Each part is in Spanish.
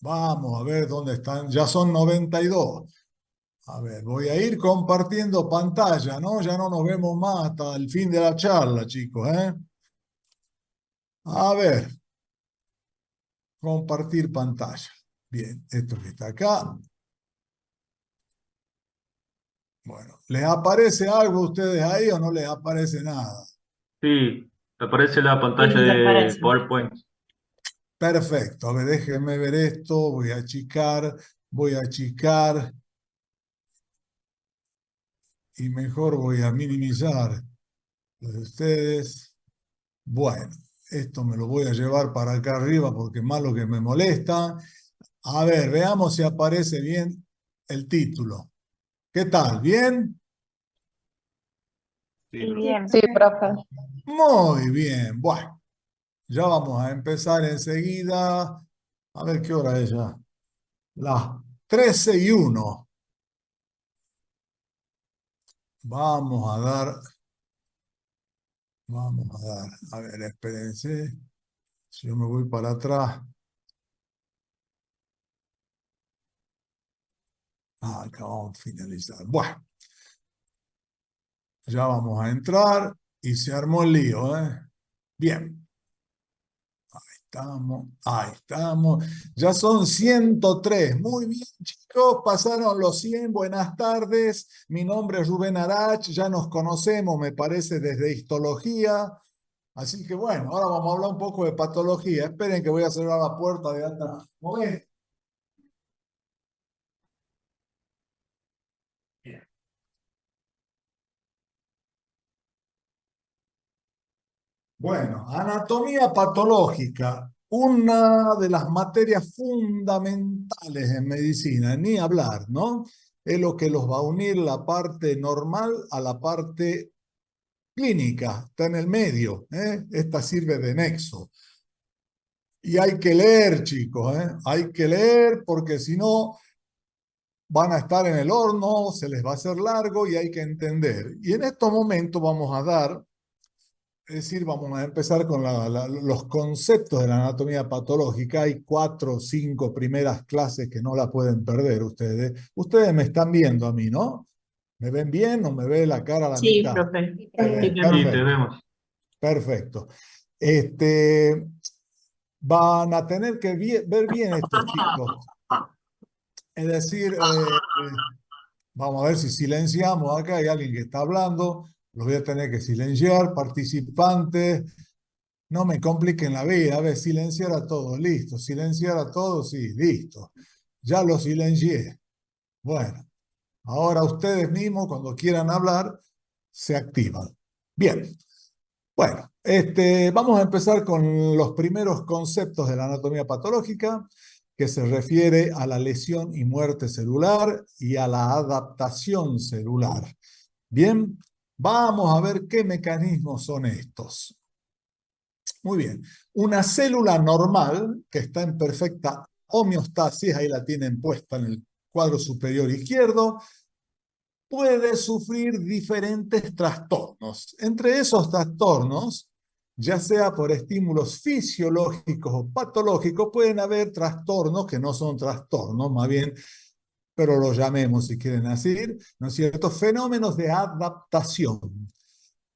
Vamos a ver dónde están. Ya son 92. A ver, voy a ir compartiendo pantalla, ¿no? Ya no nos vemos más hasta el fin de la charla, chicos, ¿eh? A ver, compartir pantalla. Bien, esto que está acá. Bueno, ¿les aparece algo a ustedes ahí o no les aparece nada? Sí, aparece la Sí, pantalla sí, de aparece. PowerPoint. Perfecto. A ver, déjenme ver esto. Voy a achicar y mejor voy a minimizar lo de ustedes. Bueno, esto me lo voy a llevar para acá arriba porque es malo que me molesta. A ver, veamos si aparece bien el título. ¿Qué tal? ¿Bien? Sí, Sí, profe. bien. Sí, profe. Muy bien. Bueno, ya vamos a empezar enseguida. A ver qué hora es ya. Las 13:01. Vamos a dar, vamos a dar. A ver, espérense. Si yo me voy para atrás. Ah, acabamos de finalizar. Bueno, ya vamos a entrar y se armó el lío, ¿eh? Bien. Estamos, ahí estamos. Ya son 103. Muy bien, chicos. Pasaron los 100. Buenas tardes. Mi nombre es Rubén Arach. Ya nos conocemos, me parece, desde histología. Así que bueno, ahora vamos a hablar un poco de patología. Esperen que voy a cerrar la puerta de atrás. ¿No ven? Bien. Bueno, anatomía patológica, una de las materias fundamentales en medicina, ni hablar, ¿no? Es lo que los va a unir la parte normal a la parte clínica, está en el medio, ¿eh? Esta sirve de nexo. Y hay que leer, chicos, ¿eh? Hay que leer porque si no van a estar en el horno, se les va a hacer largo y hay que entender. Y en estos momentos vamos a dar. Es decir, vamos a empezar con los conceptos de la anatomía patológica. Hay 4 o 5 primeras clases que no la pueden perder ustedes. Ustedes me están viendo a mí, ¿no? ¿Me ven bien o me ve la cara a la Sí, mitad? profe. Sí, Se profe. ve, Sí, Sí, también. te perfecto, vemos. perfecto. Este, van a tener que ver bien estos chicos. Es decir, vamos a ver si silenciamos acá. Hay alguien que está hablando. Los voy a tener que silenciar. Participantes. No me compliquen la vida. A ver, silenciar a todos. Listo. Silenciar a todos. Sí, listo. Ya lo silencié. Bueno, ahora ustedes mismos, cuando quieran hablar, se activan. Bien. Bueno, vamos a empezar con los primeros conceptos de la anatomía patológica, que se refiere a la lesión y muerte celular y a la adaptación celular. Bien, vamos a ver qué mecanismos son estos. Muy bien. Una célula normal que está en perfecta homeostasis, ahí la tienen puesta en el cuadro superior izquierdo, puede sufrir diferentes trastornos. Entre esos trastornos, ya sea por estímulos fisiológicos o patológicos, pueden haber trastornos que no son trastornos, más bien, pero los llamemos si quieren decir, ¿no es cierto? Fenómenos de adaptación.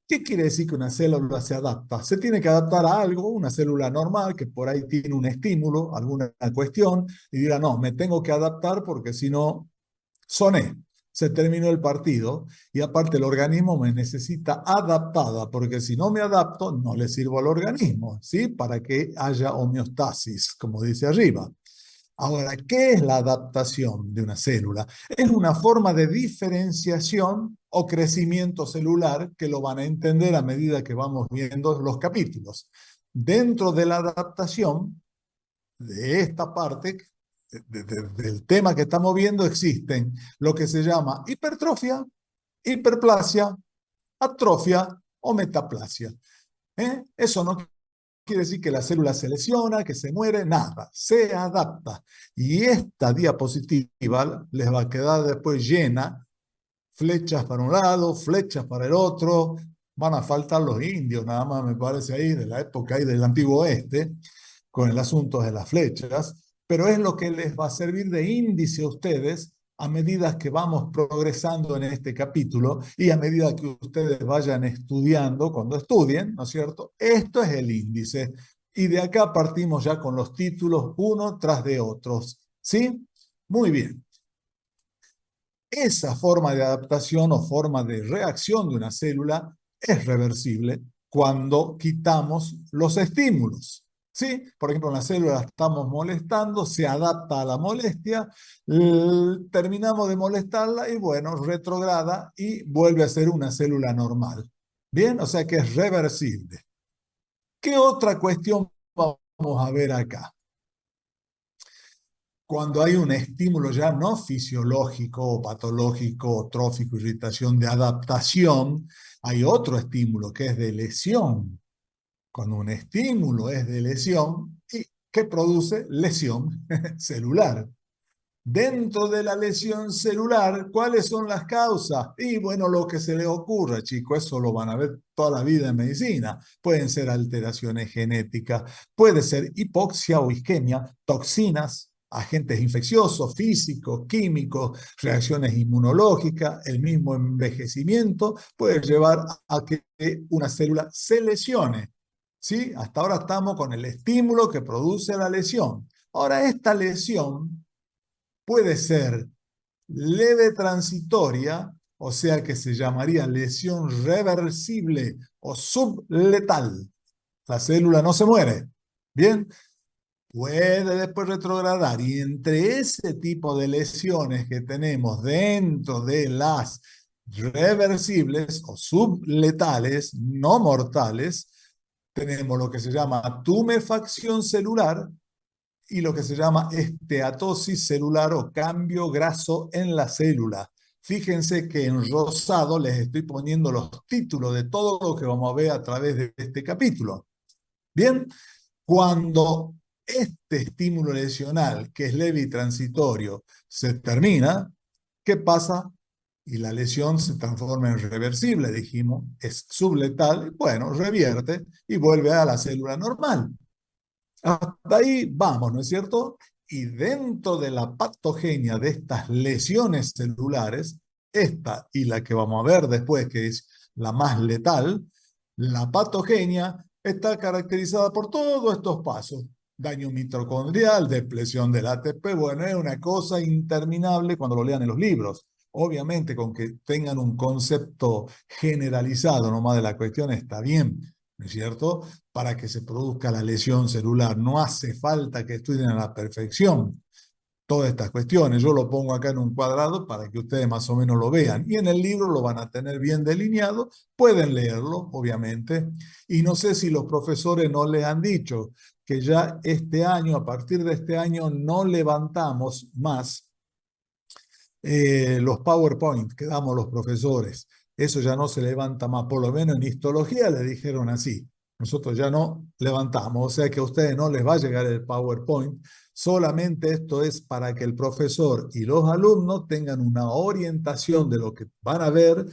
¿Qué quiere decir que una célula se adapta? Se tiene que adaptar a algo, una célula normal que por ahí tiene un estímulo, alguna cuestión, y dirá, no, me tengo que adaptar porque si no, soné, se terminó el partido y aparte el organismo me necesita adaptada porque si no me adapto no le sirvo al organismo, ¿sí? Para que haya homeostasis, como dice arriba. Ahora, ¿qué es la adaptación de una célula? Es una forma de diferenciación o crecimiento celular que lo van a entender a medida que vamos viendo los capítulos. Dentro de la adaptación, de esta parte, del tema que estamos viendo, existen lo que se llama hipertrofia, hiperplasia, atrofia o metaplasia. Eso no quiere decir que la célula se lesiona, que se muere, nada, se adapta. Y esta diapositiva les va a quedar después llena, flechas para un lado, flechas para el otro, van a faltar los indios, nada más me parece ahí, de la época ahí del antiguo oeste, con el asunto de las flechas. pero es lo que les va a servir de índice a ustedes a medida que vamos progresando en este capítulo y a medida que ustedes vayan estudiando, cuando estudien, ¿no es cierto? Esto es el índice. Y de acá partimos ya con los títulos uno tras de otros. ¿Sí? Muy bien. Esa forma de adaptación o forma de reacción de una célula es reversible cuando quitamos los estímulos. ¿Sí? Por ejemplo, una célula la estamos molestando, se adapta a la molestia, terminamos de molestarla y bueno, retrograda y vuelve a ser una célula normal. Bien, o sea que es reversible. ¿Qué otra cuestión vamos a ver acá? Cuando hay un estímulo ya no fisiológico o patológico o trófico, irritación de adaptación, hay otro estímulo que es de lesión. Cuando un estímulo es de lesión, ¿y qué produce? Lesión celular. Dentro de la lesión celular, ¿cuáles son las causas? Y bueno, lo que se le ocurra, chicos, eso lo van a ver toda la vida en medicina. Pueden ser alteraciones genéticas, puede ser hipoxia o isquemia, toxinas, agentes infecciosos, físicos, químicos, reacciones inmunológicas, el mismo envejecimiento puede llevar a que una célula se lesione. ¿Sí? Hasta ahora estamos con el estímulo que produce la lesión. Ahora, esta lesión puede ser leve transitoria, o sea que se llamaría lesión reversible o subletal. La célula no se muere. Bien, puede después retrogradar y entre ese tipo de lesiones que tenemos dentro de las reversibles o subletales, no mortales, tenemos lo que se llama tumefacción celular y lo que se llama esteatosis celular o cambio graso en la célula. Fíjense que en rosado les estoy poniendo los títulos de todo lo que vamos a ver a través de este capítulo. Bien, cuando este estímulo lesional, que es leve y transitorio, se termina, ¿qué pasa? Y la lesión se transforma en reversible, dijimos, es subletal, bueno, revierte y vuelve a la célula normal. Hasta ahí vamos, ¿no es cierto? Y dentro de la patogenia de estas lesiones celulares, esta y la que vamos a ver después, que es la más letal, la patogenia está caracterizada por todos estos pasos. Daño mitocondrial, depresión del ATP, bueno, es una cosa interminable cuando lo lean en los libros. Obviamente, con que tengan un concepto generalizado nomás de la cuestión está bien, ¿no es cierto? Para que se produzca la lesión celular. No hace falta que estudien a la perfección todas estas cuestiones. Yo lo pongo acá en un cuadrado para que ustedes más o menos lo vean. Y en el libro lo van a tener bien delineado. Pueden leerlo, obviamente. Y no sé si los profesores no les han dicho que ya este año, a partir de este año, no levantamos más los PowerPoint que damos los profesores. Eso ya no se levanta más, por lo menos en histología le dijeron así. Nosotros ya no levantamos, o sea que a ustedes no les va a llegar el PowerPoint. Solamente esto es para que el profesor y los alumnos tengan una orientación de lo que van a ver,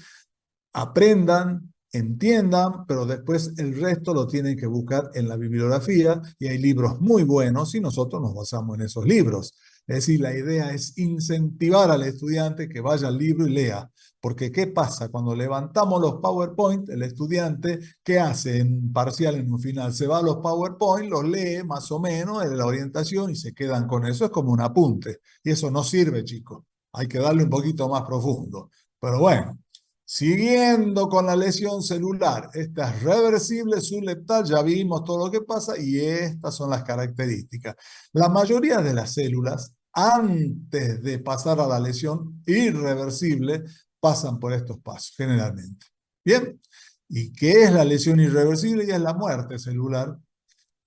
aprendan, entiendan, pero después el resto lo tienen que buscar en la bibliografía y hay libros muy buenos y nosotros nos basamos en esos libros. Es decir, la idea es incentivar al estudiante que vaya al libro y lea. Porque ¿qué pasa? Cuando levantamos los PowerPoint, el estudiante, ¿qué hace en un parcial, en un final? Se va a los PowerPoint, los lee más o menos en la orientación y se quedan con eso. Es como un apunte. Y eso no sirve, chicos. Hay que darle un poquito más profundo. Pero bueno, siguiendo con la lesión celular, esta es reversible, subletal, ya vimos todo lo que pasa y estas son las características. La mayoría de las células, antes de pasar a la lesión irreversible, pasan por estos pasos, generalmente. Bien, ¿y qué es la lesión irreversible? Y es la muerte celular.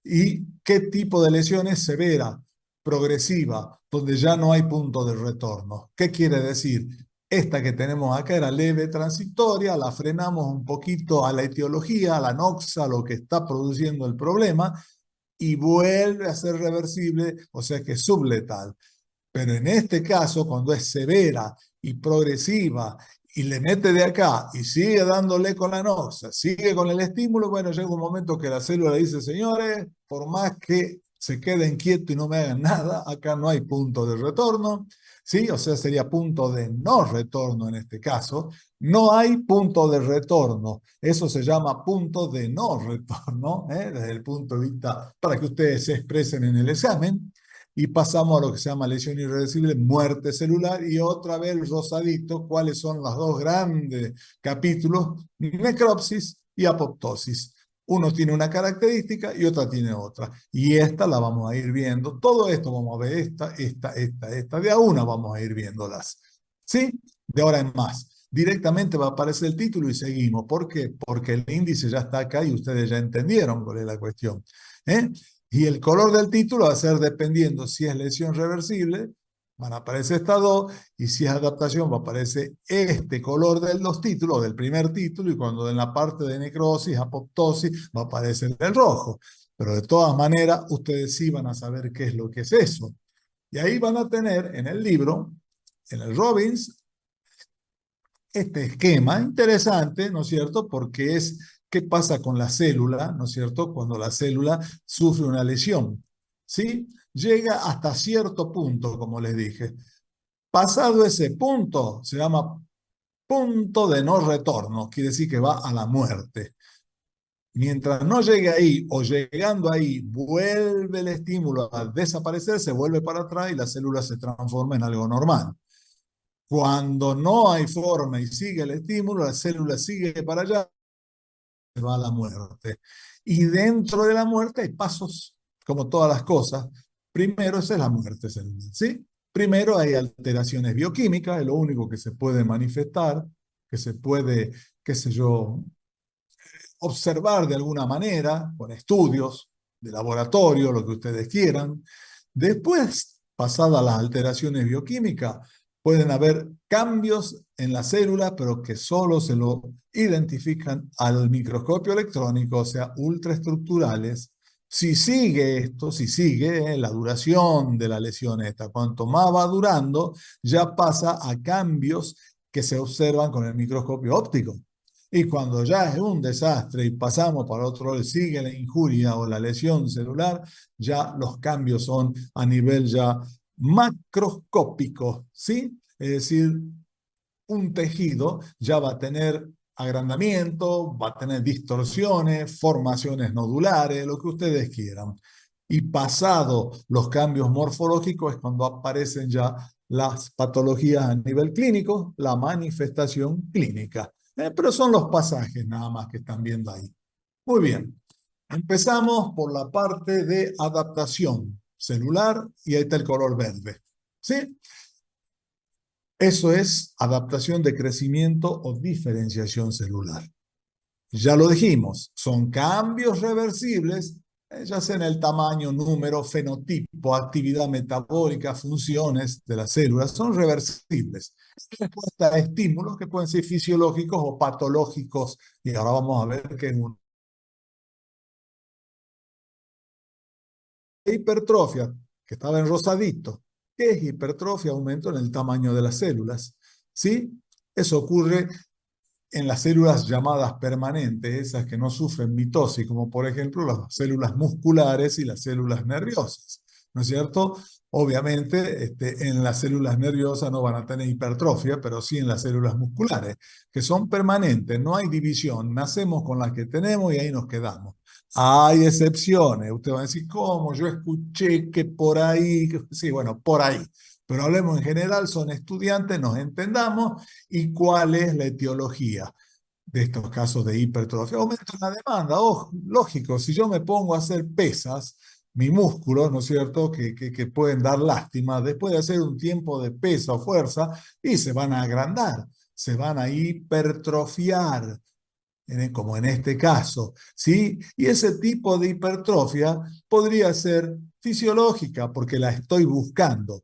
¿Y qué tipo de lesión es severa, progresiva, donde ya no hay punto de retorno? ¿Qué quiere decir? Esta que tenemos acá era leve, transitoria, la frenamos un poquito a la etiología, a la noxa, a lo que está produciendo el problema, y vuelve a ser reversible, o sea que es subletal. Pero en este caso, cuando es severa y progresiva y le mete de acá y sigue dándole con la noxa, sigue con el estímulo, bueno, llega un momento que la célula dice, señores, por más que se queden quietos y no me hagan nada, acá no hay punto de retorno, ¿sí? O sea, sería punto de no retorno en este caso. No hay punto de retorno. Eso se llama punto de no retorno, desde el punto de vista para que ustedes se expresen en el examen. Y pasamos a lo que se llama lesión irreversible, muerte celular, y otra vez el rosadito, cuáles son los dos grandes capítulos, necropsis y apoptosis. Uno tiene una característica y otra tiene otra. Y esta la vamos a ir viendo. Todo esto vamos a ver esta. De a una vamos a ir viéndolas. ¿Sí? De ahora en más. Directamente va a aparecer el título y seguimos. ¿Por qué? Porque el índice ya está acá y ustedes ya entendieron cuál es la cuestión. ¿Eh? Y el color del título va a ser dependiendo si es lesión reversible, van a aparecer estas dos, y si es adaptación va a aparecer este color de los títulos, del primer título, y cuando en la parte de necrosis, apoptosis, va a aparecer el rojo. Pero de todas maneras, ustedes sí van a saber qué es lo que es eso. Y ahí van a tener en el libro, en el Robbins, este esquema interesante, ¿no es cierto? Porque es qué pasa con la célula, ¿no es cierto? Cuando la célula sufre una lesión, ¿sí? Llega hasta cierto punto, como les dije. Pasado ese punto, se llama punto de no retorno, quiere decir que va a la muerte. Mientras no llegue ahí o llegando ahí, vuelve el estímulo a desaparecer, se vuelve para atrás y la célula se transforma en algo normal. Cuando no hay forma y sigue el estímulo, la célula sigue para allá, se va a la muerte. Y dentro de la muerte hay pasos, como todas las cosas. Primero esa es la muerte celular, ¿sí? Primero hay alteraciones bioquímicas, es lo único que se puede manifestar, que se puede, qué sé yo, observar de alguna manera, con estudios de laboratorio, lo que ustedes quieran. Después, pasadas las alteraciones bioquímicas, pueden haber cambios en la célula, pero que solo se lo identifican al microscopio electrónico, o sea, ultraestructurales. Si sigue esto, si sigue la duración de la lesión esta, cuanto más va durando, ya pasa a cambios que se observan con el microscopio óptico. Y cuando ya es un desastre y pasamos para otro lado, sigue la injuria o la lesión celular, ya los cambios son a nivel ya macroscópico, ¿sí? Es decir, un tejido ya va a tener agrandamiento, va a tener distorsiones, formaciones nodulares, lo que ustedes quieran. Y pasado los cambios morfológicos es cuando aparecen ya las patologías a nivel clínico, la manifestación clínica. Pero son los pasajes nada más que están viendo ahí. Muy bien. Empezamos por la parte de adaptación celular y ahí está el color verde. ¿Sí? Eso es adaptación de crecimiento o diferenciación celular. Ya lo dijimos, son cambios reversibles, ya sea en el tamaño, número, fenotipo, actividad metabólica, funciones de las células, son reversibles. Respuesta a estímulos que pueden ser fisiológicos o patológicos, y ahora vamos a ver que es una hipertrofia, que estaba en rosadito. ¿Qué es hipertrofia? Aumento en el tamaño de las células. ¿Sí? Eso ocurre en las células llamadas permanentes, esas que no sufren mitosis, como por ejemplo las células musculares y las células nerviosas, ¿no es cierto? Obviamente, en las células nerviosas no van a tener hipertrofia, pero sí en las células musculares, que son permanentes, no hay división, nacemos con las que tenemos y ahí nos quedamos. Hay excepciones, usted va a decir, ¿cómo? Yo escuché que por ahí, sí, bueno, por ahí. Pero hablemos en general, son estudiantes, nos entendamos, y cuál es la etiología de estos casos de hipertrofia. Aumento en la demanda, lógico, si yo me pongo a hacer pesas, mi músculo, ¿no es cierto?, que pueden dar lástima, después de hacer un tiempo de pesa o fuerza, y se van a agrandar, se van a hipertrofiar, como en este caso, ¿sí? Y ese tipo de hipertrofia podría ser fisiológica porque la estoy buscando.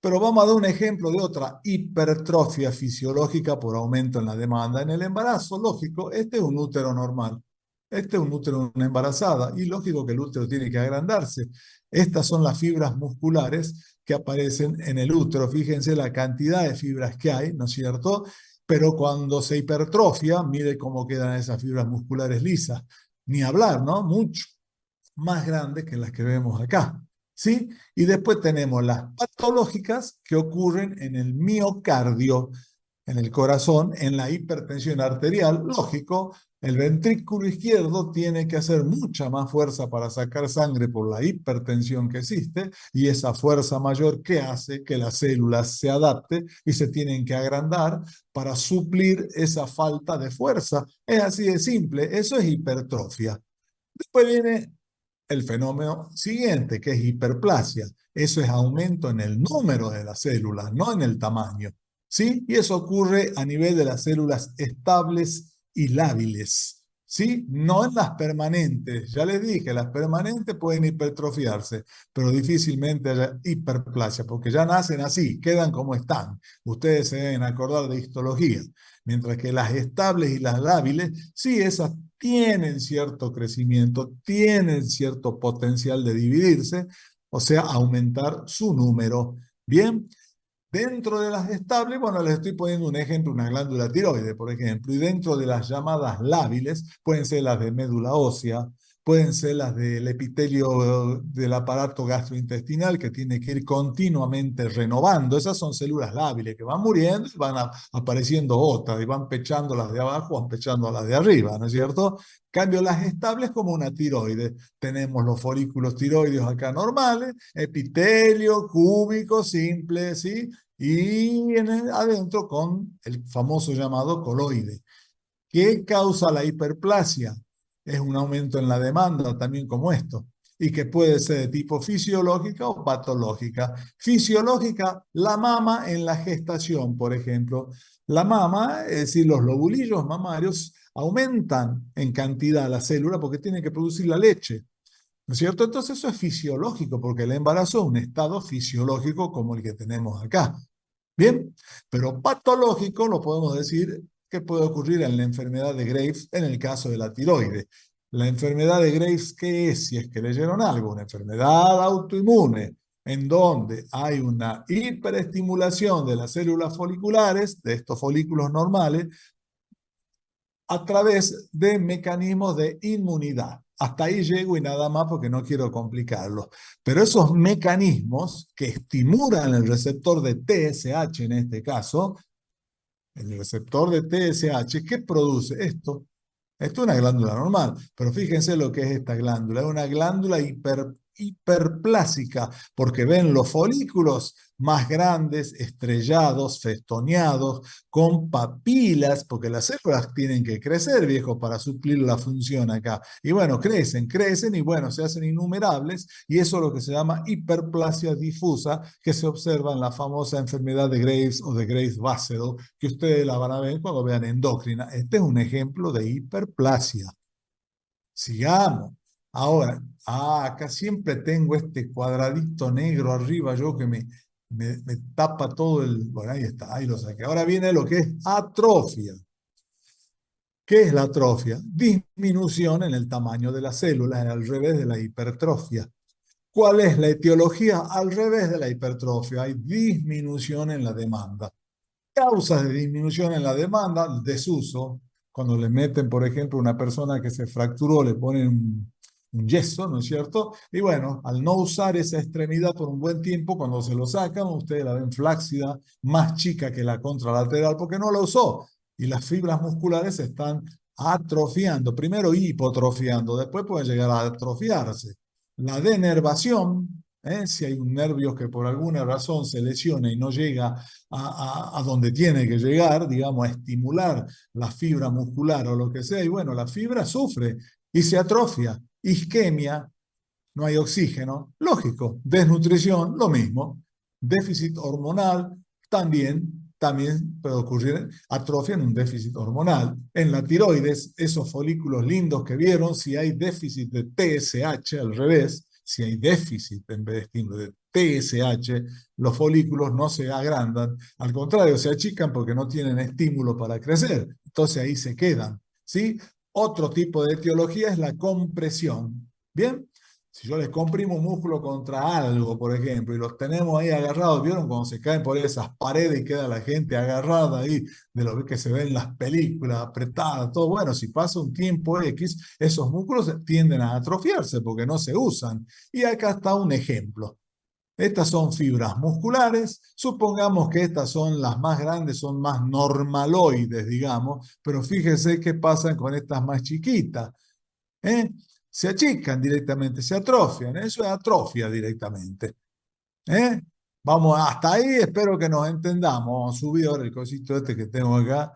Pero vamos a dar un ejemplo de otra hipertrofia fisiológica por aumento en la demanda. En el embarazo, lógico, este es un útero normal. Este es un útero, una embarazada, y lógico que el útero tiene que agrandarse. Estas son las fibras musculares que aparecen en el útero. Fíjense la cantidad de fibras que hay, ¿no es cierto? Pero cuando se hipertrofia, mire cómo quedan esas fibras musculares lisas. Ni hablar, ¿no? Mucho. más grandes que las que vemos acá, ¿sí? Y después tenemos las patológicas que ocurren en el miocardio, en el corazón, en la hipertensión arterial. Lógico, el ventrículo izquierdo tiene que hacer mucha más fuerza para sacar sangre por la hipertensión que existe, y esa fuerza mayor que hace que las células se adapten y se tienen que agrandar para suplir esa falta de fuerza. Es así de simple, eso es hipertrofia. Después viene el fenómeno siguiente, que es hiperplasia. Eso es aumento en el número de las células, no en el tamaño. ¿Sí? Y eso ocurre a nivel de las células estables y lábiles. ¿Sí? No en las permanentes. Ya les dije, las permanentes pueden hipertrofiarse, pero difícilmente haya hiperplasia, porque ya nacen así, quedan como están. Ustedes se deben acordar de histología. Mientras que las estables y las lábiles, sí, esas tienen cierto crecimiento, tienen cierto potencial de dividirse, o sea, aumentar su número. Bien, dentro de las estables, bueno, les estoy poniendo un ejemplo, una glándula tiroide, por ejemplo, y dentro de las llamadas lábiles, pueden ser las de médula ósea, pueden ser las del epitelio del aparato gastrointestinal, que tiene que ir continuamente renovando. Esas son células lábiles que van muriendo y van apareciendo otras, y van pechando las de abajo, van pechando a las de arriba, ¿no es cierto? Cambio las estables como una tiroide. Tenemos los folículos tiroides acá normales, epitelio, cúbico, simple, ¿sí? Y adentro con el famoso llamado coloide. ¿Qué causa la hiperplasia? Es un aumento en la demanda, también como esto, y que puede ser de tipo fisiológica o patológica. Fisiológica, la mama en la gestación, por ejemplo. La mama, es decir, los lobulillos mamarios aumentan en cantidad la célula porque tienen que producir la leche, ¿no es cierto? Entonces eso es fisiológico, porque el embarazo es un estado fisiológico como el que tenemos acá. Bien, pero patológico lo podemos decir que puede ocurrir en la enfermedad de Graves en el caso de la tiroides. La enfermedad de Graves, ¿qué es? Si es que leyeron algo, una enfermedad autoinmune en donde hay una hiperestimulación de las células foliculares, de estos folículos normales, a través de mecanismos de inmunidad. Hasta ahí llego y nada más porque no quiero complicarlo. Pero esos mecanismos que estimulan el receptor de TSH en este caso, el receptor de TSH, ¿qué produce esto? Esto es una glándula normal, pero fíjense lo que es esta glándula. Es una glándula hiperplásica, porque ven los folículos más grandes, estrellados, festoneados, con papilas, porque las células tienen que crecer, viejo, para suplir la función acá. Y bueno, crecen y bueno, se hacen innumerables, y eso es lo que se llama hiperplasia difusa, que se observa en la famosa enfermedad de Graves o de Graves-Basedow, que ustedes la van a ver cuando vean endocrina. Este es un ejemplo de hiperplasia. Sigamos. Ahora, acá siempre tengo este cuadradito negro arriba, yo que me tapa todo el... Bueno, ahí está, ahí lo saqué. Ahora viene lo que es atrofia. ¿Qué es la atrofia? Disminución en el tamaño de las células, al revés de la hipertrofia. ¿Cuál es la etiología? Al revés de la hipertrofia, hay disminución en la demanda. Causas de disminución en la demanda, desuso. Cuando le meten, por ejemplo, una persona que se fracturó, le ponen un yeso, ¿no es cierto? Y bueno, al no usar esa extremidad por un buen tiempo, cuando se lo sacan, ustedes la ven flácida, más chica que la contralateral, porque no la usó. Y las fibras musculares se están atrofiando, primero hipotrofiando, después pueden llegar a atrofiarse. La denervación, si hay un nervio que por alguna razón se lesiona y no llega a donde tiene que llegar, digamos, a estimular la fibra muscular o lo que sea, y bueno, la fibra sufre y se atrofia. Isquemia, no hay oxígeno, lógico. Desnutrición, lo mismo. Déficit hormonal, también puede ocurrir atrofia en un déficit hormonal. En la tiroides, esos folículos lindos que vieron, si hay déficit de TSH, al revés, si hay déficit en vez de estímulo de TSH, los folículos no se agrandan, al contrario, se achican porque no tienen estímulo para crecer. Entonces ahí se quedan, ¿sí? Otro tipo de etiología es la compresión. Bien, Si yo les comprimo un músculo contra algo, por ejemplo, y los tenemos ahí agarrados, ¿vieron cuando se caen por esas paredes y queda la gente agarrada ahí de lo que se ve en las películas, apretada, todo? Bueno, si pasa un tiempo X, esos músculos tienden a atrofiarse porque no se usan. Y acá está un ejemplo. Estas son fibras musculares. Supongamos que estas son las más grandes, son más normaloides, digamos, pero fíjense qué pasa con estas más chiquitas. ¿Eh? Se achican directamente, se atrofian. Eso es atrofia directamente. ¿Eh? Vamos hasta ahí, espero que nos entendamos. Vamos a subir ahora el cosito este que tengo acá.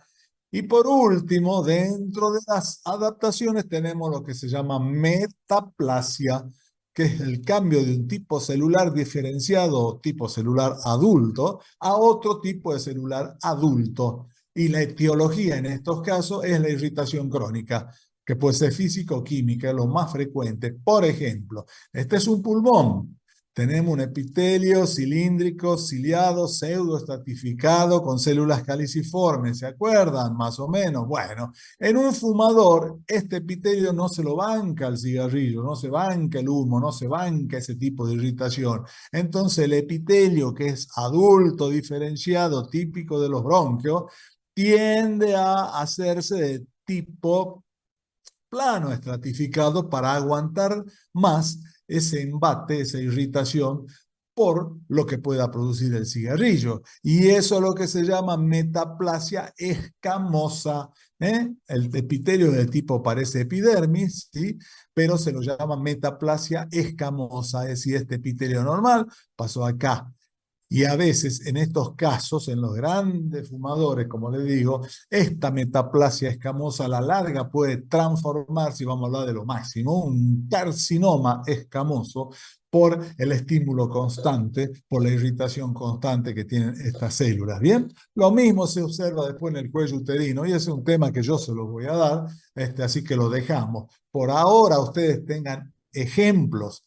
Y por último, dentro de las adaptaciones tenemos lo que se llama metaplasia, que es el cambio de un tipo celular diferenciado o tipo celular adulto a otro tipo de celular adulto. Y la etiología en estos casos es la irritación crónica, que puede ser físico-química, es lo más frecuente. Por ejemplo, este es un pulmón. Tenemos un epitelio cilíndrico, ciliado, pseudoestratificado con células caliciformes, ¿se acuerdan? Más o menos. Bueno, en un fumador, este epitelio no se lo banca el cigarrillo, no se banca el humo, no se banca ese tipo de irritación. Entonces, el epitelio, que es adulto, diferenciado, típico de los bronquios, tiende a hacerse de tipo plano estratificado para aguantar más ese embate, esa irritación por lo que pueda producir el cigarrillo. Y eso es lo que se llama metaplasia escamosa. El epitelio del tipo parece epidermis, ¿sí? Pero se lo llama metaplasia escamosa, es decir, este epitelio normal pasó acá. Y a veces, en estos casos, en los grandes fumadores, como les digo, esta metaplasia escamosa a la larga puede transformarse, y vamos a hablar de lo máximo, un carcinoma escamoso por el estímulo constante, por la irritación constante que tienen estas células. Bien, lo mismo se observa después en el cuello uterino, y ese es un tema que yo se los voy a dar, así que lo dejamos. Por ahora ustedes tengan ejemplos,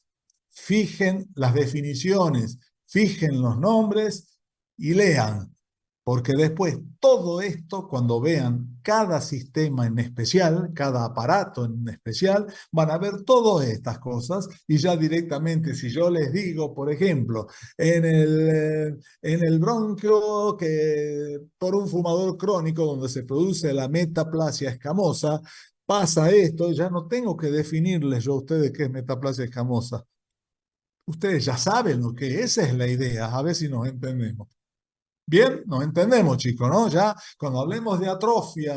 fijen las definiciones, fijen los nombres y lean, porque después todo esto, cuando vean cada sistema en especial, cada aparato en especial, van a ver todas estas cosas y ya directamente, si yo les digo, por ejemplo, en el bronquio que por un fumador crónico donde se produce la metaplasia escamosa, pasa esto, ya no tengo que definirles yo a ustedes qué es metaplasia escamosa. Ustedes ya saben lo que es, esa es la idea, a ver si nos entendemos. Bien, nos entendemos, chicos, ¿no? Ya cuando hablemos de atrofia,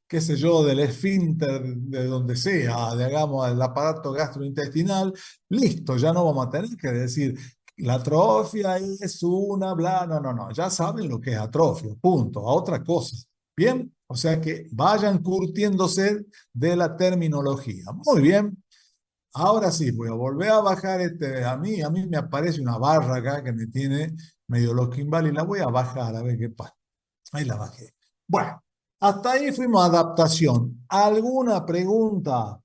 qué sé yo, del esfínter, de donde sea, digamos, del aparato gastrointestinal, listo, ya no vamos a tener que decir, la atrofia es una, bla, no, no, no, ya saben lo que es atrofia, punto, a otra cosa. Bien, o sea que vayan curtiéndose de la terminología. Muy bien. Ahora sí, voy a volver a bajar a mí me aparece una barra acá que me tiene medio loquimbal y la voy a bajar a ver qué pasa. Ahí la bajé. Bueno, hasta ahí fuimos a adaptación. ¿Alguna pregunta?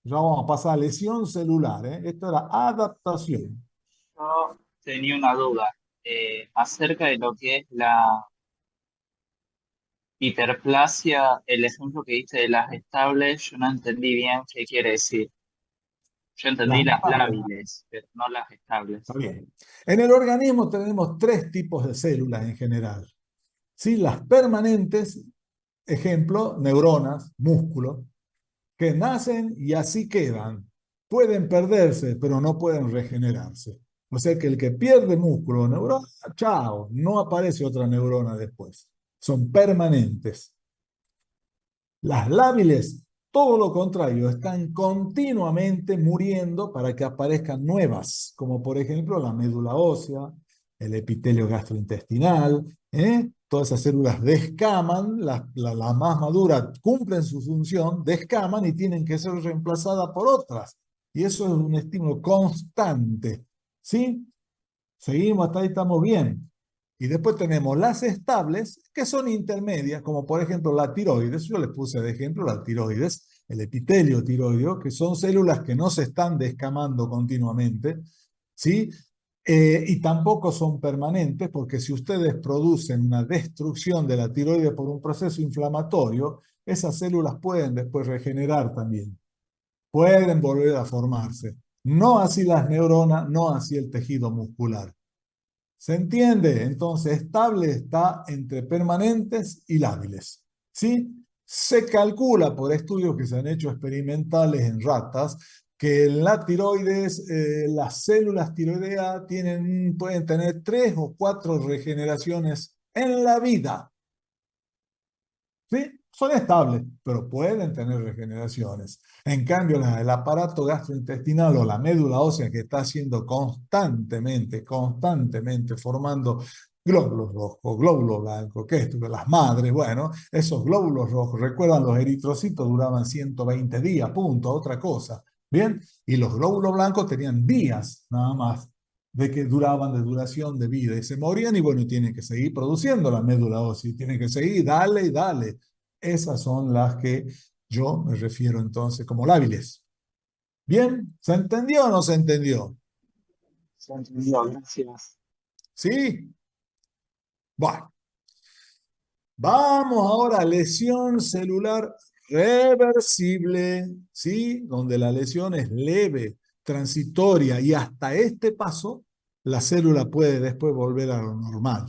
Ya vamos a pasar a lesión celular, ¿eh? Esto era adaptación. Yo tenía una duda acerca de lo que es la hiperplasia, el ejemplo que diste de las estables, yo no entendí bien qué quiere decir. Yo Las entendí las barras. lábiles, pero no las estables. Está bien. En el organismo tenemos tres tipos de células en general. ¿Sí? Las permanentes, ejemplo, neuronas, músculo, que nacen y así quedan. Pueden perderse, pero no pueden regenerarse. O sea que el que pierde músculo o neurona, chao, no aparece otra neurona después. Son permanentes. Las lábiles, todo lo contrario, están continuamente muriendo para que aparezcan nuevas, como por ejemplo la médula ósea, el epitelio gastrointestinal, todas esas células descaman, las más maduras cumplen su función, descaman y tienen que ser reemplazadas por otras. Y eso es un estímulo constante. ¿Sí? Seguimos, hasta ahí estamos bien. Y después tenemos las estables, que son intermedias, como por ejemplo la tiroides. Yo les puse de ejemplo la tiroides, el epitelio tiroideo, que son células que no se están descamando continuamente, ¿sí? Y tampoco son permanentes, porque si ustedes producen una destrucción de la tiroides por un proceso inflamatorio, esas células pueden después regenerar también, pueden volver a formarse. No así las neuronas, no así el tejido muscular. ¿Se entiende? Entonces, estable está entre permanentes y lábiles. ¿Sí? Se calcula por estudios que se han hecho experimentales en ratas que en la tiroides, las células tiroideas pueden tener 3 o 4 regeneraciones en la vida. ¿Sí? Son estables, pero pueden tener regeneraciones. En cambio, el aparato gastrointestinal o la médula ósea que está haciendo constantemente formando glóbulos rojos, glóbulos blancos, ¿qué es esto? Las madres, bueno, esos glóbulos rojos, recuerdan, los eritrocitos duraban 120 días, punto, otra cosa. Bien, y los glóbulos blancos tenían días nada más de que duraban de duración de vida y se morían y bueno, tienen que seguir produciendo la médula ósea, tienen que seguir, dale y dale. Esas son las que yo me refiero entonces como lábiles. ¿Bien? ¿Se entendió o no se entendió? Se entendió, gracias. ¿Sí? Bueno, vamos ahora a lesión celular reversible, ¿sí? Donde la lesión es leve, transitoria y hasta este paso la célula puede después volver a lo normal.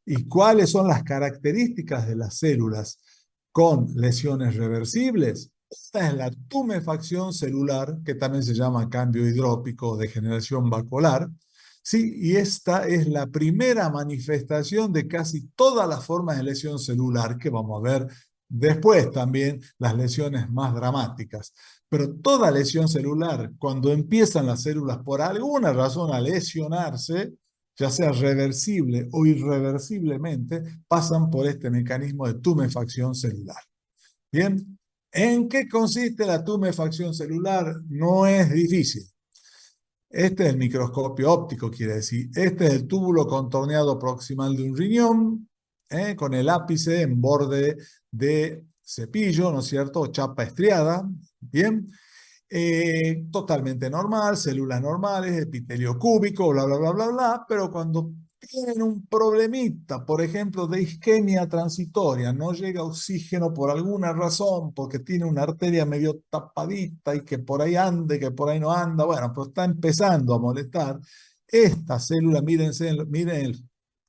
¿Y cuáles son las características de las células con lesiones reversibles? Esta es la tumefacción celular, que también se llama cambio hidrópico o degeneración vascular. Sí, y esta es la primera manifestación de casi todas las formas de lesión celular que vamos a ver después también, las lesiones más dramáticas. Pero toda lesión celular, cuando empiezan las células por alguna razón a lesionarse, ya sea reversible o irreversiblemente, pasan por este mecanismo de tumefacción celular. Bien, ¿en qué consiste la tumefacción celular? No es difícil. Este es el microscopio óptico, quiere decir. Este es el túbulo contorneado proximal de un riñón, con el ápice en borde de cepillo, ¿no es cierto? Chapa estriada, ¿bien? Totalmente normal, células normales, epitelio cúbico, bla, bla, bla, bla, bla, pero cuando tienen un problemita, por ejemplo, de isquemia transitoria, no llega oxígeno por alguna razón, porque tiene una arteria medio tapadita y que por ahí anda y que por ahí no anda, bueno, pero está empezando a molestar, esta célula, miren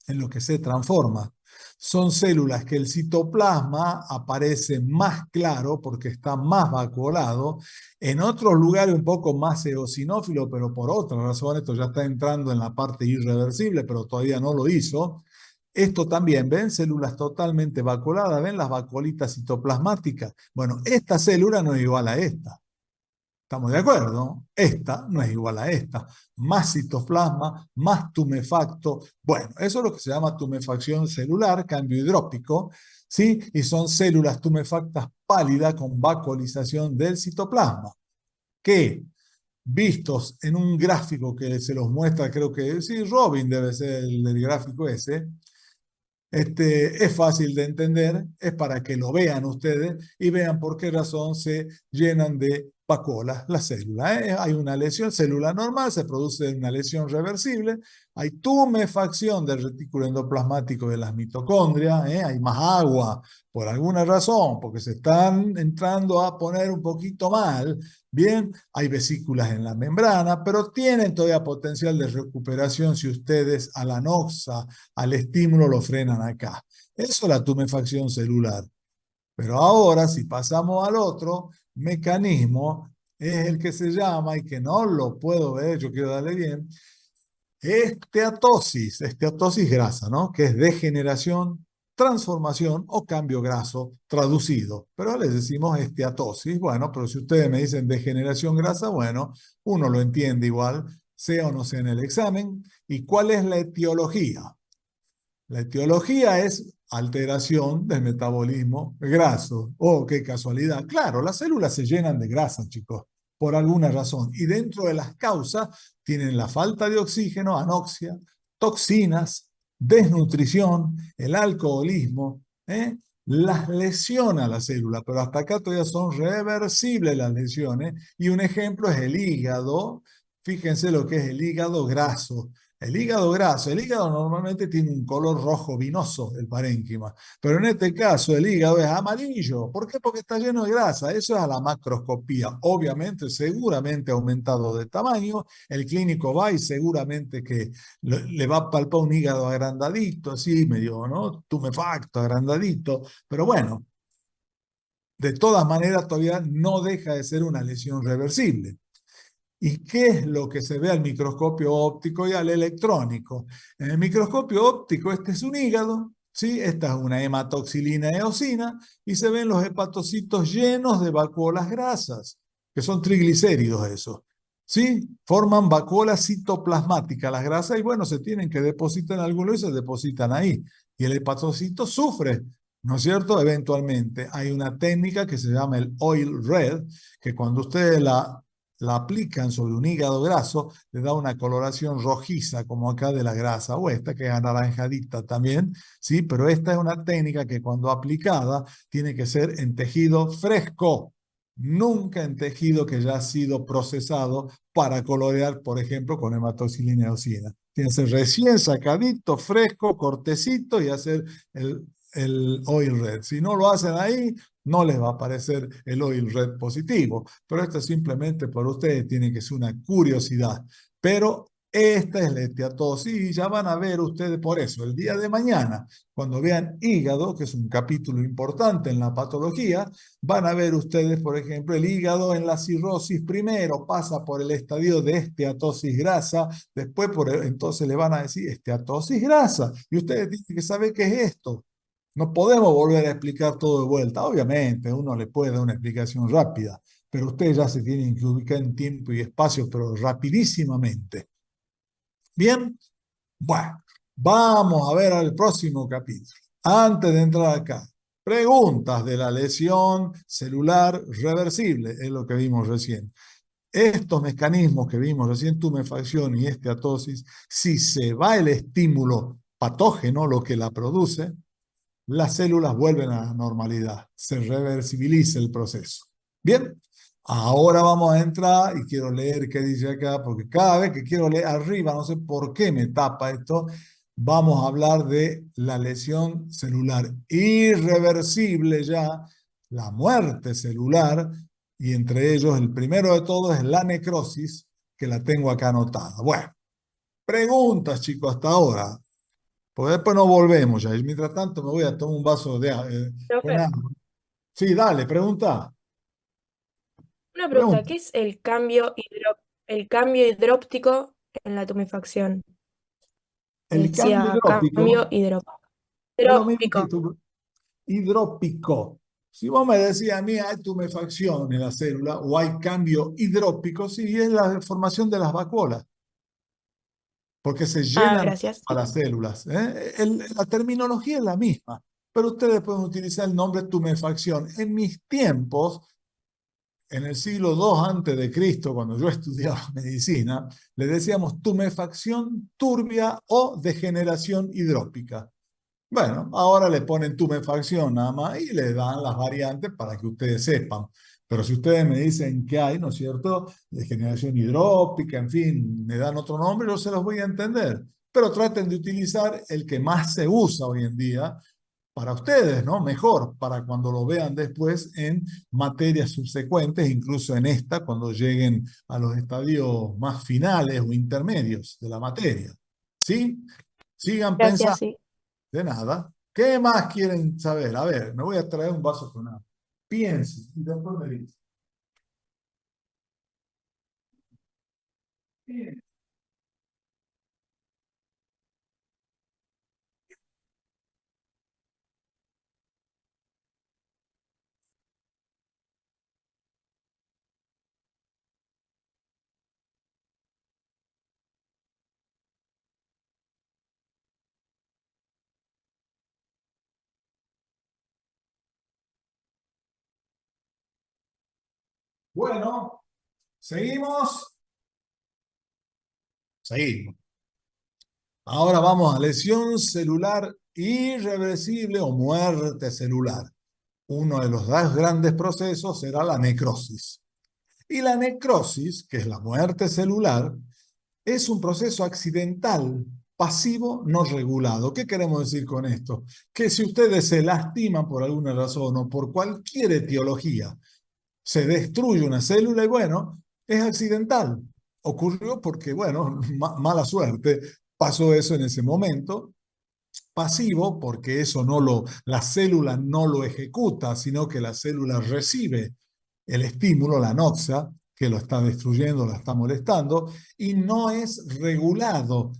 en lo que se transforma. Son células que el citoplasma aparece más claro porque está más vacuolado. En otros lugares un poco más eosinófilo, pero por otra razón, esto ya está entrando en la parte irreversible, pero todavía no lo hizo. Esto también, ¿ven? Células totalmente vacuoladas, ¿ven las vacuolitas citoplasmáticas? Bueno, esta célula no es igual a esta. ¿Estamos de acuerdo? Esta no es igual a esta. Más citoplasma, más tumefacto. Bueno, eso es lo que se llama tumefacción celular, cambio hidrópico, ¿sí? Y son células tumefactas pálidas con vacuolización del citoplasma, que vistos en un gráfico que se los muestra, creo que sí, Robin debe ser el gráfico ese, es fácil de entender, es para que lo vean ustedes y vean por qué razón se llenan de vacuolas las células. Hay una lesión celular normal, se produce una lesión reversible, hay tumefacción del retículo endoplasmático de las mitocondrias, hay más agua por alguna razón, porque se están entrando a poner un poquito mal. Bien, hay vesículas en la membrana, pero tienen todavía potencial de recuperación si ustedes a la noxa, al estímulo lo frenan acá. Eso es la tumefacción celular. Pero ahora, si pasamos al otro mecanismo, es el que se llama, y que no lo puedo ver, yo quiero darle bien, esteatosis grasa, ¿no? Que es degeneración, transformación o cambio graso traducido. Pero les decimos esteatosis, bueno, pero si ustedes me dicen degeneración grasa, bueno, uno lo entiende igual, sea o no sea en el examen. ¿Y cuál es la etiología? La etiología es alteración del metabolismo graso. Oh, qué casualidad. Claro, las células se llenan de grasa, chicos, por alguna razón. Y dentro de las causas tienen la falta de oxígeno, anoxia, toxinas, desnutrición, el alcoholismo, las lesiona la célula, pero hasta acá todavía son reversibles las lesiones. Y un ejemplo es el hígado. Fíjense lo que es el hígado graso. El hígado graso, el hígado normalmente tiene un color rojo vinoso, el parénquima, pero en este caso el hígado es amarillo. ¿Por qué? Porque está lleno de grasa. Eso es a la macroscopía. Obviamente, seguramente aumentado de tamaño. El clínico va y seguramente que le va a palpar un hígado agrandadito, así medio, ¿no? Tumefacto, agrandadito. Pero bueno, de todas maneras todavía no deja de ser una lesión reversible. ¿Y qué es lo que se ve al microscopio óptico y al electrónico? En el microscopio óptico este es un hígado, ¿sí? Esta es una hematoxilina eosina y se ven los hepatocitos llenos de vacuolas grasas, que son triglicéridos esos, ¿sí? Forman vacuolas citoplasmáticas las grasas y bueno, se tienen que depositar en algún lugar y se depositan ahí. Y el hepatocito sufre, ¿no es cierto? Eventualmente hay una técnica que se llama el oil red, que cuando ustedes la aplican sobre un hígado graso, le da una coloración rojiza, como acá de la grasa, o esta que es anaranjadita también, ¿sí? Pero esta es una técnica que cuando aplicada tiene que ser en tejido fresco, nunca en tejido que ya ha sido procesado para colorear, por ejemplo, con hematoxilina eosina. Tiene que ser recién sacadito, fresco, cortecito y hacer el oil red. Si no lo hacen ahí, no les va a aparecer el oil red positivo. Pero esto simplemente para ustedes tiene que ser una curiosidad. Pero esta es la esteatosis y ya van a ver ustedes por eso. El día de mañana, cuando vean hígado, que es un capítulo importante en la patología, van a ver ustedes, por ejemplo, el hígado en la cirrosis primero pasa por el estadio de esteatosis grasa, después entonces le van a decir esteatosis grasa. Y ustedes tienen que saber qué es esto. No podemos volver a explicar todo de vuelta. Obviamente, uno le puede dar una explicación rápida, pero ustedes ya se tienen que ubicar en tiempo y espacio, pero rapidísimamente. Bien, bueno, vamos a ver al próximo capítulo. Antes de entrar acá, preguntas de la lesión celular reversible, es lo que vimos recién. Estos mecanismos que vimos recién, tumefacción y esteatosis, si se va el estímulo patógeno, lo que la produce, las células vuelven a la normalidad, se reversibiliza el proceso. Bien, ahora vamos a entrar y quiero leer qué dice acá, porque cada vez que quiero leer arriba, no sé por qué me tapa esto, vamos a hablar de la lesión celular irreversible ya, la muerte celular, y entre ellos el primero de todos es la necrosis, que la tengo acá anotada. Bueno, preguntas, chicos, hasta ahora. Porque después no volvemos ya. Y mientras tanto me voy a tomar un vaso con Profe, agua. Sí, dale, pregunta. una pregunta, Pregunta. ¿qué es el cambio hidróptico en la tumefacción? El cambio Decía hidrópico cambio es lo mismo que hidrópico. tu hidrópico. Si vos me decías a mí hay tumefacción en la célula o hay cambio hidrópico, sí, es la formación de las vacuolas, porque se Ah, llenan gracias. a las células. La terminología es la misma, pero ustedes pueden utilizar el nombre tumefacción. En mis tiempos, en el siglo II antes de Cristo, cuando yo estudiaba medicina, le decíamos tumefacción turbia o degeneración hidrópica. Bueno, ahora le ponen tumefacción nada más y le dan las variantes para que ustedes sepan. Pero si ustedes me dicen que hay, ¿no es cierto? Degeneración hidrópica, en fin, me dan otro nombre, yo se los voy a entender. Pero traten de utilizar el que más se usa hoy en día, para ustedes, ¿no? Mejor para cuando lo vean después en materias subsecuentes, incluso en esta, cuando lleguen a los estadios más finales o intermedios de la materia. ¿Sí? Sigan Gracias, pensando. sí. De nada. ¿Qué más quieren saber? A ver, me voy a traer un vaso con agua. Piensen y después me dicen. Bien. Bueno, ¿seguimos? Seguimos. Ahora vamos a lesión celular irreversible o muerte celular. Uno de los dos grandes procesos será la necrosis. Y la necrosis, que es la muerte celular, Es un proceso accidental, pasivo, no regulado. ¿Qué queremos decir con esto? Que si ustedes se lastiman por alguna razón o por cualquier etiología, se destruye una célula y bueno, es accidental. Ocurrió porque, bueno, mala suerte, pasó eso en ese momento. Pasivo, porque eso la célula no lo ejecuta, sino que la célula recibe el estímulo, la noxa, que lo está destruyendo, la está molestando, y no es regulado.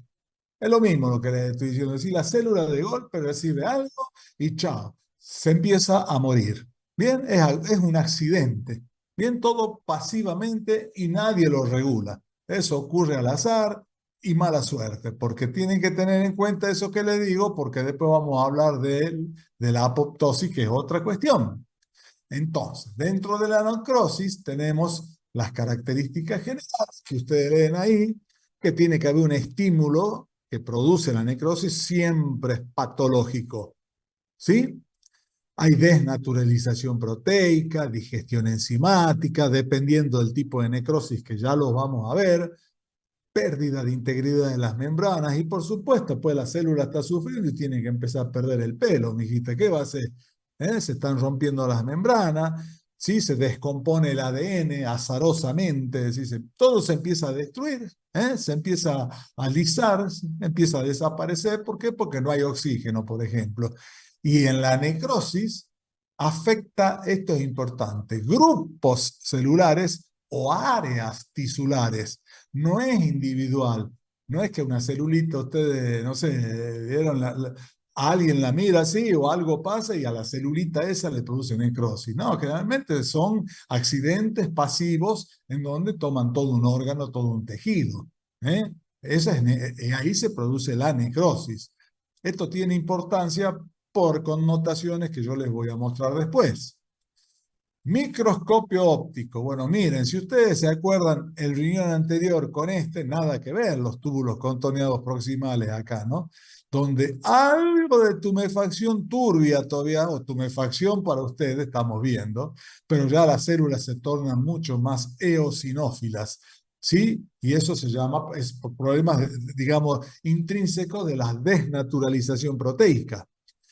Es lo mismo lo que les estoy diciendo. Si la célula de golpe recibe algo y chao, se empieza a morir. Bien, es un accidente. Bien, todo pasivamente y nadie lo regula. Eso ocurre al azar y mala suerte, porque tienen que tener en cuenta eso que les digo, porque después vamos a hablar de la apoptosis, que es otra cuestión. Entonces, dentro de la necrosis tenemos las características generales que ustedes leen ahí, que tiene que haber un estímulo que produce la necrosis, siempre es patológico, ¿sí? Hay desnaturalización proteica, digestión enzimática, dependiendo del tipo de necrosis que ya lo vamos a ver, pérdida de integridad de las membranas y por supuesto, pues la célula está sufriendo y tiene que empezar a perder el pelo. Me dijiste, ¿qué va a hacer? Se están rompiendo las membranas, ¿sí? Se descompone el ADN azarosamente, ¿sí? Todo se empieza a destruir, se empieza a alisar, empieza a desaparecer. ¿Por qué? Porque no hay oxígeno, por ejemplo. Y en la necrosis afecta, esto es importante, grupos celulares o áreas tisulares. No es individual. No es que una celulita, ustedes, no sé, vieron a alguien la mira así o algo pasa y a la celulita esa le produce necrosis. No, generalmente son accidentes pasivos en donde toman todo un órgano, todo un tejido. ¿Eh? Ahí se produce la necrosis. Esto tiene importancia por connotaciones que yo les voy a mostrar después. Microscopio óptico. Bueno, miren, si ustedes se acuerdan, el riñón anterior con este, nada que ver, los túbulos contorneados proximales acá, ¿no? Donde algo de tumefacción turbia todavía, o tumefacción para ustedes, estamos viendo, pero ya las células se tornan mucho más eosinófilas, ¿sí? Y eso se llama, es por problemas, digamos, intrínsecos de la desnaturalización proteica.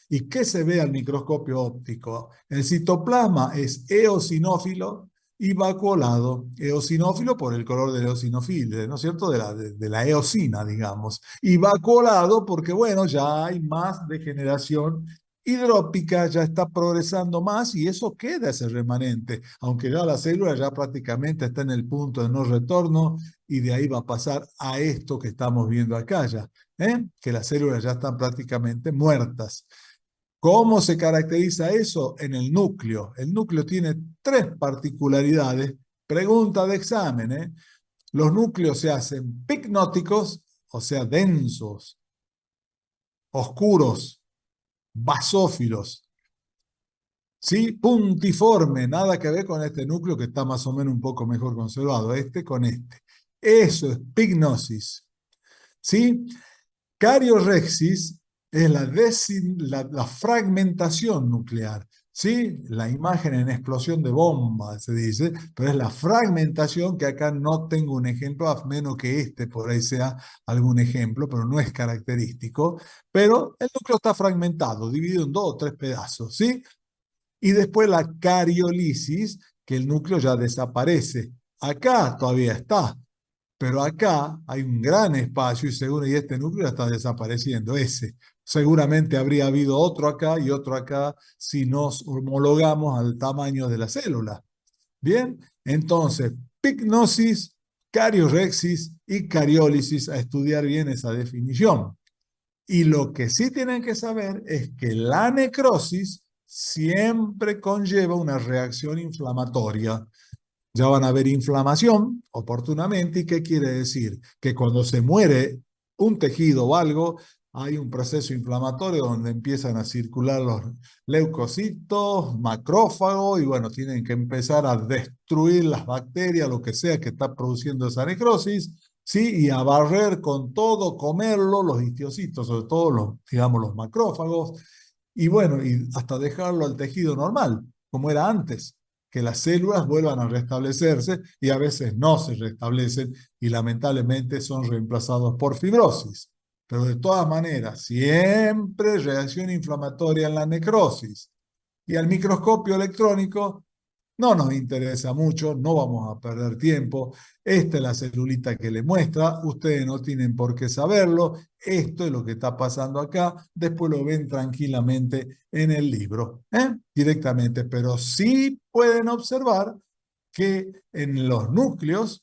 ¿Y qué se ve al microscopio óptico? El citoplasma es eosinófilo y vacuolado. Eosinófilo por el color del eosinofil, ¿no es cierto? De la eosina, digamos. Y vacuolado porque, bueno, ya hay más degeneración hidrópica, ya está progresando más y eso queda ese remanente, aunque ya la célula ya prácticamente está en el punto de no retorno y de ahí va a pasar a esto que estamos viendo acá ya, que las células ya están prácticamente muertas. ¿Cómo se caracteriza eso? En el núcleo. El núcleo tiene tres particularidades. Pregunta de examen, ¿eh? Los núcleos se hacen picnóticos, o sea, densos, oscuros, basófilos, ¿sí? Puntiforme, nada que ver con este núcleo que está más o menos un poco mejor conservado, este con este. Eso es pignosis, ¿sí? Cariorexis es la fragmentación nuclear, ¿sí? La imagen en explosión de bomba, se dice, pero es la fragmentación que acá no tengo un ejemplo, a menos que este por ahí sea algún ejemplo, pero no es característico. Pero el núcleo está fragmentado, dividido en 2 o 3 pedazos, ¿sí? Y después la cariolisis, que el núcleo ya desaparece. Acá todavía está, pero acá hay un gran espacio y este núcleo está desapareciendo, ese. Seguramente habría habido otro acá y otro acá si nos homologamos al tamaño de la célula. Bien, entonces, pignosis, cariorexis y cariólisis, a estudiar bien esa definición. Y lo que sí tienen que saber es que la necrosis siempre conlleva una reacción inflamatoria. Ya van a haber inflamación oportunamente. ¿Y qué quiere decir? Que cuando se muere un tejido o algo, hay un proceso inflamatorio donde empiezan a circular los leucocitos, macrófagos, y bueno, tienen que empezar a destruir las bacterias, lo que sea que está produciendo esa necrosis, ¿sí? Y a barrer con todo, comerlo, los histiocitos, sobre todo los, digamos, los macrófagos, y bueno, y hasta dejarlo al tejido normal, como era antes. que las células vuelvan a restablecerse y a veces no se restablecen y lamentablemente son reemplazados por fibrosis. Pero de todas maneras, siempre reacción inflamatoria en la necrosis. Y al microscopio electrónico no nos interesa mucho, no vamos a perder tiempo. Esta es la celulita que le muestra, ustedes no tienen por qué saberlo, esto es lo que está pasando acá, después lo ven tranquilamente en el libro, directamente, pero sí pueden observar que en los núcleos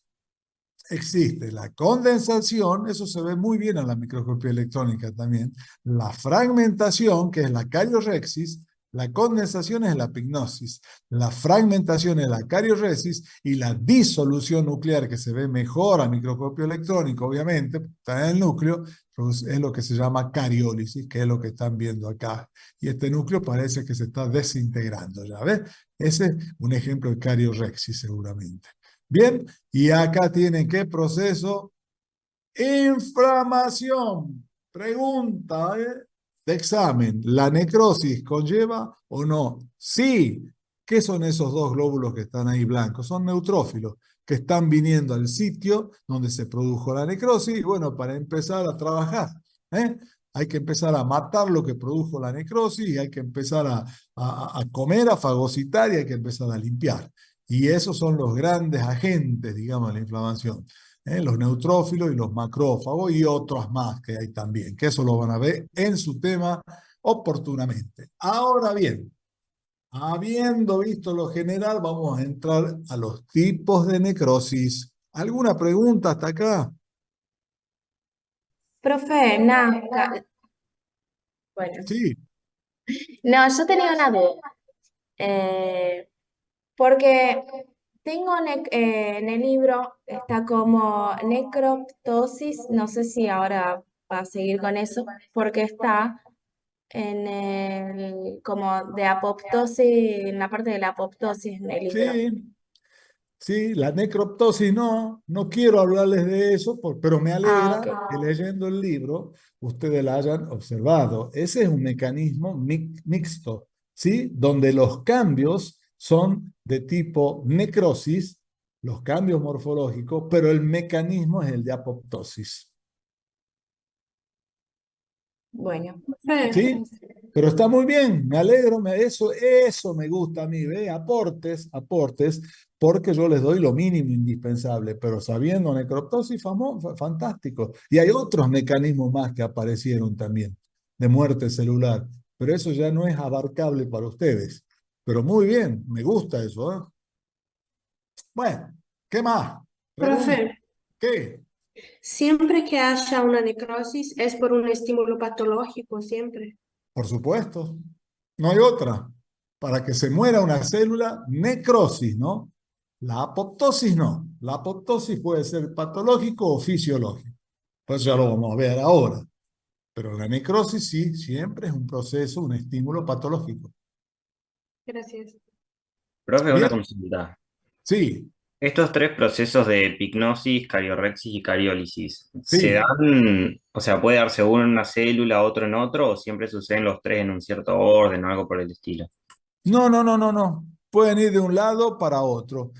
existe la condensación, eso se ve muy bien en la microscopía electrónica también, la fragmentación, que es la cariorexis, la condensación es la pignosis, la fragmentación es la cariorexis y la disolución nuclear, que se ve mejor a microscopio electrónico, obviamente, está en el núcleo, pues es lo que se llama cariólisis, que es lo que están viendo acá. Y este núcleo parece que se está desintegrando, ¿ya ves? Ese es un ejemplo de cariorexis seguramente. Bien, y acá tienen qué proceso. Inflamación. Pregunta de examen. ¿La necrosis conlleva o no? Sí. ¿Qué son esos dos glóbulos que están ahí blancos? Son neutrófilos que están viniendo al sitio donde se produjo la necrosis. Y bueno, para empezar a trabajar, hay que empezar a matar lo que produjo la necrosis y hay que empezar a comer, a fagocitar y hay que empezar a limpiar. Y esos son los grandes agentes, digamos, de la inflamación. Los neutrófilos y los macrófagos y otros más que hay también, que eso lo van a ver en su tema oportunamente. Ahora bien, habiendo visto lo general, vamos a entrar a los tipos de necrosis. ¿Alguna pregunta hasta acá? Profe, Nazca. Bueno, Sí, no, yo tenía una duda. Eh, porque tengo en el libro, está como necroptosis, no sé si ahora va a seguir con eso, porque está en el, como de apoptosis, en la parte de la apoptosis en el libro. sí, sí, la necroptosis no quiero hablarles de eso, pero me Ah, alegra ok. que leyendo el libro ustedes la hayan observado. Ese es un mecanismo mixto, ¿sí? Donde los cambios son de tipo necrosis, los cambios morfológicos, pero el mecanismo es el de apoptosis. Bueno, ¿Sí? Pero está muy bien, me alegro, eso me gusta a mí, ¿ve? Aportes, porque yo les doy lo mínimo indispensable, pero sabiendo necroptosis, fantástico. Y hay otros mecanismos más que aparecieron también, de muerte celular, pero eso ya no es abarcable para ustedes. Pero muy bien, me gusta eso, ¿eh? Bueno, ¿qué más? Pregunta, Profe, ¿qué? siempre que haya una necrosis es por un estímulo patológico, siempre. Por supuesto, no hay otra. Para que se muera una célula, necrosis, ¿no? La apoptosis no. La apoptosis puede ser patológico o fisiológico. Pues ya lo vamos a ver ahora. Pero la necrosis sí, siempre es un proceso, un estímulo patológico. Gracias. Profe, una Bien, consulta. sí, Estos tres procesos de epignosis, cariorexis y cariólisis, ¿se sí. dan, o sea, puede darse uno en una célula, otro en otro, o siempre suceden los tres en un cierto orden o algo por el estilo? No. Pueden ir de un lado para otro,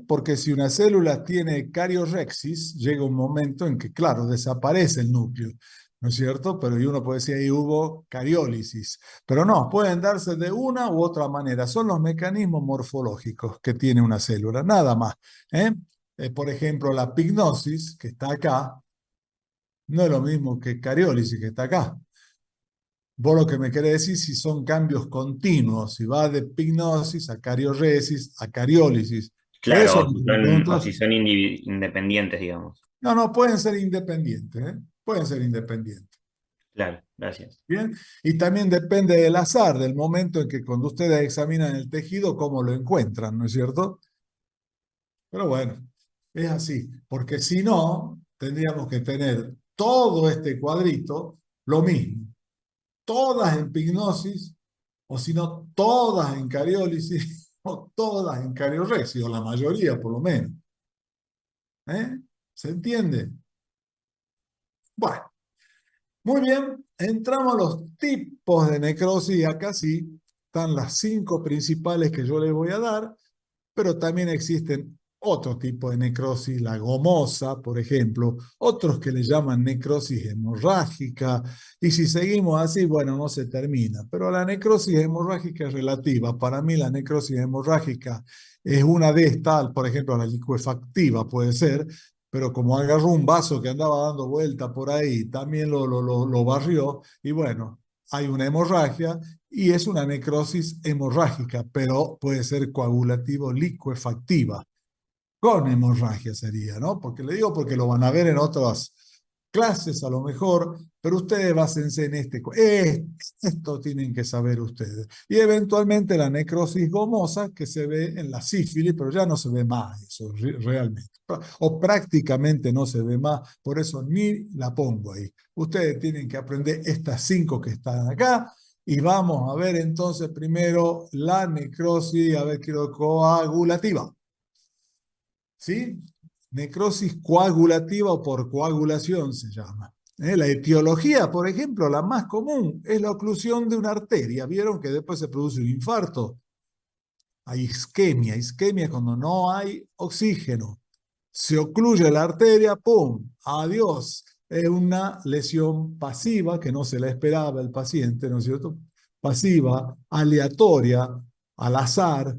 porque si una célula tiene cariorexis, llega un momento en que, claro, desaparece el núcleo, ¿no es cierto? Pero y uno puede decir ahí hubo cariólisis. Pero no, pueden darse de una u otra manera. Son los mecanismos morfológicos que tiene una célula, nada más. ¿eh? Por ejemplo, la pignosis, que está acá, no es lo mismo que cariólisis, que está acá. Vos lo que me querés decir si son cambios continuos, si va de pignosis a carioresis a cariólisis. Eso Claro, es lo que me o preguntas. si son independientes, digamos. No, pueden ser independientes, pueden ser independientes. Claro, gracias. Bien, y también depende del azar, del momento en que cuando ustedes examinan el tejido, cómo lo encuentran, ¿no es cierto? Pero bueno, es así, porque si no, tendríamos que tener todo este cuadrito, lo mismo, todas en pignosis, o si no, todas en cariólisis, o todas en cariorexia, o la mayoría por lo menos. ¿Se entiende? Bueno, muy bien, entramos a los tipos de necrosis, y acá sí están las 5 principales que yo les voy a dar. pero también existen otro tipo de necrosis, la gomosa, por ejemplo, otros que le llaman necrosis hemorrágica, y si seguimos así, bueno, no se termina. Pero la necrosis hemorrágica es relativa. Para mí la necrosis hemorrágica es una de estas, por ejemplo, la licuefactiva puede ser, pero como agarró un vaso que andaba dando vuelta por ahí, también lo barrió, y bueno, hay una hemorragia, y es una necrosis hemorrágica, pero puede ser coagulativo licuefactiva con hemorragia sería, ¿no? Porque le digo porque lo van a ver en otras clases a lo mejor, pero ustedes básense en esto tienen que saber ustedes. Y eventualmente la necrosis gomosa que se ve en la sífilis, pero ya no se ve más eso realmente. O prácticamente no se ve más, por eso ni la pongo ahí. Ustedes tienen que aprender estas 5 que están acá. Y vamos a ver entonces primero la necrosis, a ver, quiero coagulativa. ¿Sí? Necrosis coagulativa o por coagulación se llama. La etiología, por ejemplo, la más común es la oclusión de una arteria. ¿Vieron que después se produce un infarto? Hay isquemia. Isquemia es cuando no hay oxígeno. Se ocluye la arteria, ¡pum! Adiós. Es una lesión pasiva que no se la esperaba el paciente, ¿no es cierto? Pasiva, aleatoria, al azar,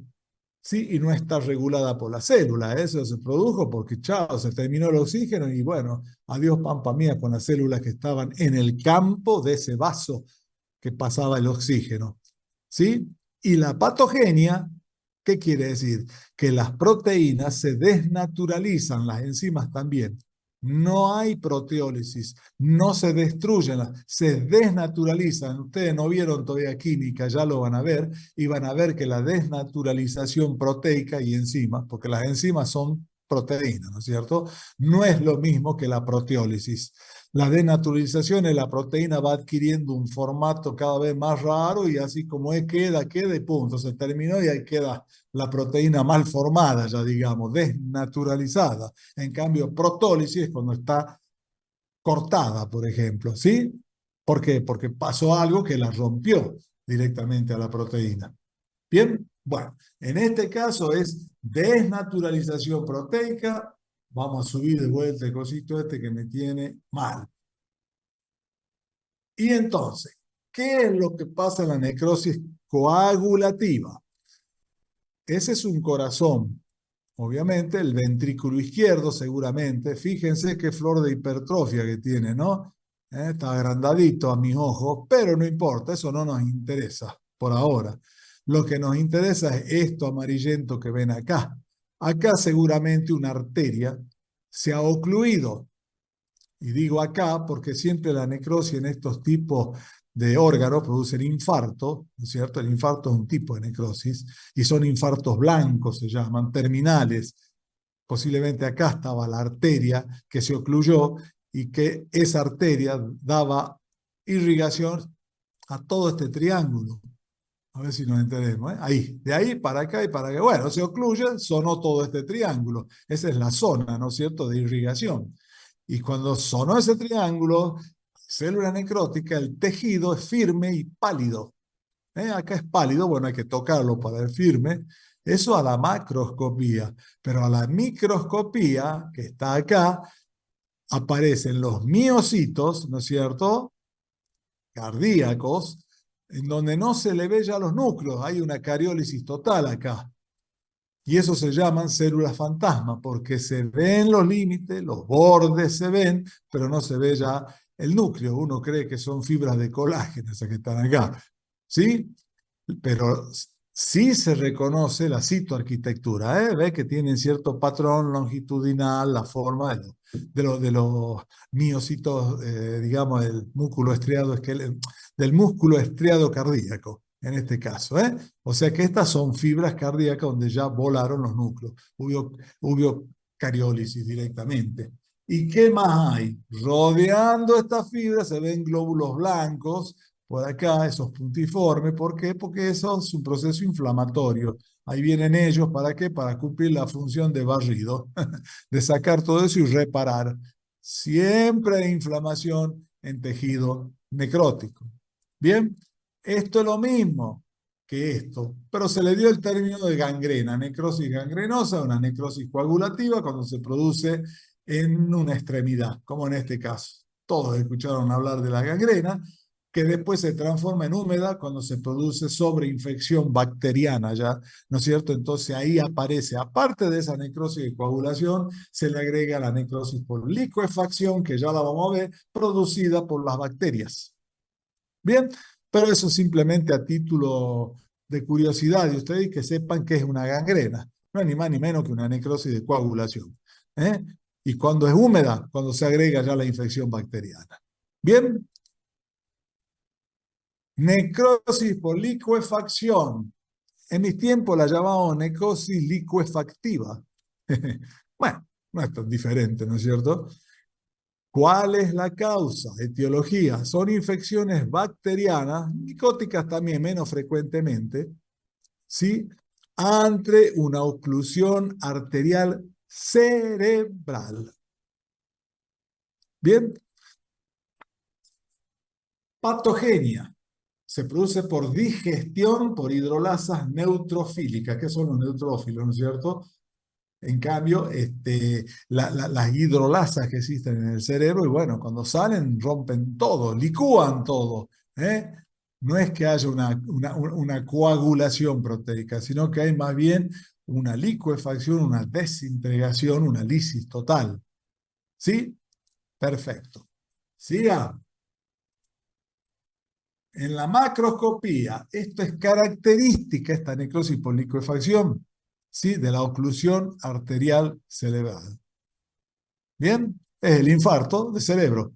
¿sí? Y no está regulada por la célula. Eso se produjo porque, chao, se terminó el oxígeno y bueno, adiós pampa mía con las células que estaban en el campo de ese vaso que pasaba el oxígeno, ¿sí? Y la patogenia, ¿qué quiere decir? Que las proteínas se desnaturalizan, las enzimas también. No hay proteólisis, no se destruyen, se desnaturalizan. Ustedes no vieron todavía química, ya lo van a ver, y van a ver que la desnaturalización proteica y enzimas, porque las enzimas son proteínas, ¿no es cierto? No es lo mismo que la proteólisis. La denaturalización es la proteína va adquiriendo un formato cada vez más raro y así como es, queda y punto. Se terminó y ahí queda la proteína mal formada, ya digamos, desnaturalizada. En cambio, protólisis es cuando está cortada, por ejemplo, ¿sí? ¿Por qué? Porque pasó algo que la rompió directamente a la proteína. ¿Bien? Bueno, en este caso es desnaturalización proteica. Vamos a subir de vuelta el cosito este que me tiene mal. Y entonces, ¿qué es lo que pasa en la necrosis coagulativa? Ese es un corazón. Obviamente, el ventrículo izquierdo seguramente. Fíjense qué flor de hipertrofia que tiene, ¿no? Está agrandadito a mis ojos, pero no importa, eso no nos interesa por ahora. Lo que nos interesa es esto amarillento que ven acá. Acá seguramente una arteria se ha ocluido. Y digo acá porque siempre la necrosis en estos tipos de órganos producen infarto, ¿no es cierto? El infarto es un tipo de necrosis y son infartos blancos, se llaman, terminales. Posiblemente acá estaba la arteria que se ocluyó y que esa arteria daba irrigación a todo este triángulo. A ver si nos entendemos, ¿eh? Ahí, de ahí para acá y para acá. Bueno, se ocluye, sonó todo este triángulo. Esa es la zona, ¿no es cierto?, de irrigación. Y cuando sonó ese triángulo, célula necrótica, el tejido es firme y pálido. Acá es pálido, bueno, hay que tocarlo para ver firme. Eso a la macroscopía. Pero a la microscopía, que está acá, aparecen los miocitos, ¿no es cierto?, cardíacos, en donde no se le ve ya los núcleos, hay una cariólisis total acá. Y eso se llaman células fantasma, porque se ven los límites, los bordes se ven, pero no se ve ya el núcleo. Uno cree que son fibras de colágeno esas que están acá, ¿sí? Pero sí se reconoce la citoarquitectura, ¿eh? Ve que tienen cierto patrón longitudinal, la forma de los miocitos, digamos, del músculo estriado cardíaco, en este caso, ¿eh? O sea que estas son fibras cardíacas donde ya volaron los núcleos, hubo cariólisis directamente. ¿Y qué más hay? Rodeando estas fibras se ven glóbulos blancos, por acá, esos puntiformes. ¿Por qué? Porque eso es un proceso inflamatorio. Ahí vienen ellos, ¿para qué? Para cumplir la función de barrido, de sacar todo eso y reparar. Siempre hay inflamación en tejido necrótico. Bien, esto es lo mismo que esto, pero se le dio el término de gangrena, necrosis gangrenosa, una necrosis coagulativa cuando se produce en una extremidad, como en este caso. Todos escucharon hablar de la gangrena, que después se transforma en húmeda cuando se produce sobreinfección bacteriana, ¿ya? ¿No es cierto? Entonces ahí aparece, aparte de esa necrosis de coagulación, se le agrega la necrosis por licuefacción, que ya la vamos a ver, producida por las bacterias. Bien, pero eso simplemente a título de curiosidad de ustedes que sepan que es una gangrena. No es ni más ni menos que una necrosis de coagulación. ¿Eh? Y cuando es húmeda, cuando se agrega ya la infección bacteriana. Bien. Necrosis por licuefacción. En mis tiempos la llamamos necrosis licuefactiva. Bueno, no es tan diferente, ¿no es cierto? ¿Cuál es la causa? Etiología. Son infecciones bacterianas, micóticas también menos frecuentemente, ¿sí? Ante una oclusión arterial cerebral. Bien. Patogenia. Se produce por digestión por hidrolasas neutrofílicas. ¿Qué son los neutrófilos, no es cierto? En cambio, las hidrolasas que existen en el cerebro, y bueno, cuando salen rompen todo, licúan todo. ¿Eh? No es que haya una coagulación proteica, sino que hay más bien una licuefacción, una desintegración, una lisis total. ¿Sí? Perfecto. Siga. En la macroscopía, esto es característica, esta necrosis por licuefacción, ¿sí? De la oclusión arterial cerebral. Bien, es el infarto de cerebro,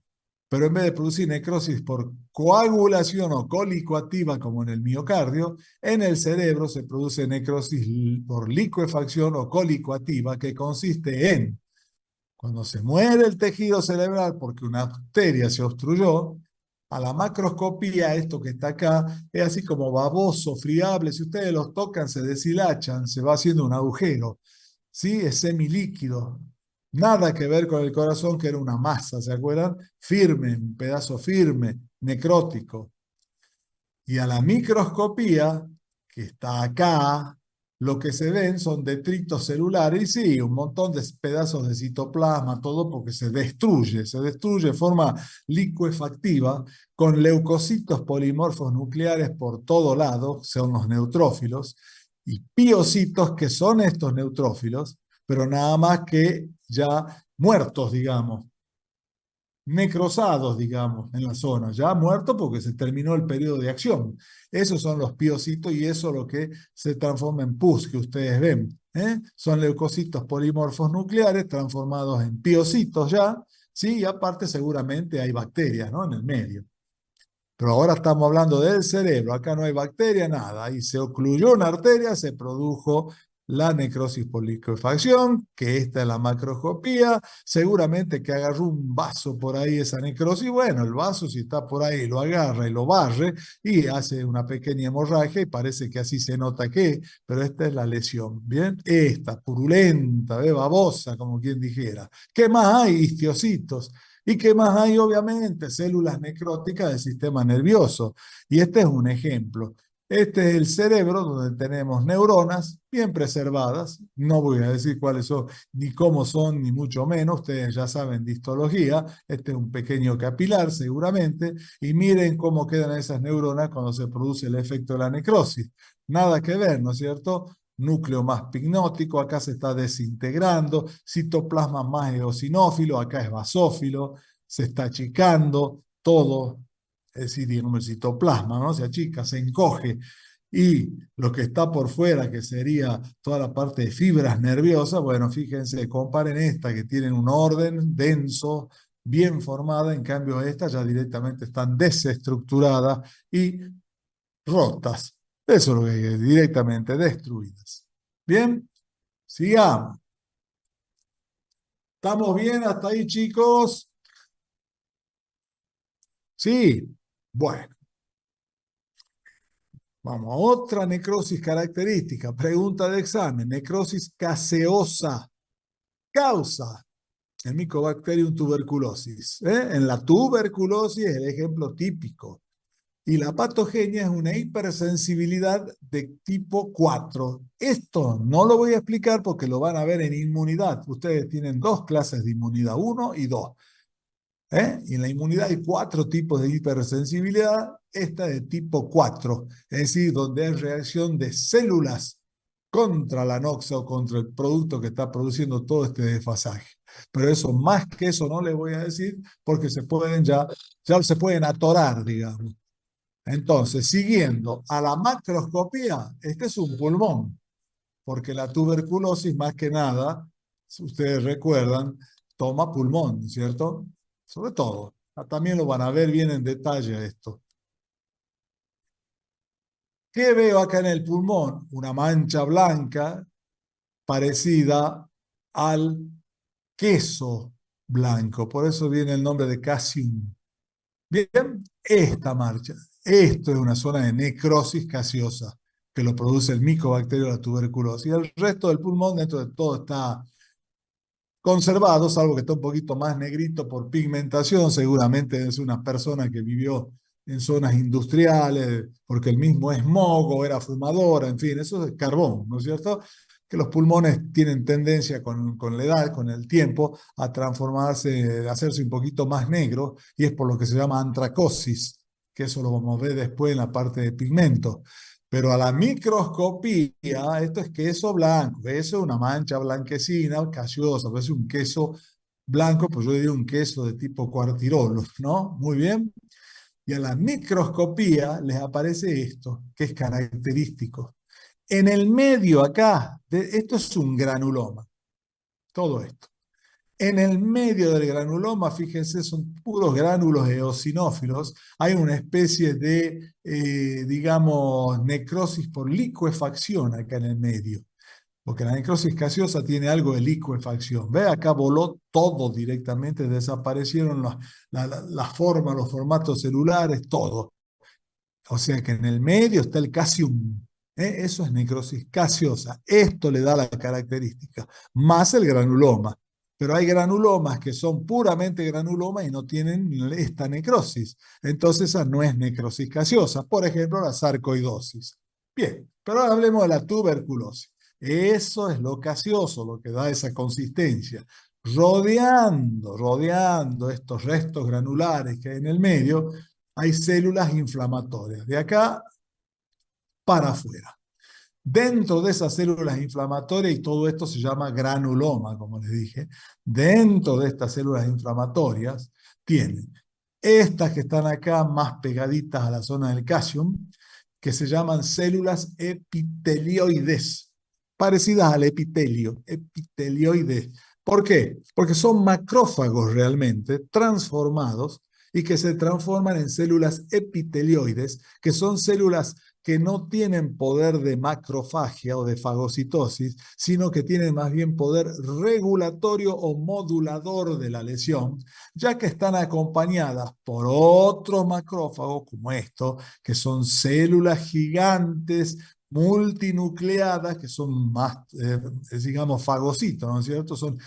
pero en vez de producir necrosis por coagulación o colicoactiva como en el miocardio, en el cerebro se produce necrosis por licuefacción o colicoactiva, que consiste en, cuando se muere el tejido cerebral porque una arteria se obstruyó, a la macroscopía, esto que está acá, es así como baboso, friable. Si ustedes los tocan, se deshilachan, se va haciendo un agujero. ¿Sí? Es semilíquido. Nada que ver con el corazón, que era una masa, ¿se acuerdan? Firme, un pedazo firme, necrótico. Y a la microscopía, que está acá, lo que se ven son detritos celulares y sí, un montón de pedazos de citoplasma, todo porque se destruye de forma licuefactiva con leucocitos polimorfos nucleares por todo lado, son los neutrófilos, y piocitos que son estos neutrófilos, pero nada más que ya muertos, digamos, necrosados, digamos, en la zona, ya muertos porque se terminó el periodo de acción. Esos son los piocitos y eso es lo que se transforma en pus que ustedes ven. Son leucocitos polimorfos nucleares transformados en piocitos ya, ¿sí? Y aparte seguramente hay bacterias, ¿no? En el medio. Pero ahora estamos hablando del cerebro, acá no hay bacteria, nada. Y se ocluyó una arteria, se produjo la necrosis por licuefacción, que esta es la macroscopía, seguramente que agarró un vaso por ahí esa necrosis, bueno, el vaso si está por ahí lo agarra y lo barre y hace una pequeña hemorragia y parece que así se nota que, pero esta es la lesión, ¿bien? Esta, purulenta, babosa, como quien dijera. ¿Qué más hay? Histiocitos. ¿Y qué más hay? Obviamente, células necróticas del sistema nervioso. Y este es un ejemplo. Este es el cerebro donde tenemos neuronas bien preservadas. No voy a decir cuáles son, ni cómo son, ni mucho menos. Ustedes ya saben de histología. Este es un pequeño capilar, seguramente. Y miren cómo quedan esas neuronas cuando se produce el efecto de la necrosis. Nada que ver, ¿no es cierto? Núcleo más pignótico, acá se está desintegrando, citoplasma más eosinófilo, acá es basófilo, se está achicando todo, es decir, digamos, el citoplasma, ¿no? Se achica, se encoge, y lo que está por fuera, que sería toda la parte de fibras nerviosas, bueno, fíjense, comparen esta, que tienen un orden denso, bien formada, en cambio estas ya directamente están desestructuradas y rotas. Eso es lo que es, directamente destruidas. Bien, sigamos. ¿Estamos bien hasta ahí, chicos? Sí, bueno. Vamos a otra necrosis característica. Pregunta de examen. Necrosis caseosa. Causa. El Mycobacterium tuberculosis. En la tuberculosis es el ejemplo típico. Y la patogenia es una hipersensibilidad de tipo 4. Esto no lo voy a explicar porque lo van a ver en inmunidad. Ustedes tienen dos clases de inmunidad, 1 y 2. Y en la inmunidad hay 4 tipos de hipersensibilidad, esta de tipo 4, es decir, donde hay reacción de células contra la noxa o contra el producto que está produciendo todo este desfasaje. Pero eso, más que eso, no les voy a decir porque ya se pueden atorar, digamos. Entonces, siguiendo a la macroscopía, este es un pulmón, porque la tuberculosis, más que nada, si ustedes recuerdan, toma pulmón, ¿cierto? Sobre todo. También lo van a ver bien en detalle esto. ¿Qué veo acá en el pulmón? Una mancha blanca parecida al queso blanco. Por eso viene el nombre de casium. Bien, esta marcha. Esto es una zona de necrosis gaseosa que lo produce el micobacterio de la tuberculosis. Y el resto del pulmón, dentro de todo, está conservado, salvo que está un poquito más negrito por pigmentación. Seguramente es una persona que vivió en zonas industriales, porque el mismo smog o era fumadora, en fin, eso es carbón, ¿no es cierto? Que los pulmones tienen tendencia con la edad, con el tiempo, a transformarse, a hacerse un poquito más negros, y es por lo que se llama antracosis, que eso lo vamos a ver después en la parte de pigmento. Pero a la microscopía, esto es queso blanco, eso es una mancha blanquecina, gaseosa, parece un queso blanco, pues yo diría un queso de tipo cuartirolo, ¿no? Muy bien. Y a la microscopía les aparece esto, que es característico. En el medio acá, esto es un granuloma, todo esto. En el medio del granuloma, fíjense, son puros gránulos eosinófilos. Hay una especie de, digamos, necrosis por licuefacción acá en el medio. Porque la necrosis gaseosa tiene algo de licuefacción. Ve, acá voló todo directamente, desaparecieron las formas, los formatos celulares, todo. O sea que en el medio está el casium. Eso es necrosis gaseosa. Esto le da la característica, más el granuloma. Pero hay granulomas que son puramente granulomas y no tienen esta necrosis. Entonces esa no es necrosis gaseosa. Por ejemplo, la sarcoidosis. Bien, pero ahora hablemos de la tuberculosis. Eso es lo gaseoso, lo que da esa consistencia. Rodeando estos restos granulares que hay en el medio, hay células inflamatorias, de acá para afuera. Dentro de esas células inflamatorias, y todo esto se llama granuloma, como les dije, dentro de estas células inflamatorias tienen estas que están acá más pegaditas a la zona del casium, que se llaman células epitelioides, parecidas al epitelio, epitelioides. ¿Por qué? Porque son macrófagos realmente transformados y que se transforman en células epitelioides, que son células que no tienen poder de macrofagia o de fagocitosis, sino que tienen más bien poder regulatorio o modulador de la lesión, ya que están acompañadas por otros macrófagos como estos, que son células gigantes multinucleadas, que son más, digamos, fagocitos, ¿no es cierto? Son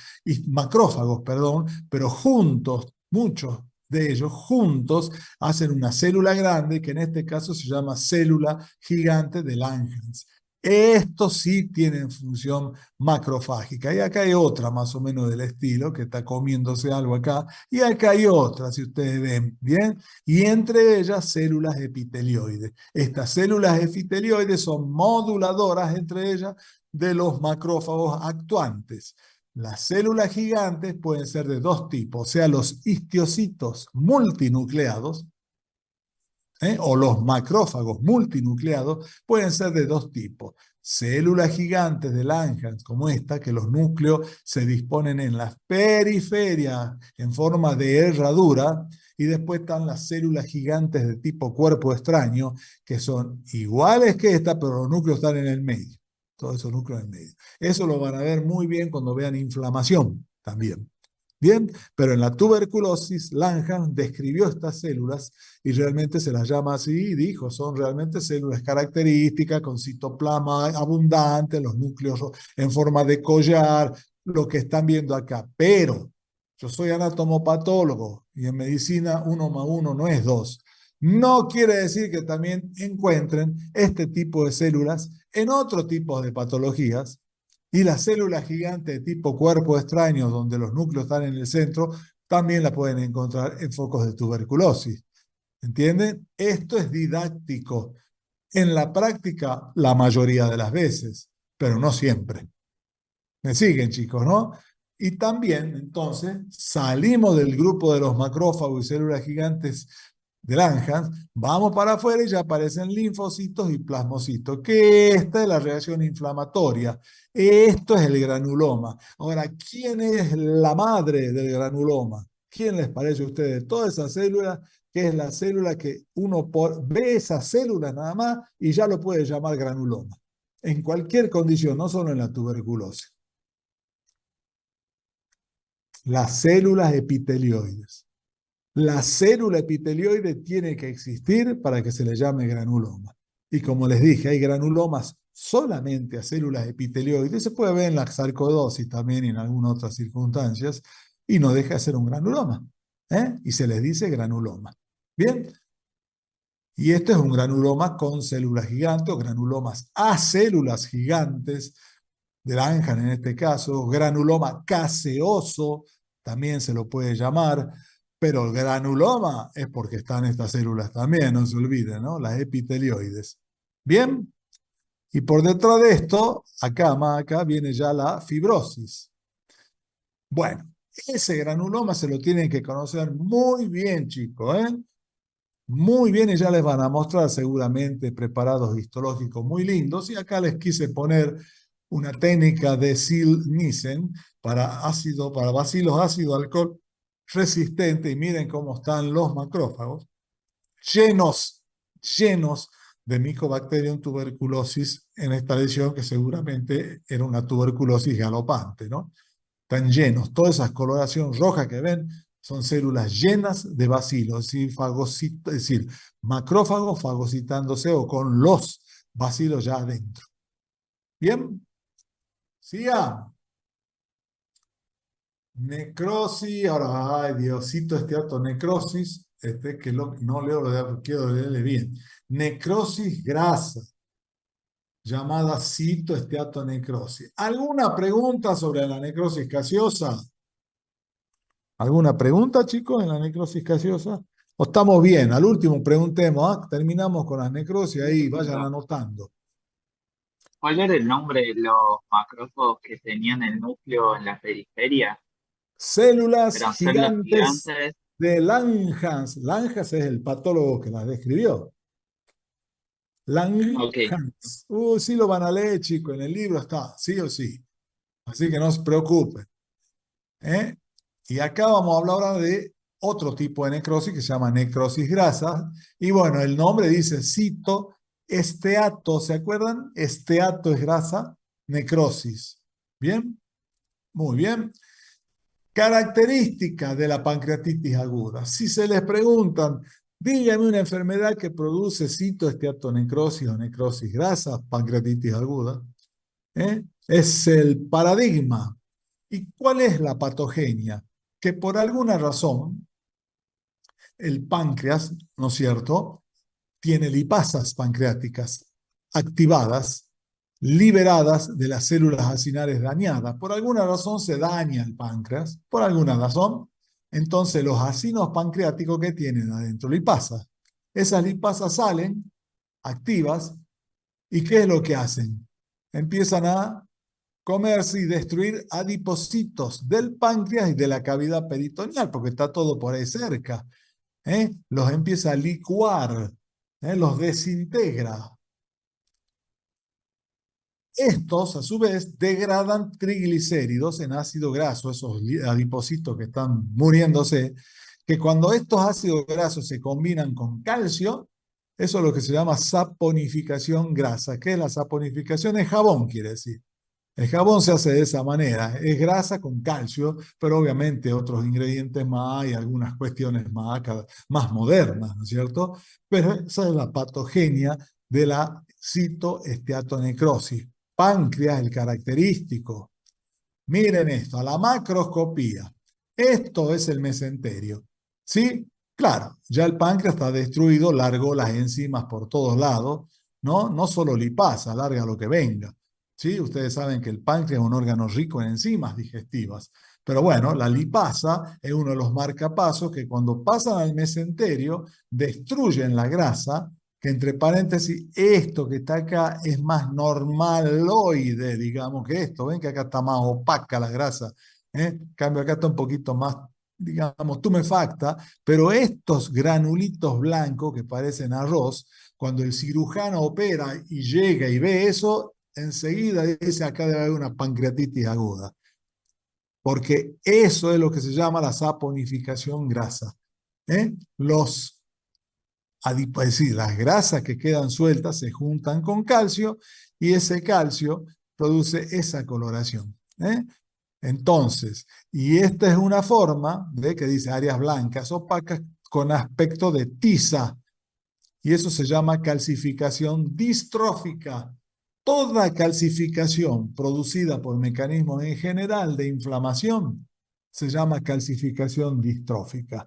macrófagos, perdón, pero juntos, muchos de ellos juntos hacen una célula grande que en este caso se llama célula gigante de Langerhans. Estos sí tienen función macrofágica. Y acá hay otra más o menos del estilo que está comiéndose algo acá. Y acá hay otra, si ustedes ven bien. Y entre ellas células epitelioides. Estas células epitelioides son moduladoras entre ellas de los macrófagos actuantes. Las células gigantes pueden ser de dos tipos, o sea, los histiocitos multinucleados, o los macrófagos multinucleados pueden ser de dos tipos. Células gigantes de Langerhans, como esta, que los núcleos se disponen en las periferias en forma de herradura, y después están las células gigantes de tipo cuerpo extraño, que son iguales que esta, pero los núcleos están en el medio. Todos esos núcleos en el medio. Eso lo van a ver muy bien cuando vean inflamación también. Bien, pero en la tuberculosis, Langerhans describió estas células y realmente se las llama así y dijo, son realmente células características con citoplasma abundante, los núcleos en forma de collar, lo que están viendo acá. Pero yo soy anatomopatólogo y en medicina 1 más 1 no es 2. No quiere decir que también encuentren este tipo de células en otro tipo de patologías, y las células gigantes de tipo cuerpo extraño, donde los núcleos están en el centro, también la pueden encontrar en focos de tuberculosis. ¿Entienden? Esto es didáctico. En la práctica, la mayoría de las veces, pero no siempre. ¿Me siguen, chicos, no? Y también, entonces, salimos del grupo de los macrófagos y células gigantes de Langhans, vamos para afuera y ya aparecen linfocitos y plasmocitos, que esta es la reacción inflamatoria. Esto es el granuloma. Ahora, ¿quién es la madre del granuloma? ¿Quién les parece a ustedes? Toda esa célula, que es la célula que uno ve esas células nada más y ya lo puede llamar granuloma. En cualquier condición, no solo en la tuberculosis. Las células epitelioides. La célula epitelioide tiene que existir para que se le llame granuloma. Y como les dije, hay granulomas solamente a células epitelioides. Se puede ver en la sarcoidosis también y en algunas otras circunstancias. Y no deja de ser un granuloma. Y se les dice granuloma. Bien. Y esto es un granuloma con células gigantes o granulomas a células gigantes de Langhans en este caso, granuloma caseoso, también se lo puede llamar, pero el granuloma es porque están estas células también, no se olviden, ¿no? Las epitelioides. Bien, y por detrás de esto, más acá viene ya la fibrosis. Bueno, ese granuloma se lo tienen que conocer muy bien, chicos, muy bien, y ya les van a mostrar seguramente preparados histológicos muy lindos, y acá les quise poner una técnica de Ziehl-Neeson para bacilos ácido alcohol resistente, y miren cómo están los macrófagos, llenos de Mycobacterium tuberculosis en esta lesión, que seguramente era una tuberculosis galopante, ¿no? Están llenos, toda esa coloración roja que ven son células llenas de bacilos, es decir, macrófagos fagocitándose o con los bacilos ya adentro. Bien, sigamos. Necrosis, ahora, ay, Diosito, necrosis, que no leo, quiero leerle bien. Necrosis grasa, llamada citoesteatonecrosis. ¿Alguna pregunta sobre la necrosis gaseosa? ¿Alguna pregunta, chicos, en la necrosis gaseosa? ¿O estamos bien? Al último preguntemos, terminamos con las necrosis, ahí vayan anotando. ¿Cuál era el nombre de los macrófagos que tenían el núcleo en la periferia? Células ¿Eran células gigantes gigantes? de Langhans. Langhans es el patólogo que las describió. Ok. Langhans. Sí lo van a leer, chicos, en el libro está, sí o sí. Así que no se preocupen. Y acá vamos a hablar ahora de otro tipo de necrosis que se llama necrosis grasa. Y bueno, el nombre dice citoesteato, ¿se acuerdan? Esteato es grasa, necrosis. ¿Bien? Muy bien. Características de la pancreatitis aguda. Si se les preguntan, dígame una enfermedad que produce citoesteatonecrosis o necrosis grasa, pancreatitis aguda, es el paradigma. ¿Y cuál es la patogenia? Que por alguna razón el páncreas, ¿no es cierto?, tiene lipasas pancreáticas activadas, liberadas de las células acinares dañadas. Por alguna razón se daña el páncreas, por alguna razón. Entonces los acinos pancreáticos que tienen adentro lipasas. Esas lipasas salen activas, ¿y qué es lo que hacen? Empiezan a comerse y destruir adipocitos del páncreas y de la cavidad peritoneal, porque está todo por ahí cerca. Los empieza a licuar, los desintegra. Estos, a su vez, degradan triglicéridos en ácido graso, esos adipocitos que están muriéndose, que cuando estos ácidos grasos se combinan con calcio, eso es lo que se llama saponificación grasa. ¿Qué es la saponificación? Es jabón, quiere decir. El jabón se hace de esa manera, es grasa con calcio, pero obviamente otros ingredientes más y algunas cuestiones más modernas, ¿no es cierto? Pero esa es la patogenia de la citoesteatonecrosis. Páncreas, el característico. Miren esto, a la macroscopía. Esto es el mesenterio, ¿sí? Claro, ya el páncreas está destruido, largó las enzimas por todos lados, ¿no? No solo lipasa, larga lo que venga. ¿Sí? Ustedes saben que el páncreas es un órgano rico en enzimas digestivas. Pero bueno, la lipasa es uno de los marcapasos que cuando pasan al mesenterio destruyen la grasa, que entre paréntesis, esto que está acá es más normaloide, digamos, que esto. Ven que acá está más opaca la grasa, ¿eh? En cambio, acá está un poquito más, digamos, tumefacta, pero estos granulitos blancos que parecen arroz, cuando el cirujano opera y llega y ve eso, enseguida dice acá debe haber una pancreatitis aguda. Porque eso es lo que se llama la saponificación grasa. Es decir, las grasas que quedan sueltas se juntan con calcio y ese calcio produce esa coloración. Entonces, y esta es una forma, ¿ve? Que dice áreas blancas opacas con aspecto de tiza. Y eso se llama calcificación distrófica. Toda calcificación producida por mecanismos en general de inflamación se llama calcificación distrófica.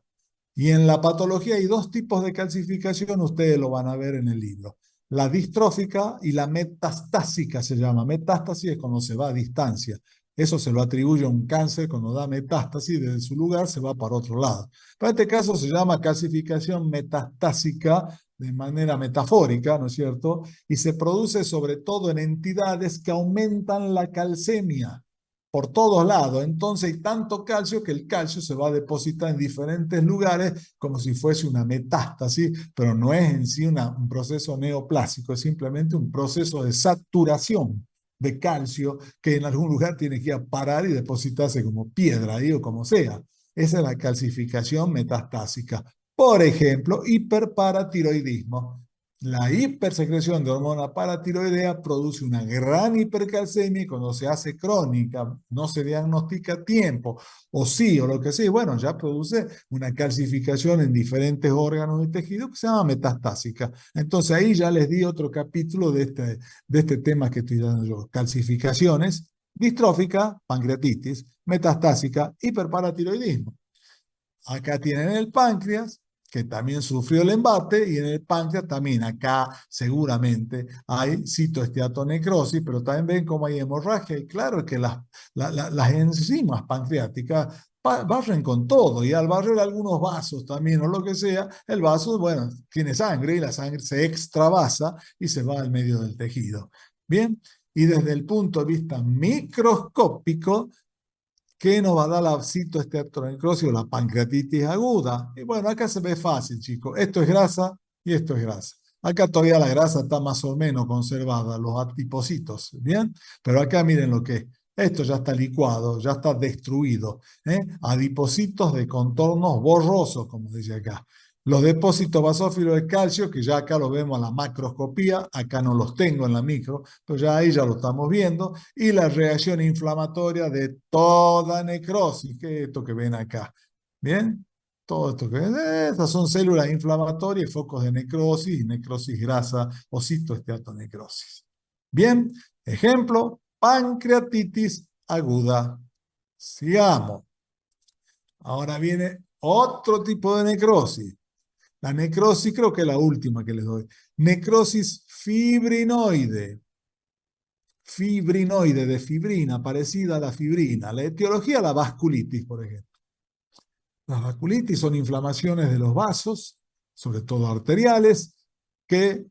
Y en la patología hay dos tipos de calcificación, ustedes lo van a ver en el libro. La distrófica y la metastásica se llama. Metástasis es cuando se va a distancia. Eso se lo atribuye a un cáncer cuando da metástasis, desde su lugar se va para otro lado. Pero en este caso se llama calcificación metastásica de manera metafórica, ¿no es cierto? Y se produce sobre todo en entidades que aumentan la calcemia por todos lados. Entonces hay tanto calcio que el calcio se va a depositar en diferentes lugares como si fuese una metástasis, pero no es en sí un proceso neoplásico, es simplemente un proceso de saturación de calcio que en algún lugar tiene que ir a parar y depositarse como piedra ahí o como sea. Esa es la calcificación metastásica. Por ejemplo, hiperparatiroidismo. La hipersecreción de hormona paratiroidea produce una gran hipercalcemia y cuando se hace crónica, no se diagnostica a tiempo, o sí, o lo que sea, bueno, ya produce una calcificación en diferentes órganos y tejidos que se llama metastásica. Entonces ahí ya les di otro capítulo de este tema que estoy dando yo. Calcificaciones, distrófica, pancreatitis, metastásica, hiperparatiroidismo. Acá tienen el páncreas, que también sufrió el embate, y en el páncreas también, acá seguramente hay citoesteatonecrosis, pero también ven cómo hay hemorragia, y claro que las enzimas pancreáticas barren con todo, y al barrer algunos vasos también, o lo que sea, el vaso, bueno, tiene sangre, y la sangre se extravasa y se va al medio del tejido. Bien, y desde el punto de vista microscópico, ¿qué nos va a dar la citoesteatonecrosis o la pancreatitis aguda? Y bueno, acá se ve fácil, chicos. Esto es grasa y esto es grasa. Acá todavía la grasa está más o menos conservada, los adipocitos, ¿bien? Pero acá miren lo que es. Esto ya está licuado, ya está destruido. Adipocitos de contornos borrosos, como dice acá. Los depósitos basófilos de calcio, que ya acá los vemos a la macroscopía, acá no los tengo en la micro, pero ya ahí ya lo estamos viendo, y la reacción inflamatoria de toda necrosis, que es esto que ven acá. ¿Bien? Todo esto que ven, estas son células inflamatorias y focos de necrosis grasa o citoesteatonecrosis. Bien, ejemplo, pancreatitis aguda. Sigamos. Ahora viene otro tipo de necrosis. La necrosis creo que es la última que les doy. Necrosis fibrinoide. Fibrinoide de fibrina, parecida a la fibrina. La etiología, la vasculitis, por ejemplo. Las vasculitis son inflamaciones de los vasos, sobre todo arteriales, que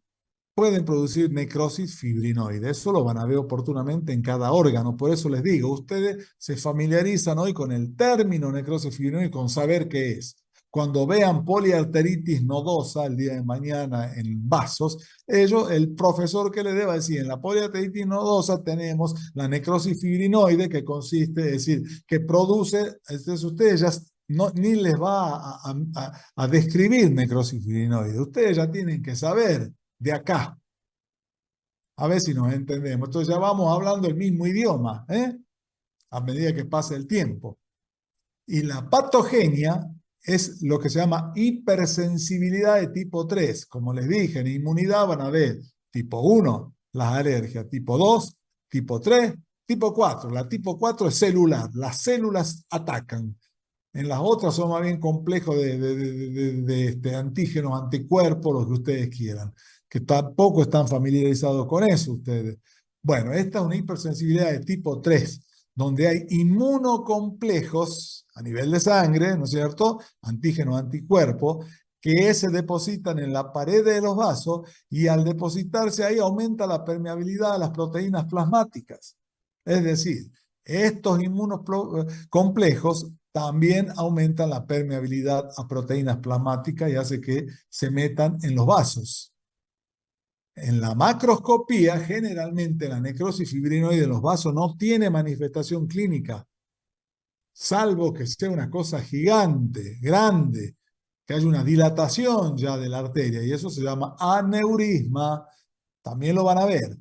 pueden producir necrosis fibrinoide. Eso lo van a ver oportunamente en cada órgano. Por eso les digo, ustedes se familiarizan hoy con el término necrosis fibrinoide, con saber qué es. Cuando vean poliarteritis nodosa el día de mañana en vasos, el profesor que le deba decir, en la poliarteritis nodosa tenemos la necrosis fibrinoide, que consiste, es decir, que produce, entonces ustedes ya ni les va a describir necrosis fibrinoide. Ustedes ya tienen que saber de acá. A ver si nos entendemos. Entonces ya vamos hablando el mismo idioma, a medida que pasa el tiempo. Y la patogenia es lo que se llama hipersensibilidad de tipo 3. Como les dije, en inmunidad van a ver tipo 1, las alergias, tipo 2, tipo 3, tipo 4. La tipo 4 es celular, las células atacan. En las otras son más bien complejos de antígenos, anticuerpos, lo que ustedes quieran, que tampoco están familiarizados con eso ustedes. Bueno, esta es una hipersensibilidad de tipo 3, donde hay inmunocomplejos a nivel de sangre, ¿no es cierto? Antígenos, anticuerpos, que se depositan en la pared de los vasos y al depositarse ahí aumenta la permeabilidad a las proteínas plasmáticas. Es decir, estos inmunocomplejos también aumentan la permeabilidad a proteínas plasmáticas y hace que se metan en los vasos. En la macroscopía, generalmente la necrosis fibrinoide de los vasos no tiene manifestación clínica, salvo que sea una cosa gigante, grande, que haya una dilatación ya de la arteria, y eso se llama aneurisma, también lo van a ver,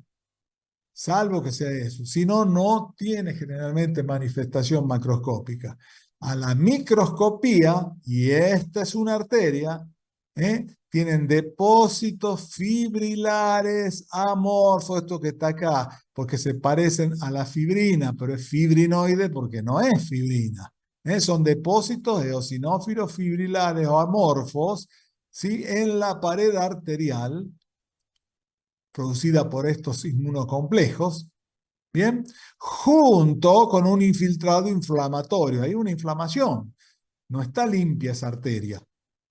salvo que sea eso. Si no, no tiene generalmente manifestación macroscópica. A la microscopía, y esta es una arteria, tienen depósitos fibrilares amorfos, esto que está acá, porque se parecen a la fibrina, pero es fibrinoide porque no es fibrina. Son depósitos eosinófilos fibrilares o amorfos, ¿sí?, en la pared arterial, producida por estos inmunocomplejos, ¿bien? Junto con un infiltrado inflamatorio. Hay una inflamación. No está limpia esa arteria.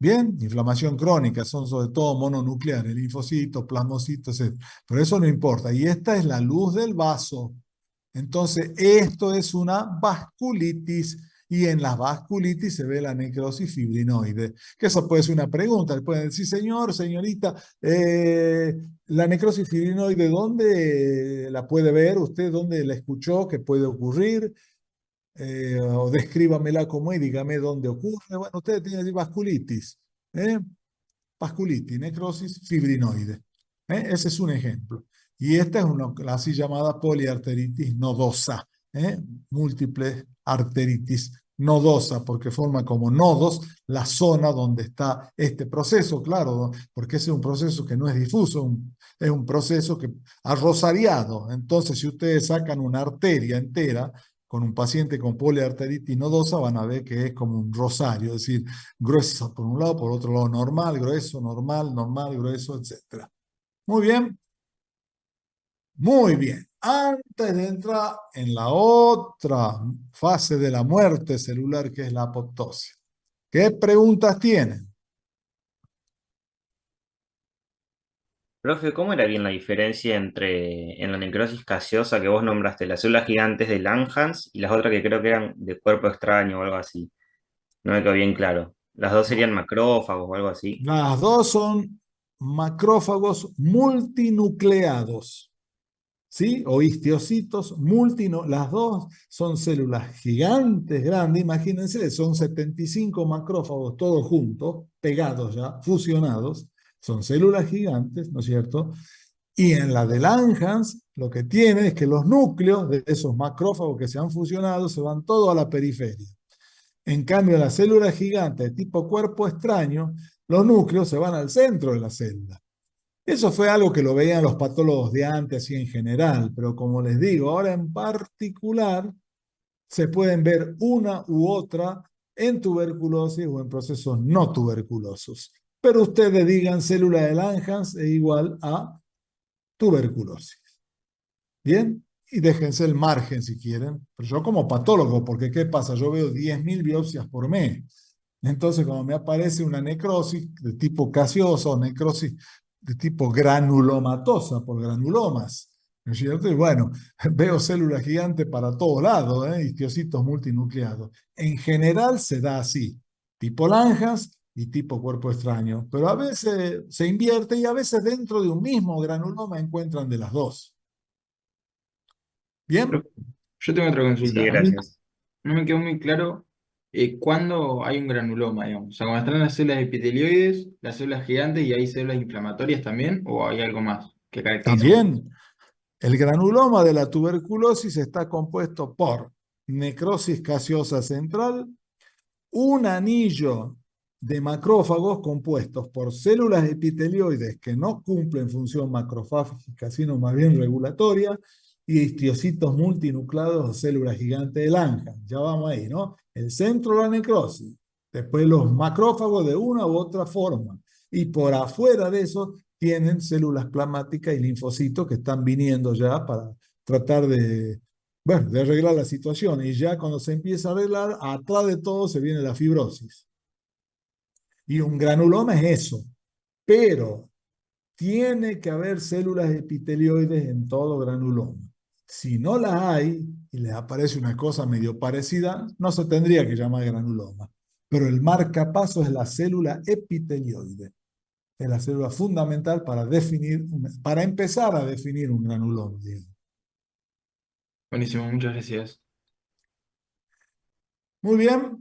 ¿Bien? Inflamación crónica, son sobre todo mononucleares, linfocitos, plasmocitos, etc. Pero eso no importa. Y esta es la luz del vaso. Entonces, esto es una vasculitis. Y en las vasculitis se ve la necrosis fibrinoide. Que esa puede ser una pregunta. Le pueden decir, señor, señorita, la necrosis fibrinoide, ¿dónde la puede ver usted? ¿Dónde la escuchó que puede ocurrir? O descríbamela como es, dígame dónde ocurre. Bueno, ustedes tienen que decir vasculitis. Vasculitis, necrosis fibrinoide. Ese es un ejemplo. Y esta es la así llamada poliarteritis nodosa. Múltiple arteritis nodosa, porque forma como nodos la zona donde está este proceso, claro, porque ese es un proceso que no es difuso, es un proceso que arrosariado. Entonces, si ustedes sacan una arteria entera con un paciente con poliarteritis nodosa, van a ver que es como un rosario, es decir, gruesa por un lado, por otro lado normal, grueso, normal, normal, grueso, etc. Muy bien. Muy bien. Antes de entrar en la otra fase de la muerte celular, que es la apoptosis, ¿qué preguntas tienen? Profe, ¿cómo era bien la diferencia entre en la necrosis gaseosa que vos nombraste, las células gigantes de Langhans y las otras que creo que eran de cuerpo extraño o algo así? No me quedó bien claro. ¿Las dos serían macrófagos o algo así? Las dos son macrófagos multinucleados, ¿sí? O histiocitos las dos son células gigantes, grandes, imagínense, son 75 macrófagos todos juntos, pegados ya, fusionados, son células gigantes, ¿no es cierto? Y en la de Langhans, lo que tiene es que los núcleos de esos macrófagos que se han fusionado se van todos a la periferia. En cambio, en las células gigantes de tipo cuerpo extraño, los núcleos se van al centro de la célula. Eso fue algo que lo veían los patólogos de antes, así en general, pero como les digo, ahora en particular se pueden ver una u otra en tuberculosis o en procesos no tuberculosos. Pero ustedes digan célula de Langhans es igual a tuberculosis. ¿Bien? Y déjense el margen si quieren. Pero yo como patólogo, porque ¿qué pasa? Yo veo 10.000 biopsias por mes. Entonces, cuando me aparece una necrosis de tipo gaseosa o necrosis de tipo granulomatosa, por granulomas, ¿no es cierto? Y bueno, veo células gigantes para todos lados, histiocitos multinucleados. En general se da así, tipo Langhans y tipo cuerpo extraño, pero a veces se invierte y a veces dentro de un mismo granuloma encuentran de las dos. ¿Bien? Yo tengo otra consulta. Sí, A mí gracias. no me quedó muy claro cuándo hay un granuloma, digamos. O sea, cuando están las células epitelioides, las células gigantes y hay células inflamatorias también, o hay algo más que caracteriza. También el granuloma de la tuberculosis está compuesto por necrosis gaseosa central, un anillo de macrófagos compuestos por células epitelioides que no cumplen función macrofágica, sino más bien regulatoria, y histiocitos multinucleados o células gigantes de Langhans. Ya vamos ahí, ¿no? El centro de la necrosis. Después los macrófagos de una u otra forma. Y por afuera de eso tienen células plasmáticas y linfocitos que están viniendo ya para tratar de, bueno, de arreglar la situación. Y ya cuando se empieza a arreglar, atrás de todo se viene la fibrosis. Y un granuloma es eso. Pero tiene que haber células epitelioides en todo granuloma. Si no las hay y les aparece una cosa medio parecida, no se tendría que llamar granuloma. Pero el marcapaso es la célula epitelioide. Es la célula fundamental para definir, para empezar a definir un granuloma, digamos. Buenísimo, muchas gracias. Muy bien.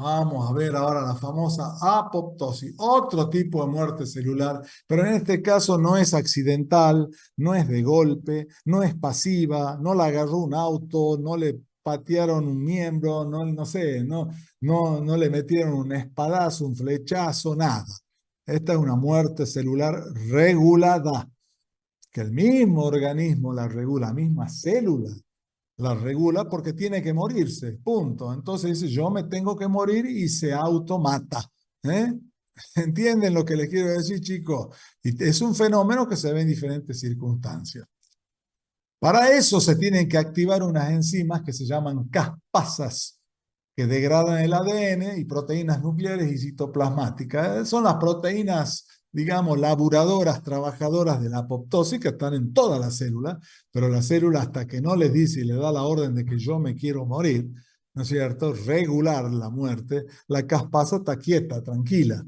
Vamos a ver ahora la famosa apoptosis, otro tipo de muerte celular, pero en este caso no es accidental, no es de golpe, no es pasiva, no la agarró un auto, no le patearon un miembro, no sé, no le metieron un espadazo, un flechazo, nada. Esta es una muerte celular regulada, que el mismo organismo la regula, la misma célula la regula porque tiene que morirse, punto. Entonces dice, yo me tengo que morir y se automata. ¿Eh? ¿Entienden lo que les quiero decir, chicos? Y es un fenómeno que se ve en diferentes circunstancias. Para eso se tienen que activar unas enzimas que se llaman caspasas, que degradan el ADN y proteínas nucleares y citoplasmáticas. Son las proteínas, digamos, laburadoras, trabajadoras de la apoptosis, que están en todas las células, pero la célula hasta que no les dice y le da la orden de que yo me quiero morir, ¿no es cierto?, regular la muerte, la caspasa está quieta, tranquila.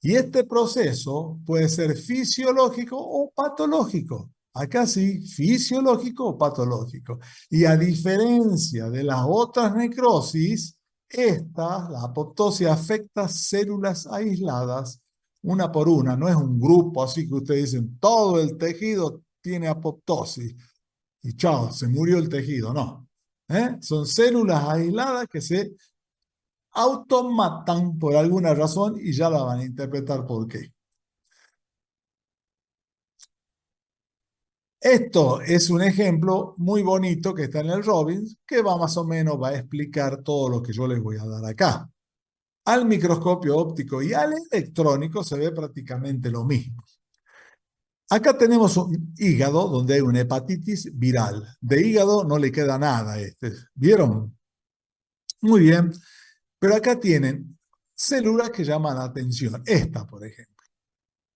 Y este proceso puede ser fisiológico o patológico. Acá sí, fisiológico o patológico. Y a diferencia de las otras necrosis, la apoptosis afecta células aisladas, una por una. No es un grupo así que ustedes dicen, todo el tejido tiene apoptosis. Y chao, se murió el tejido. No. Son células aisladas que se automatan por alguna razón y ya la van a interpretar por qué. Esto es un ejemplo muy bonito que está en el Robbins, que va más o menos, va a explicar todo lo que yo les voy a dar acá. Al microscopio óptico y al electrónico se ve prácticamente lo mismo. Acá tenemos un hígado donde hay una hepatitis viral. De hígado no le queda nada. ¿Vieron? Muy bien. Pero acá tienen células que llaman la atención. Esta, por ejemplo.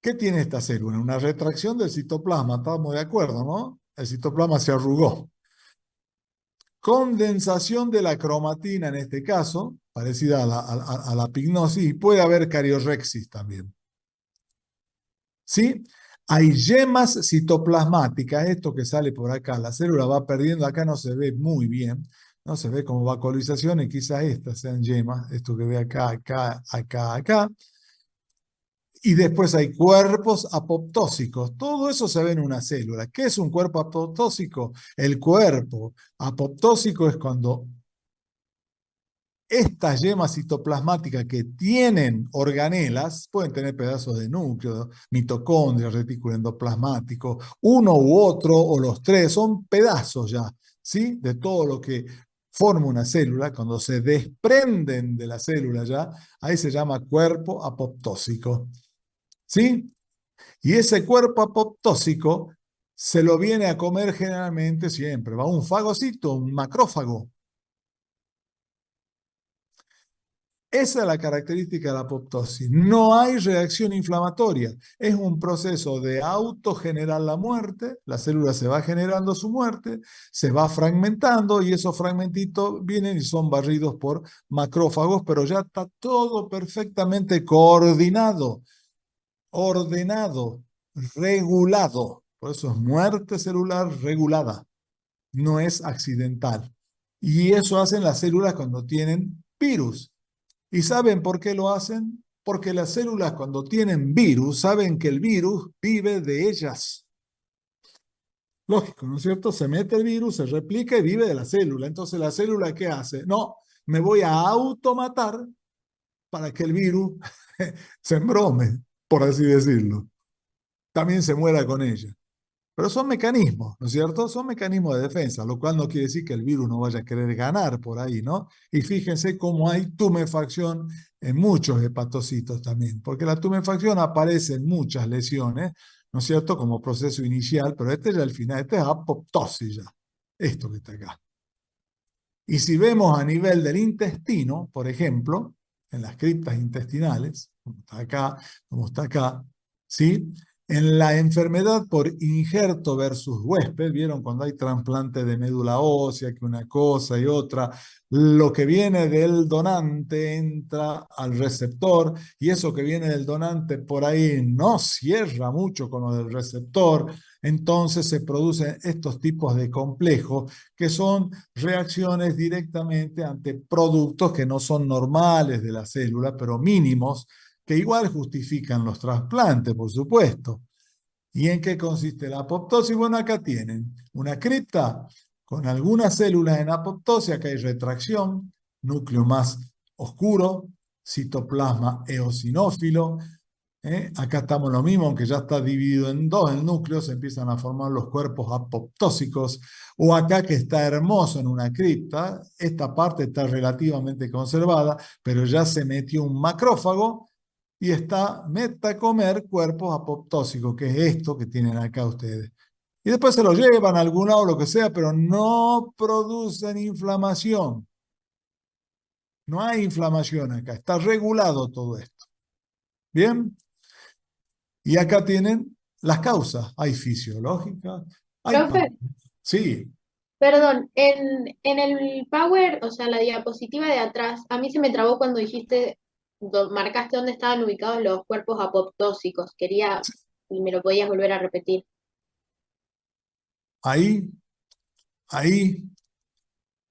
¿Qué tiene esta célula? Una retracción del citoplasma, estamos de acuerdo, ¿no? El citoplasma se arrugó. Condensación de la cromatina en este caso, parecida a la pignosis, y puede haber cariorrexis también. ¿Sí? Hay yemas citoplasmáticas, esto que sale por acá, la célula va perdiendo, acá no se ve muy bien, no se ve como vacuolización y quizás estas sean yemas, esto que ve acá, acá, acá, acá. Y después hay cuerpos apoptósicos. Todo eso se ve en una célula. ¿Qué es un cuerpo apoptósico? El cuerpo apoptósico es cuando estas yemas citoplasmáticas que tienen organelas, pueden tener pedazos de núcleo, mitocondrias, retículo endoplasmático, uno u otro o los tres, son pedazos ya, ¿sí? De todo lo que forma una célula, cuando se desprenden de la célula ya, ahí se llama cuerpo apoptósico. ¿Sí? Y ese cuerpo apoptósico se lo viene a comer generalmente siempre. Va un fagocito, un macrófago. Esa es la característica de la apoptosis. No hay reacción inflamatoria. Es un proceso de autogenerar la muerte. La célula se va generando su muerte, se va fragmentando y esos fragmentitos vienen y son barridos por macrófagos, pero ya está todo perfectamente coordinado, ordenado, regulado. Por eso es muerte celular regulada. No es accidental. Y eso hacen las células cuando tienen virus. ¿Y saben por qué lo hacen? Porque las células cuando tienen virus saben que el virus vive de ellas. Lógico, ¿no es cierto? Se mete el virus, se replica y vive de la célula. Entonces la célula, ¿qué hace? No, me voy a automatar para que el virus se embrome, por así decirlo. También se muera con ella. Pero son mecanismos, ¿no es cierto? Son mecanismos de defensa, lo cual no quiere decir que el virus no vaya a querer ganar por ahí, ¿no? Y fíjense cómo hay tumefacción en muchos hepatocitos también, porque la tumefacción aparece en muchas lesiones, ¿no es cierto? Como proceso inicial, pero este ya al final, este es apoptosis ya, esto que está acá. Y si vemos a nivel del intestino, por ejemplo, en las criptas intestinales, como está acá, ¿sí? En la enfermedad por injerto versus huésped, ¿vieron cuando hay trasplante de médula ósea, que una cosa y otra? Lo que viene del donante entra al receptor y eso que viene del donante por ahí no cierra mucho con lo del receptor, entonces se producen estos tipos de complejos que son reacciones directamente ante productos que no son normales de la célula, pero mínimos, que igual justifican los trasplantes, por supuesto. ¿Y en qué consiste la apoptosis? Bueno, acá tienen una cripta con algunas células en apoptosis, acá hay retracción, núcleo más oscuro, citoplasma eosinófilo. Acá estamos lo mismo, aunque ya está dividido en dos el núcleo, se empiezan a formar los cuerpos apoptósicos. O acá que está hermoso en una cripta, esta parte está relativamente conservada, pero ya se metió un macrófago y mete a comer cuerpos apoptósicos, que es esto que tienen acá ustedes. Y después se lo llevan a algún lado, lo que sea, pero no producen inflamación. No hay inflamación acá, está regulado todo esto. ¿Bien? Y acá tienen las causas. Hay fisiológicas, hay... Profe, Sí, perdón, en el Power, o sea, la diapositiva de atrás, a mí se me trabó cuando dijiste, marcaste dónde estaban ubicados los cuerpos apoptósicos. Quería, y me lo podías volver a repetir. ahí, ahí,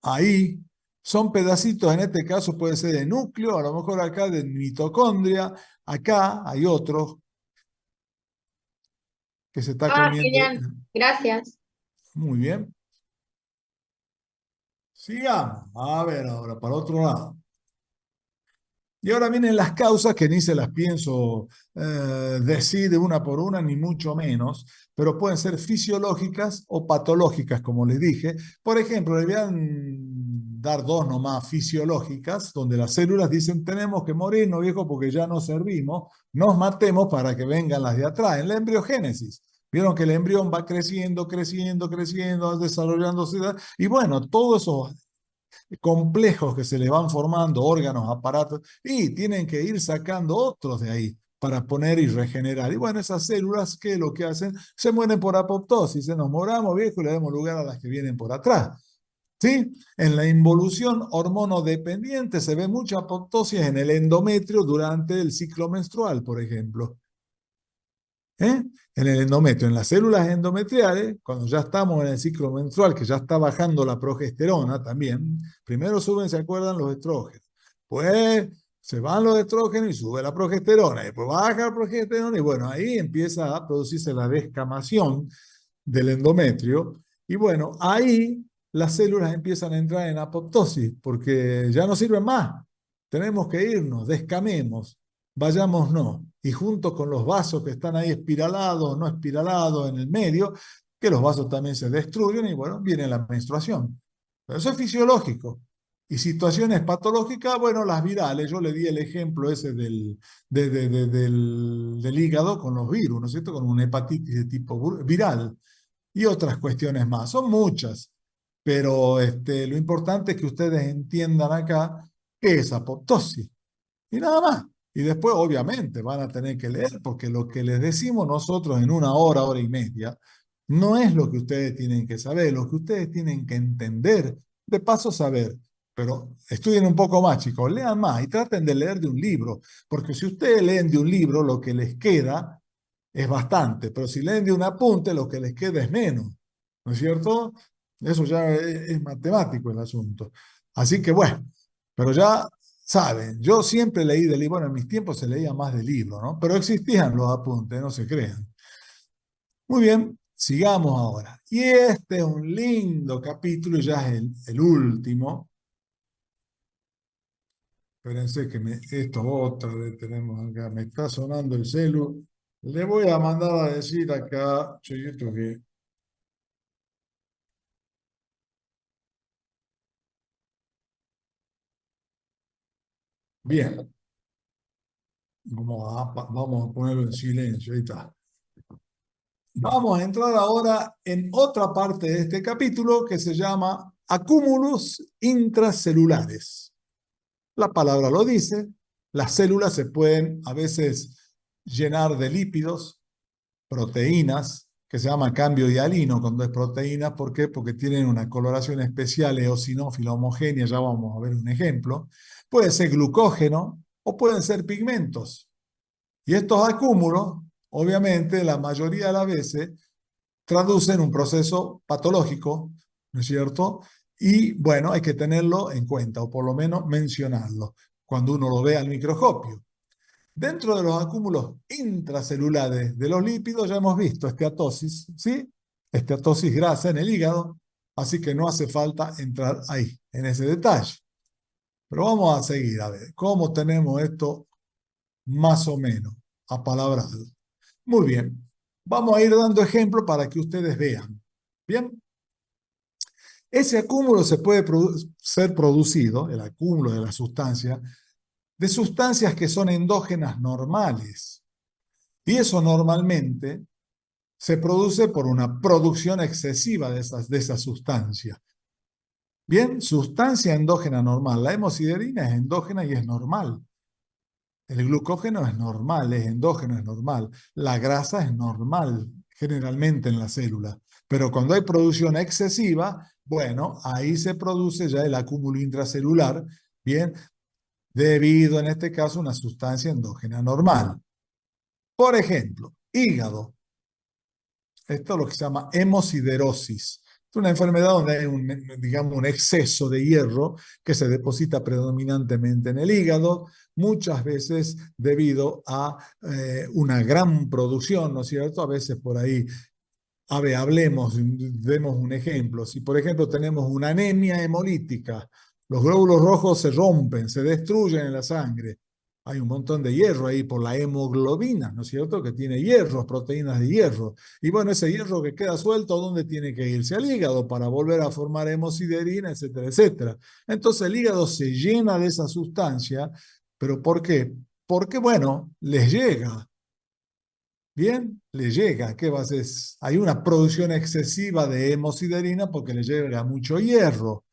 ahí. Son pedacitos, en este caso puede ser de núcleo, a lo mejor acá de mitocondria. Acá hay otros que se está Ah, comiendo. genial. Gracias. Muy bien. Sigamos. A ver ahora, para otro lado. Y ahora vienen las causas que ni se las pienso decir de una por una, ni mucho menos, pero pueden ser fisiológicas o patológicas, como les dije. Por ejemplo, le voy a dar dos nomás fisiológicas, donde las células dicen tenemos que morirnos, viejo, porque ya no servimos, nos matemos para que vengan las de atrás, en la embriogénesis. Vieron que el embrión va creciendo, creciendo, creciendo, desarrollándose, y bueno, todos esos complejos que se le van formando, órganos, aparatos, y tienen que ir sacando otros de ahí para poner y regenerar. Y bueno, esas células, ¿qué es lo que hacen? Se mueren por apoptosis, se nos moramos, viejo, y le damos lugar a las que vienen por atrás. ¿Sí? En la involución hormonodependiente se ve mucha apoptosis en el endometrio durante el ciclo menstrual, por ejemplo. En el endometrio, en las células endometriales, cuando ya estamos en el ciclo menstrual, que ya está bajando la progesterona también, primero suben, ¿se acuerdan? Los estrógenos. Pues se van los estrógenos y sube la progesterona, y después baja la progesterona, y bueno, ahí empieza a producirse la descamación del endometrio, y bueno, ahí las células empiezan a entrar en apoptosis, porque ya no sirven más. Tenemos que irnos, descamemos, vayámonos. Y junto con los vasos que están ahí espiralados o no espiralados en el medio, que los vasos también se destruyen y bueno, viene la menstruación. Pero eso es fisiológico. Y situaciones patológicas, bueno, las virales. Yo le di el ejemplo ese del hígado con los virus, ¿no es cierto? Con una hepatitis de tipo viral y otras cuestiones más. Son muchas, pero lo importante es que ustedes entiendan acá qué es apoptosis y nada más. Y después, obviamente, van a tener que leer, porque lo que les decimos nosotros en una hora, hora y media, no es lo que ustedes tienen que saber, lo que ustedes tienen que entender, de paso saber. Pero estudien un poco más, chicos, lean más y traten de leer de un libro, porque si ustedes leen de un libro, lo que les queda es bastante, pero si leen de un apunte, lo que les queda es menos, ¿no es cierto? Eso ya es matemático el asunto. Así que bueno, pero ya saben, yo siempre leí de libro, bueno, en mis tiempos se leía más de libro, ¿no? Pero existían los apuntes, no se crean. Muy bien, sigamos ahora. Y este es un lindo capítulo, ya es el último. Espérense que esto otra vez tenemos acá, me está sonando el celu. Le voy a mandar a decir acá, chiquito, que Bien. Vamos a ponerlo en silencio, ahí está. Vamos a entrar ahora en otra parte de este capítulo que se llama acúmulos intracelulares. La palabra lo dice, las células se pueden a veces llenar de lípidos, proteínas, que se llama cambio hialino cuando es proteína. ¿Por qué? Porque tienen una coloración especial eosinófila homogénea, ya vamos a ver un ejemplo. Puede ser glucógeno o pueden ser pigmentos. Y estos acúmulos, obviamente, la mayoría de las veces, traducen un proceso patológico, ¿no es cierto? Y bueno, hay que tenerlo en cuenta, o por lo menos mencionarlo, cuando uno lo ve al microscopio. Dentro de los acúmulos intracelulares de los lípidos ya hemos visto esteatosis, ¿sí? Esteatosis grasa en el hígado, así que no hace falta entrar ahí, en ese detalle. Pero vamos a seguir a ver cómo tenemos esto más o menos apalabrado. Muy bien, vamos a ir dando ejemplos para que ustedes vean. Bien, ese acúmulo se puede ser producido, el acúmulo de la sustancia, de sustancias que son endógenas normales. Y eso normalmente se produce por una producción excesiva de esa sustancia. Bien, sustancia endógena normal. La hemosiderina es endógena y es normal. El glucógeno es normal, es endógeno, es normal. La grasa es normal, generalmente en la célula. Pero cuando hay producción excesiva, bueno, ahí se produce ya el acúmulo intracelular, bien, debido en este caso a una sustancia endógena normal. Por ejemplo, hígado. Esto es lo que se llama hemosiderosis. Es una enfermedad donde hay digamos, un exceso de hierro que se deposita predominantemente en el hígado, muchas veces debido a una gran producción, ¿no es cierto? A veces por ahí, demos un ejemplo. Si por ejemplo tenemos una anemia hemolítica, los glóbulos rojos se rompen, se destruyen en la sangre. Hay un montón de hierro ahí por la hemoglobina, ¿no es cierto? Que tiene hierro, proteínas de hierro. Y bueno, ese hierro que queda suelto, ¿a dónde tiene que irse? Al hígado para volver a formar hemosiderina, etcétera, etcétera. Entonces el hígado se llena de esa sustancia, ¿pero por qué? Porque, bueno, les llega. Bien, le llega. ¿Qué va a hacer? Hay una producción excesiva de hemosiderina porque le llega mucho hierro.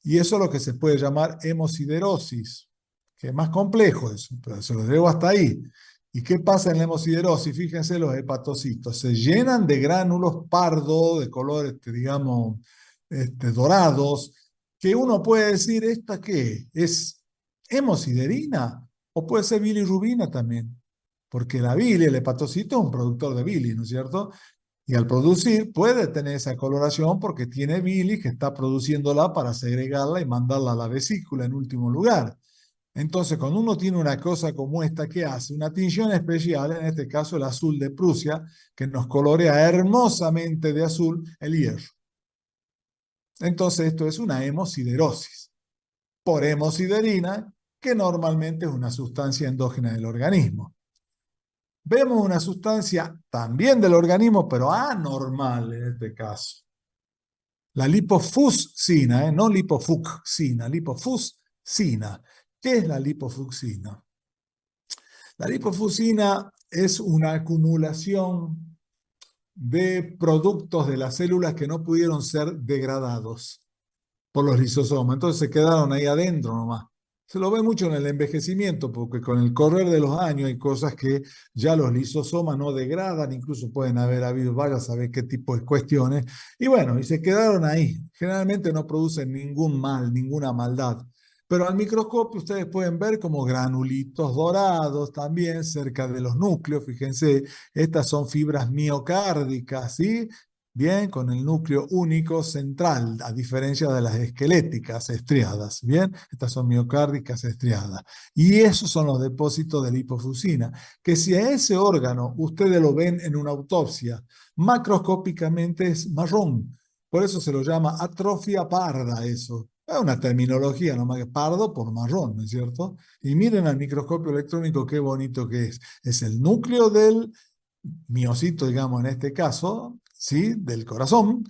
Y eso es lo que se puede llamar hemosiderosis, que es más complejo eso, pero se lo debo hasta ahí. ¿Y qué pasa en la hemosiderosis? Fíjense los hepatocitos. Se llenan de gránulos pardos, de color, digamos, dorados, que uno puede decir, ¿esta qué? ¿Es hemosiderina? O puede ser bilirrubina también. Porque la bilis, el hepatocito es un productor de bilis, ¿no es cierto? Y al producir puede tener esa coloración porque tiene bilis que está produciéndola para segregarla y mandarla a la vesícula en último lugar. Entonces, cuando uno tiene una cosa como esta, ¿qué hace? Una tinción especial, en este caso el azul de Prusia, que nos colorea hermosamente de azul el hierro. Entonces, esto es una hemosiderosis por hemosiderina, que normalmente es una sustancia endógena del organismo. Vemos una sustancia también del organismo, pero anormal en este caso. La lipofuscina, no lipofucsina, lipofuscina. ¿Qué es la lipofuscina? La lipofuscina es una acumulación de productos de las células que no pudieron ser degradados por los lisosomas. Entonces se quedaron ahí adentro nomás. Se lo ve mucho en el envejecimiento, porque con el correr de los años hay cosas que ya los lisosomas no degradan, incluso pueden haber habido, vaya a saber qué tipo de cuestiones. Y bueno, y se quedaron ahí. Generalmente no producen ningún mal, ninguna maldad. Pero al microscopio ustedes pueden ver como granulitos dorados también cerca de los núcleos. Fíjense, estas son fibras miocárdicas, ¿sí? Bien, con el núcleo único central, a diferencia de las esqueléticas estriadas. Bien, estas son miocárdicas estriadas. Y esos son los depósitos de lipofuscina, que si a ese órgano ustedes lo ven en una autopsia, macroscópicamente es marrón. Por eso se lo llama atrofia parda eso. Es una terminología, nomás que pardo por marrón, ¿no es cierto? Y miren al microscopio electrónico qué bonito que es. Es el núcleo del miocito, digamos en este caso, ¿sí? Del corazón,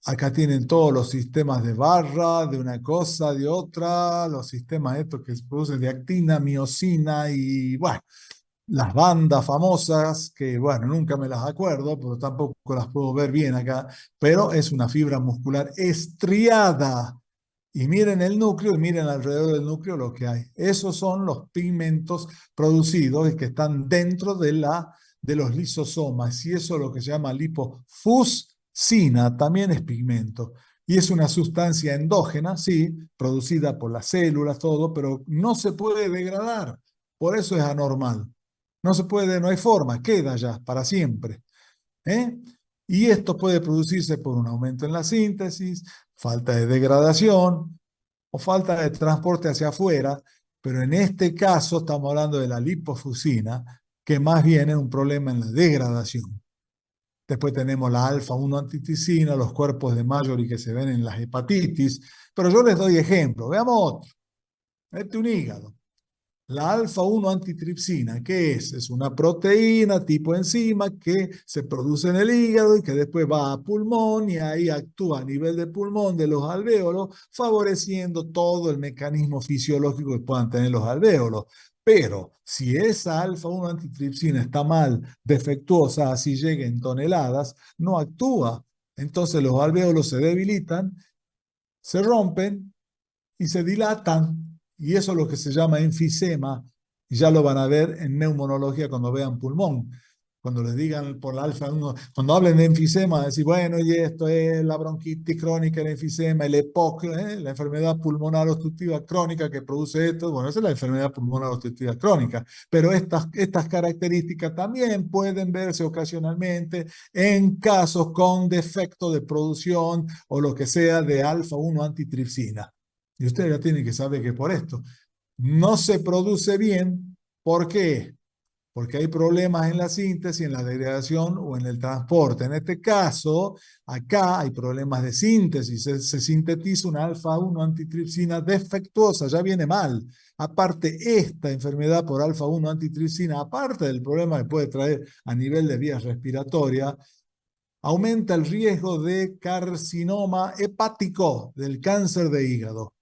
Acá tienen todos los sistemas de barra, de una cosa, de otra, los sistemas estos que se producen de actina, miosina y bueno, las bandas famosas, que bueno, nunca me las acuerdo, pero tampoco las puedo ver bien acá, pero es una fibra muscular estriada. Y miren el núcleo y miren alrededor del núcleo lo que hay. Esos son los pigmentos producidos y que están dentro de los lisosomas. Y eso es lo que se llama lipofuscina, también es pigmento. Y es una sustancia endógena, sí, producida por las células, todo, pero no se puede degradar. Por eso es anormal. No se puede, no hay forma, queda ya para siempre. ¿Eh? Y esto puede producirse por un aumento en la síntesis, falta de degradación o falta de transporte hacia afuera, pero en este caso estamos hablando de la lipofuscina, que más bien es un problema en la degradación. Después tenemos la alfa-1 antitripsina, los cuerpos de Mallory que se ven en las hepatitis, pero yo les doy ejemplo. Veamos otro. Este un hígado. La alfa-1 antitripsina, ¿qué es? Es una proteína tipo enzima que se produce en el hígado y que después va a pulmón y ahí actúa a nivel de pulmón de los alvéolos, favoreciendo todo el mecanismo fisiológico que puedan tener los alvéolos. Pero si esa alfa-1 antitripsina está mal, defectuosa, así llega en toneladas, no actúa. Entonces los alvéolos se debilitan, se rompen y se dilatan. Y eso es lo que se llama enfisema. Y ya lo van a ver en neumonología cuando vean pulmón. Cuando les digan por la alfa-1, cuando hablen de enfisema, decir, bueno, y esto es la bronquitis crónica, el enfisema, el EPOC, la enfermedad pulmonar obstructiva crónica que produce esto. Bueno, esa es la enfermedad pulmonar obstructiva crónica. Pero estas características también pueden verse ocasionalmente en casos con defecto de producción o lo que sea de alfa-1 antitripsina. Y ustedes ya tienen que saber que por esto no se produce bien. ¿Por qué? Porque hay problemas en la síntesis, en la degradación o en el transporte. En este caso, acá hay problemas de síntesis. Se sintetiza una alfa-1 antitripsina defectuosa, ya viene mal. Aparte, esta enfermedad por alfa-1 antitripsina, aparte del problema que puede traer a nivel de vías respiratorias, aumenta el riesgo de carcinoma hepático, del cáncer de hígado.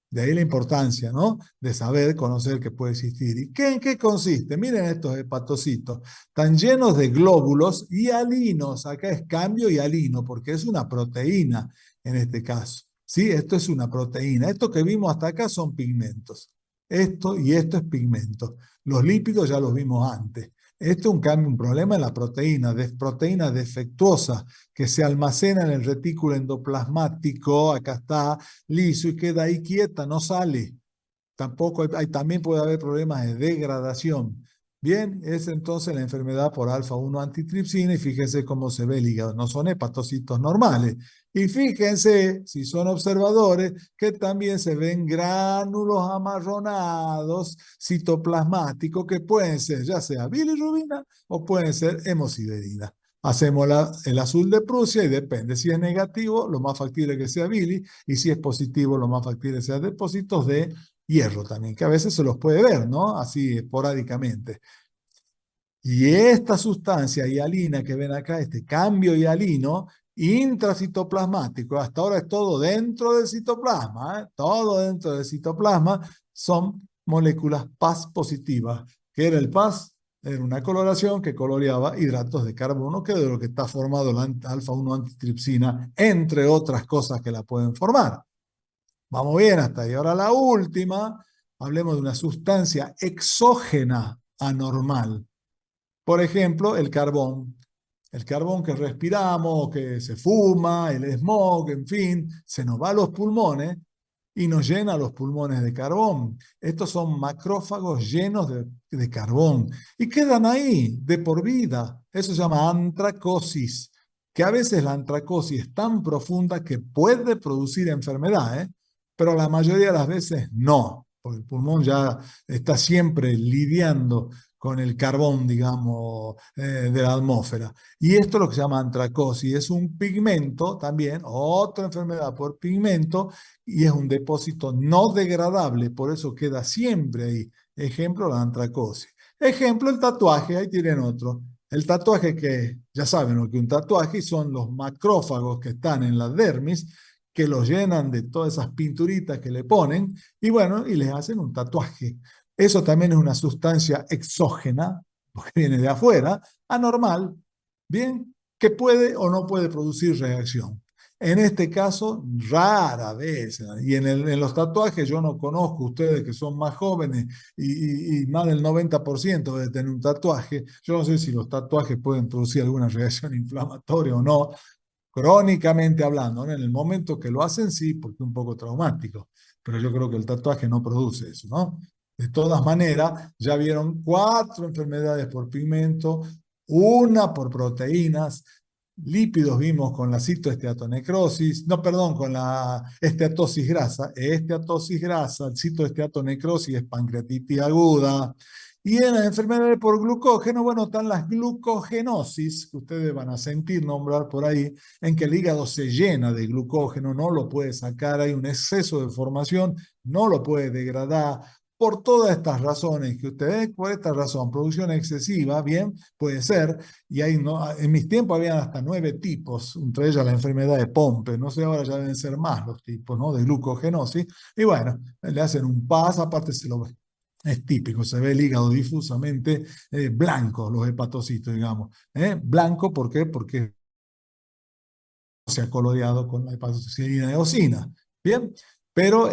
De ahí la importancia, ¿no? De saber, conocer que puede existir. ¿Y en qué consiste? Miren estos hepatocitos. Están llenos de glóbulos hialinos. Acá es cambio hialino, porque es una proteína en este caso. ¿Sí? Esto es una proteína. Esto que vimos hasta acá son pigmentos. Esto y esto es pigmento. Los lípidos ya los vimos antes. Esto es un cambio, un problema en la proteína defectuosa que se almacena en el retículo endoplasmático, acá está, liso y queda ahí quieta, no sale. Tampoco también puede haber problemas de degradación. Bien, es entonces la enfermedad por alfa-1 antitripsina y fíjense cómo se ve el hígado. No son hepatocitos normales. Y fíjense, si son observadores, que también se ven gránulos amarronados citoplasmáticos que pueden ser ya sea bilirrubina o pueden ser hemosiderina. Hacemos el azul de Prusia y depende. Si es negativo, lo más factible que sea bili, y si es positivo, lo más factible sea depósitos de hierro también, que a veces se los puede ver, ¿no? Así esporádicamente. Y esta sustancia hialina que ven acá, este cambio hialino intracitoplasmático, hasta ahora es todo dentro del citoplasma, ¿eh? Todo dentro del citoplasma, son moléculas Pas positivas. ¿Qué era el Pas? Era una coloración que coloreaba hidratos de carbono, que es de lo que está formado la alfa-1 antitripsina, entre otras cosas que la pueden formar. Vamos bien hasta ahí. Ahora la última, hablemos de una sustancia exógena anormal. Por ejemplo, el carbón. El carbón que respiramos, que se fuma, el smog, en fin, se nos va a los pulmones y nos llena los pulmones de carbón. Estos son macrófagos llenos de carbón y quedan ahí de por vida. Eso se llama antracosis, que a veces la antracosis es tan profunda que puede producir enfermedad, ¿eh? Pero la mayoría de las veces no, porque el pulmón ya está siempre lidiando con el carbón, digamos, de la atmósfera. Y esto es lo que se llama antracosis. Es un pigmento también, otra enfermedad por pigmento, y es un depósito no degradable, por eso queda siempre ahí. Ejemplo, la antracosis. Ejemplo, el tatuaje, ahí tienen otro. El tatuaje que, ya saben lo que un tatuaje son los macrófagos que están en la dermis, que los llenan de todas esas pinturitas que le ponen, y bueno, y les hacen un tatuaje. Eso también es una sustancia exógena, porque viene de afuera, anormal, bien, que puede o no puede producir reacción. En este caso, rara vez, y en los tatuajes yo no conozco, ustedes que son más jóvenes y más del 90% debe tener un tatuaje, yo no sé si los tatuajes pueden producir alguna reacción inflamatoria o no, crónicamente hablando, ¿no? En el momento que lo hacen sí, porque es un poco traumático, pero yo creo que el tatuaje no produce eso, ¿no? De todas maneras, ya vieron 4 enfermedades por pigmento, una por proteínas, lípidos vimos con la citoesteatonecrosis, no, perdón, con la esteatosis grasa, citoesteatonecrosis es pancreatitis aguda, y en las enfermedades por glucógeno, bueno, están las glucogenosis, que ustedes van a sentir nombrar por ahí, en que el hígado se llena de glucógeno, no lo puede sacar, hay un exceso de formación, no lo puede degradar. Por todas estas razones que ustedes, por esta razón, producción excesiva, bien, puede ser, y hay, no, en mis tiempos había hasta 9 tipos, entre ellas la enfermedad de Pompe, no sé, ahora ya deben ser más los tipos, ¿no? De glucogenosis, y bueno, le hacen un PAS, aparte se lo es típico, se ve el hígado difusamente blanco, los hepatocitos, digamos. Blanco, ¿por qué? Porque se ha coloreado con la hepatotoxina de eosina. Bien, pero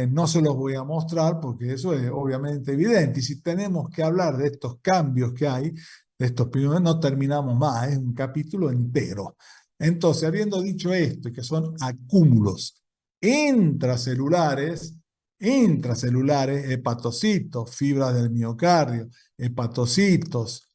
no se los voy a mostrar porque eso es obviamente evidente. Y si tenemos que hablar de estos cambios que hay, de estos primeros, no terminamos más, es un capítulo entero. Entonces, habiendo dicho esto, y que son acúmulos intracelulares, hepatocitos, fibras del miocardio, hepatocitos,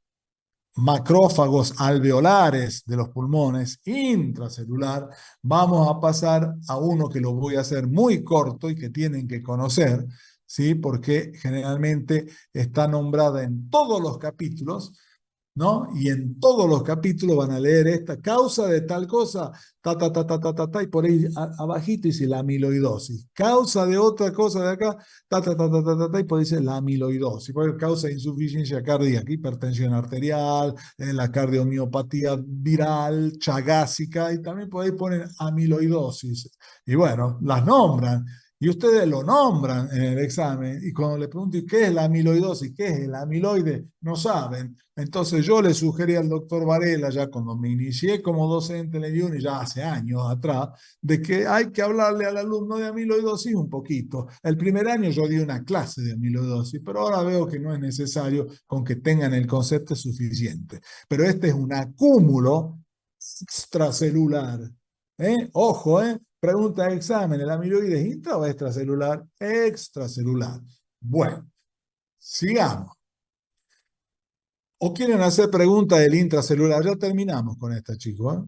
macrófagos alveolares de los pulmones, intracelular, vamos a pasar a uno que lo voy a hacer muy corto y que tienen que conocer, ¿sí? Porque generalmente está nombrada en todos los capítulos, ¿no? Y en todos los capítulos van a leer esta causa de tal cosa, y por ahí abajito dice la amiloidosis. Causa de otra cosa de acá, y por ahí dice la amiloidosis. Por ahí causa de insuficiencia cardíaca, hipertensión arterial, la cardiomiopatía viral, chagásica, y también por ahí ponen amiloidosis. Y bueno, las nombran. Y ustedes lo nombran en el examen, y cuando le pregunto ¿qué es la amiloidosis? ¿Qué es el amiloide? No saben. Entonces yo le sugerí al doctor Varela, ya cuando me inicié como docente en el IUNI, ya hace años atrás, de que hay que hablarle al alumno de amiloidosis un poquito. El primer año yo di una clase de amiloidosis, pero ahora veo que no es necesario, con que tengan el concepto suficiente. Pero este es un acúmulo extracelular. Ojo, pregunta de examen, ¿el amiloide es intra o extracelular? Extracelular. Bueno, sigamos. ¿O quieren hacer pregunta del intracelular? Ya terminamos con esta, chicos.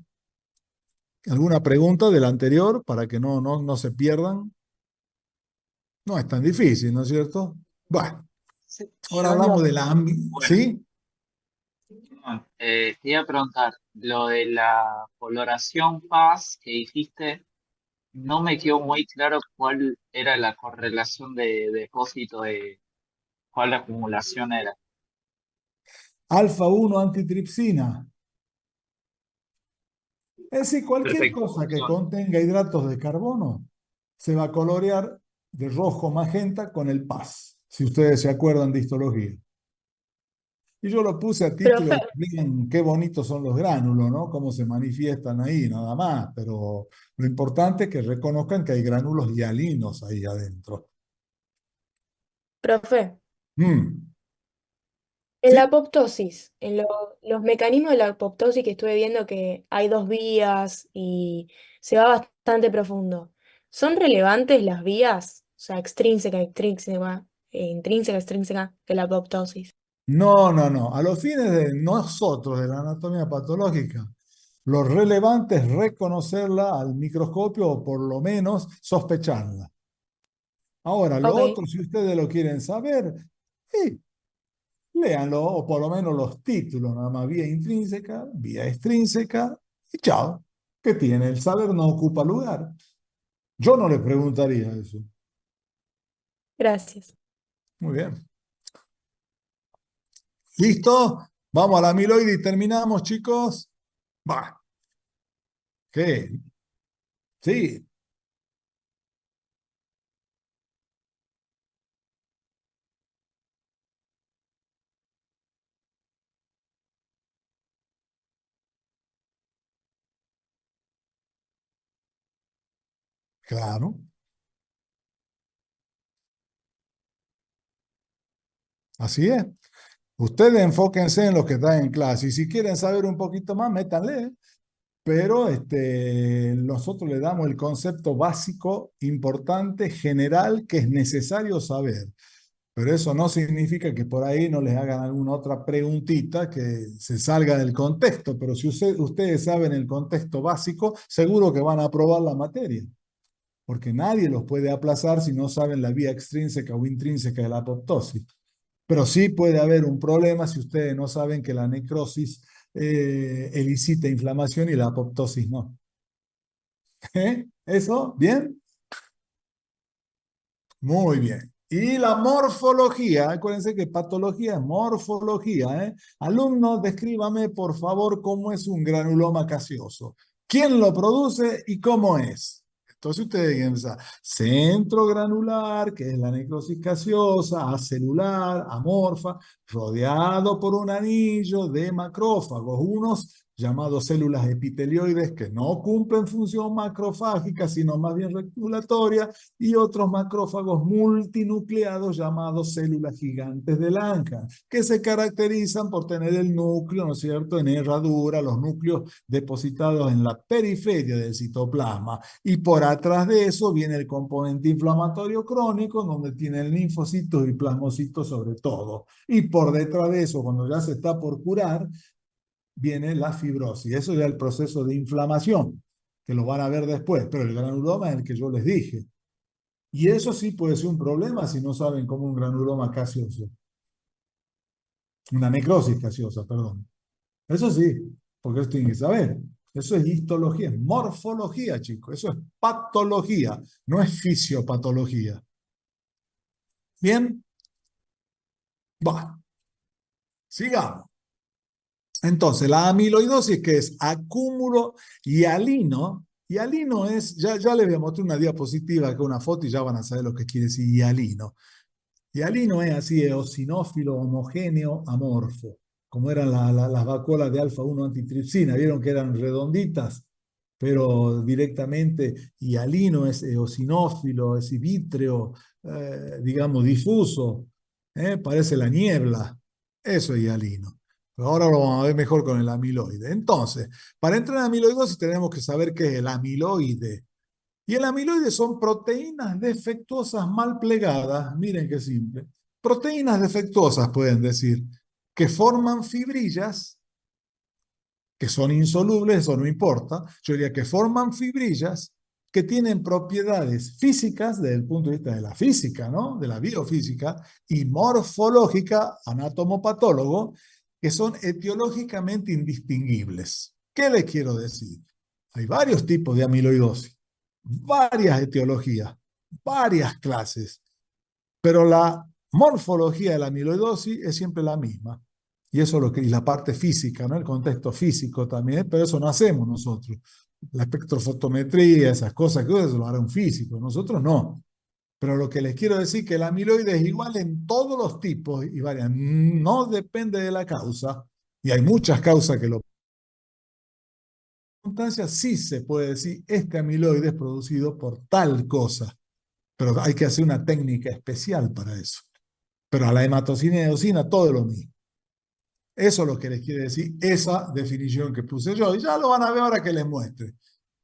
¿Alguna pregunta del anterior para que no se pierdan? No es tan difícil, ¿no es cierto? Bueno, Sí, ahora yo hablamos lo, de la... bueno, ¿Sí? te iba a preguntar, lo de la coloración PAS que dijiste, no me quedó muy claro cuál era la correlación de depósito de cuál acumulación era. Alfa 1 antitripsina. Es decir, cualquier Perfecto. cosa que contenga hidratos de carbono se va a colorear de rojo magenta con el PAS, si ustedes se acuerdan de histología. Y yo lo puse a título Profe, de miren qué bonitos son los gránulos, ¿no? Cómo se manifiestan ahí, nada más. Pero lo importante es que reconozcan que hay gránulos hialinos ahí adentro. profe, Mm. en ¿Sí? la apoptosis, los mecanismos de la apoptosis que estuve viendo que hay dos vías y se va bastante profundo. ¿Son relevantes las vías? O sea, intrínseca, extrínseca de la apoptosis. No, no, no. A los fines de nosotros, de la anatomía patológica, lo relevante es reconocerla al microscopio o por lo menos sospecharla. Ahora, lo Ok, otro, si ustedes lo quieren saber, sí, léanlo, o por lo menos los títulos, nada más, vía intrínseca, vía extrínseca, y chao. ¿Qué tiene? El saber no ocupa lugar. Yo no le preguntaría eso. gracias. Muy bien. ¿Listo? Vamos a la amiloide y terminamos, chicos. Va. ¿Qué? Sí, claro. Así es. Ustedes enfóquense en lo que están en clase y si quieren saber un poquito más, métanle. Pero nosotros le damos el concepto básico, importante, general, que es necesario saber. Pero eso no significa que por ahí no les hagan alguna otra preguntita que se salga del contexto. Pero si ustedes saben el contexto básico, seguro que van a aprobar la materia. Porque nadie los puede aplazar si no saben la vía extrínseca o intrínseca de la apoptosis. Pero sí puede haber un problema si ustedes no saben que la necrosis elicita inflamación y la apoptosis no. ¿Eso? ¿Bien? Muy bien. Y la morfología, acuérdense que patología es morfología, ¿eh? Alumnos, descríbame por favor cómo es un granuloma gaseoso. ¿Quién lo produce y cómo es? Entonces ustedes piensan, centro granular, que es la necrosis gaseosa, acelular, amorfa, rodeado por un anillo de macrófagos, unos llamados células epitelioides que no cumplen función macrofágica, sino más bien regulatoria, y otros macrófagos multinucleados llamados células gigantes de Langerhans, que se caracterizan por tener el núcleo, ¿no es cierto?, en herradura, los núcleos depositados en la periferia del citoplasma. Y por atrás de eso viene el componente inflamatorio crónico, donde tienen linfocitos y plasmocitos sobre todo. Y por detrás de eso, cuando ya se está por curar, viene la fibrosis. Eso ya es el proceso de inflamación, que lo van a ver después, pero el granuloma es el que yo les dije. Y eso sí puede ser un problema si no saben cómo un granuloma gaseoso. Una necrosis gaseosa, perdón. Eso sí, porque eso tienen que saber. Eso es histología, es morfología, chicos. Eso es patología, no es fisiopatología. Bien, va, sigamos. Entonces, la amiloidosis, que es acúmulo hialino, hialino es, ya les voy a mostrar una diapositiva, que una foto y ya van a saber lo que quiere decir hialino. Hialino es así, eosinófilo, homogéneo, amorfo, como eran las vacuolas de alfa-1 antitripsina, vieron que eran redonditas, pero directamente hialino es eosinófilo, es vítreo, digamos difuso, parece la niebla, eso es hialino. Pero ahora lo vamos a ver mejor con el amiloide. Entonces, para entrar en amiloidosis tenemos que saber qué es el amiloide. Y el amiloide son proteínas defectuosas mal plegadas, miren qué simple. Proteínas defectuosas pueden decir, que forman fibrillas, que son insolubles, eso no importa. Yo diría que forman fibrillas que tienen propiedades físicas desde el punto de vista de la física, ¿no? De la biofísica, y morfológica, anatomopatólogo, que son etiológicamente indistinguibles. ¿Qué les quiero decir? Hay varios tipos de amiloidosis, varias etiologías, varias clases, pero la morfología de la amiloidosis es siempre la misma. Y eso es lo que, y la parte física, ¿no? El contexto físico también, pero eso no hacemos nosotros. La espectrofotometría, esas cosas, que eso lo hará un físico, nosotros no. Pero lo que les quiero decir es que la amiloide es igual en todos los tipos y varias. No depende de la causa, y hay muchas causas que lo sí se puede decir, este amiloide es producido por tal cosa, pero hay que hacer una técnica especial para eso. Pero a la hematocina y eosina todo es lo mismo. Eso es lo que les quiere decir esa definición que puse yo. Y ya lo van a ver ahora que les muestre.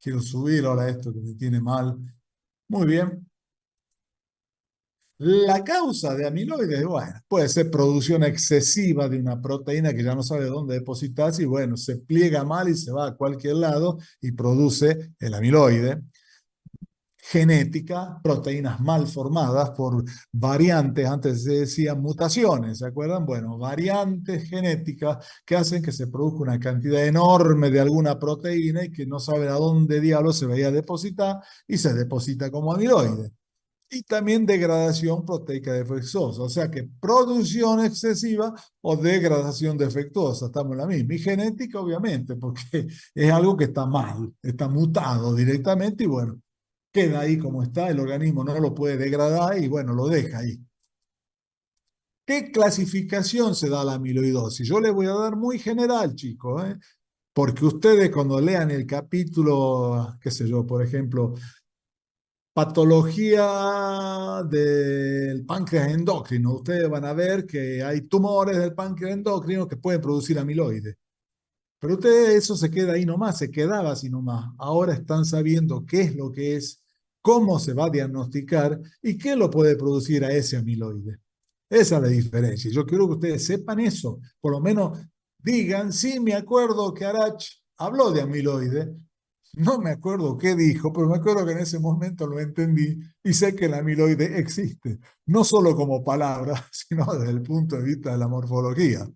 Quiero subir ahora esto que me tiene mal. Muy bien. La causa de amiloides, bueno, puede ser producción excesiva de una proteína que ya no sabe dónde depositarse y bueno, se pliega mal y se va a cualquier lado y produce el amiloide. Genética, proteínas mal formadas por variantes, antes se decían mutaciones, ¿se acuerdan? Bueno, variantes genéticas que hacen que se produzca una cantidad enorme de alguna proteína y que no saben a dónde diablos se vaya a depositar y se deposita como amiloide. y también degradación proteica defectuosa, o sea que producción excesiva o degradación defectuosa, estamos en la misma. Y genética, obviamente, porque es algo que está mal, está mutado directamente y bueno, queda ahí como está, el organismo no lo puede degradar y bueno, lo deja ahí. ¿Qué clasificación se da a la amiloidosis? Yo le voy a dar muy general, chicos, porque ustedes cuando lean el capítulo, qué sé yo, por ejemplo, patología del páncreas endocrino, ustedes van a ver que hay tumores del páncreas endocrino que pueden producir amiloides. Pero ustedes eso se queda ahí nomás, se quedaba así nomás. Ahora están sabiendo qué es lo que es, cómo se va a diagnosticar y qué lo puede producir a ese amiloide. Esa es la diferencia. Yo quiero que ustedes sepan eso. Por lo menos digan, sí, me acuerdo que Arach habló de amiloide. No me acuerdo qué dijo, pero me acuerdo que en ese momento lo entendí y sé que el amiloide existe, no solo como palabra, sino desde el punto de vista de la morfología.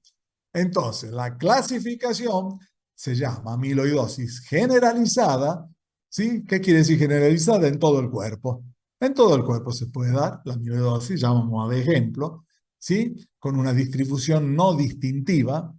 Entonces, la clasificación se llama amiloidosis generalizada, ¿sí? ¿Qué quiere decir generalizada? En todo el cuerpo. En todo el cuerpo se puede dar la amiloidosis, ya vamos a ver ejemplo, ¿sí? Con una distribución no distintiva,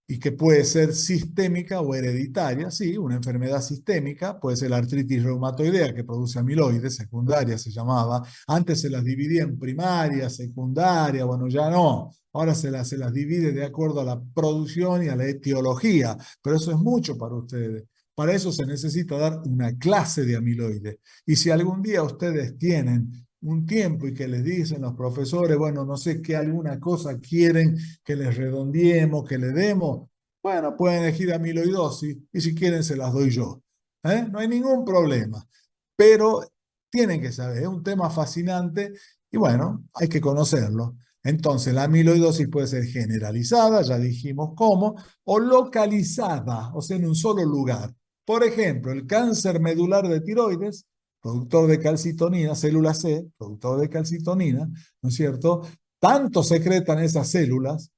y que puede ser sistémica o hereditaria, sí, una enfermedad sistémica, puede ser la artritis reumatoidea que produce amiloides, secundaria se llamaba, antes se las dividía en primaria, secundaria, bueno, ya no, ahora se las divide de acuerdo a la producción y a la etiología, pero eso es mucho para ustedes. Para eso se necesita dar una clase de amiloides. Y si algún día ustedes tienen un tiempo y que les dicen los profesores, bueno, no sé qué alguna cosa quieren que les redondeemos, que le demos, bueno, pueden elegir amiloidosis y si quieren se las doy yo. No hay ningún problema. Pero tienen que saber, es un tema fascinante y bueno, hay que conocerlo. Entonces, la amiloidosis puede ser generalizada, ya dijimos cómo, o localizada, o sea, en un solo lugar. Por ejemplo, el cáncer medular de tiroides, productor de calcitonina, célula C, productor de calcitonina, ¿no es cierto? Tanto secretan esas células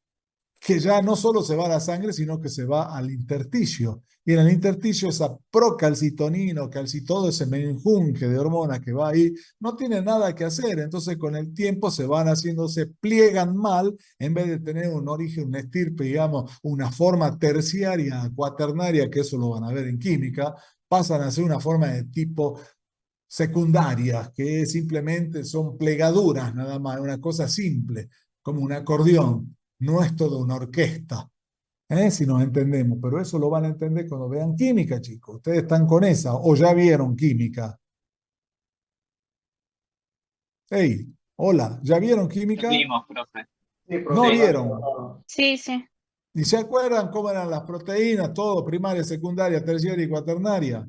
que ya no solo se va a la sangre, sino que se va al intersticio. Y en el intersticio esa procalcitonina o todo ese menjunje de hormonas que va ahí, no tiene nada que hacer. Entonces con el tiempo se van haciendo, se pliegan mal, en vez de tener un origen, un estirpe, digamos, una forma terciaria, cuaternaria, que eso lo van a ver en química, pasan a ser una forma de tipo secundarias, que simplemente son plegaduras nada más, una cosa simple, como un acordeón, no es toda una orquesta, si nos entendemos, pero eso lo van a entender cuando vean química, chicos. Ustedes están con esa, o ya vieron química. Hey, hola, ¿ya vieron química? Vimos, profe. No Sí. vieron. Sí, sí. ¿Y se acuerdan cómo eran las proteínas? Todo, primaria, secundaria, terciaria y cuaternaria.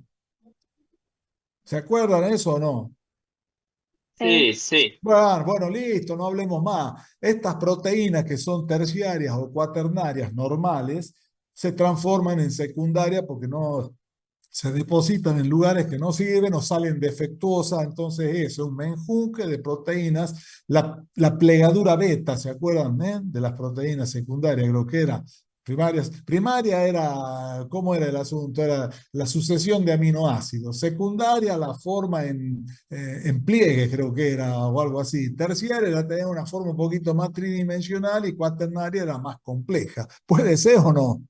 ¿Se acuerdan eso o no? Sí, sí. Bueno, listo, no hablemos más. Estas proteínas que son terciarias o cuaternarias normales se transforman en secundarias porque no se depositan en lugares que no sirven o salen defectuosas. Entonces eso es un menjunje de proteínas. La plegadura beta, ¿se acuerdan, de las proteínas secundarias? Creo que era primarias. Primaria era, ¿cómo era el asunto? Era la sucesión de aminoácidos. Secundaria, la forma en pliegue, creo que era, o algo así. Terciaria era tener una forma un poquito más tridimensional y cuaternaria era más compleja. ¿Puede ser o no?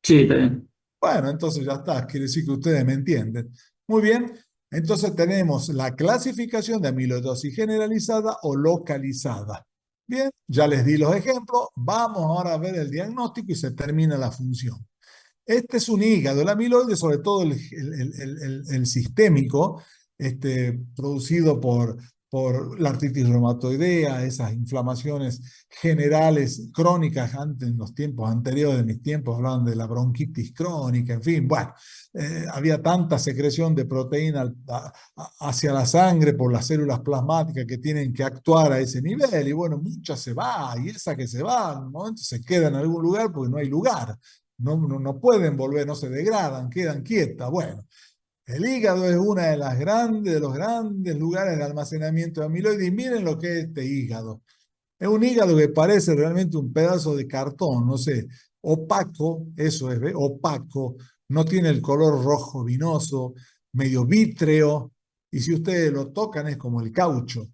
Sí, está bien. Bueno, entonces ya está, quiere decir que ustedes me entienden. Muy bien, entonces tenemos la clasificación de amiloidosis generalizada o localizada. Bien, ya les di los ejemplos, vamos ahora a ver el diagnóstico y se termina la función. Este es un hígado, el amiloide, sobre todo el sistémico, producido por la artritis reumatoidea, esas inflamaciones generales crónicas antes, en los tiempos anteriores de mis tiempos, hablaban de la bronquitis crónica, en fin, bueno, había tanta secreción de proteína hacia la sangre por las células plasmáticas que tienen que actuar a ese nivel, y bueno, mucha se va, y esa que se va, ¿no? Se queda en algún lugar porque no hay lugar. No pueden volver, no se degradan, quedan quietas. Bueno, el hígado es una de los grandes lugares de almacenamiento de amiloides. Y miren lo que es este hígado. Es un hígado que parece realmente un pedazo de cartón, no sé, opaco, eso es, ¿ve? Opaco, no tiene el color rojo vinoso, medio vítreo, y si ustedes lo tocan es como el caucho.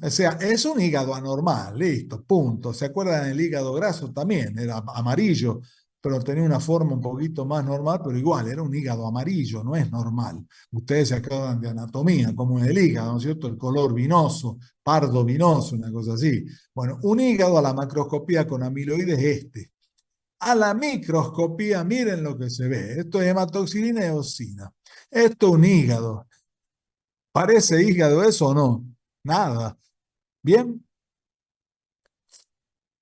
O sea, es un hígado anormal, listo, punto. ¿Se acuerdan del hígado graso? También era amarillo, pero tenía una forma un poquito más normal, pero igual, era un hígado amarillo, no es normal. Ustedes se acuerdan de anatomía, como es el hígado, ¿no es cierto? El color vinoso, pardo vinoso, una cosa así. Bueno, un hígado a la macroscopía con amiloides es este. A la microscopía, miren lo que se ve. Esto es hematoxilina y eosina. Esto es un hígado. ¿Parece hígado eso o no? Nada. ¿Bien?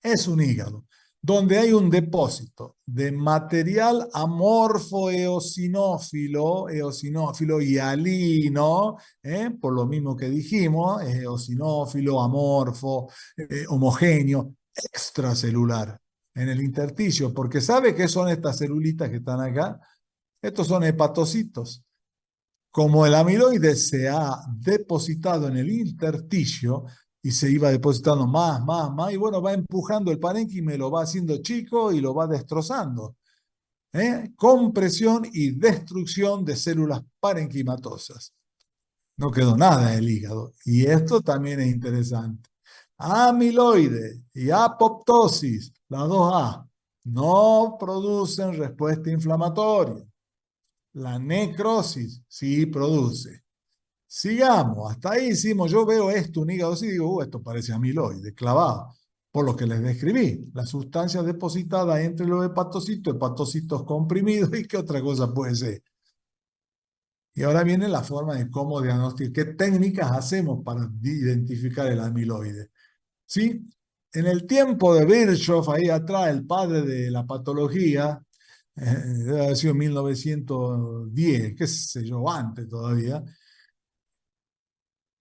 Es un hígado, donde hay un depósito de material amorfo eosinófilo hialino, por lo mismo que dijimos, es eosinófilo, amorfo, homogéneo, extracelular en el intersticio, porque ¿sabe qué son estas celulitas que están acá? Estos son hepatocitos. Como el amiloide se ha depositado en el intersticio y se iba depositando más, y bueno, va empujando el parénquima y lo va haciendo chico y lo va destrozando. Compresión y destrucción de células parenquimatosas. No quedó nada del hígado. Y esto también es interesante. Amiloide y apoptosis, las dos A, no producen respuesta inflamatoria. La necrosis sí produce. Sigamos, hasta ahí hicimos, yo veo esto, un hígado así, y digo, esto parece amiloide, clavado, por lo que les describí, la sustancia depositada entre los hepatocitos comprimidos, y qué otra cosa puede ser. Y ahora viene la forma de cómo diagnosticar, qué técnicas hacemos para identificar el amiloide. ¿Sí? En el tiempo de Virchow, ahí atrás, el padre de la patología, debe haber sido 1910, qué sé yo, antes todavía.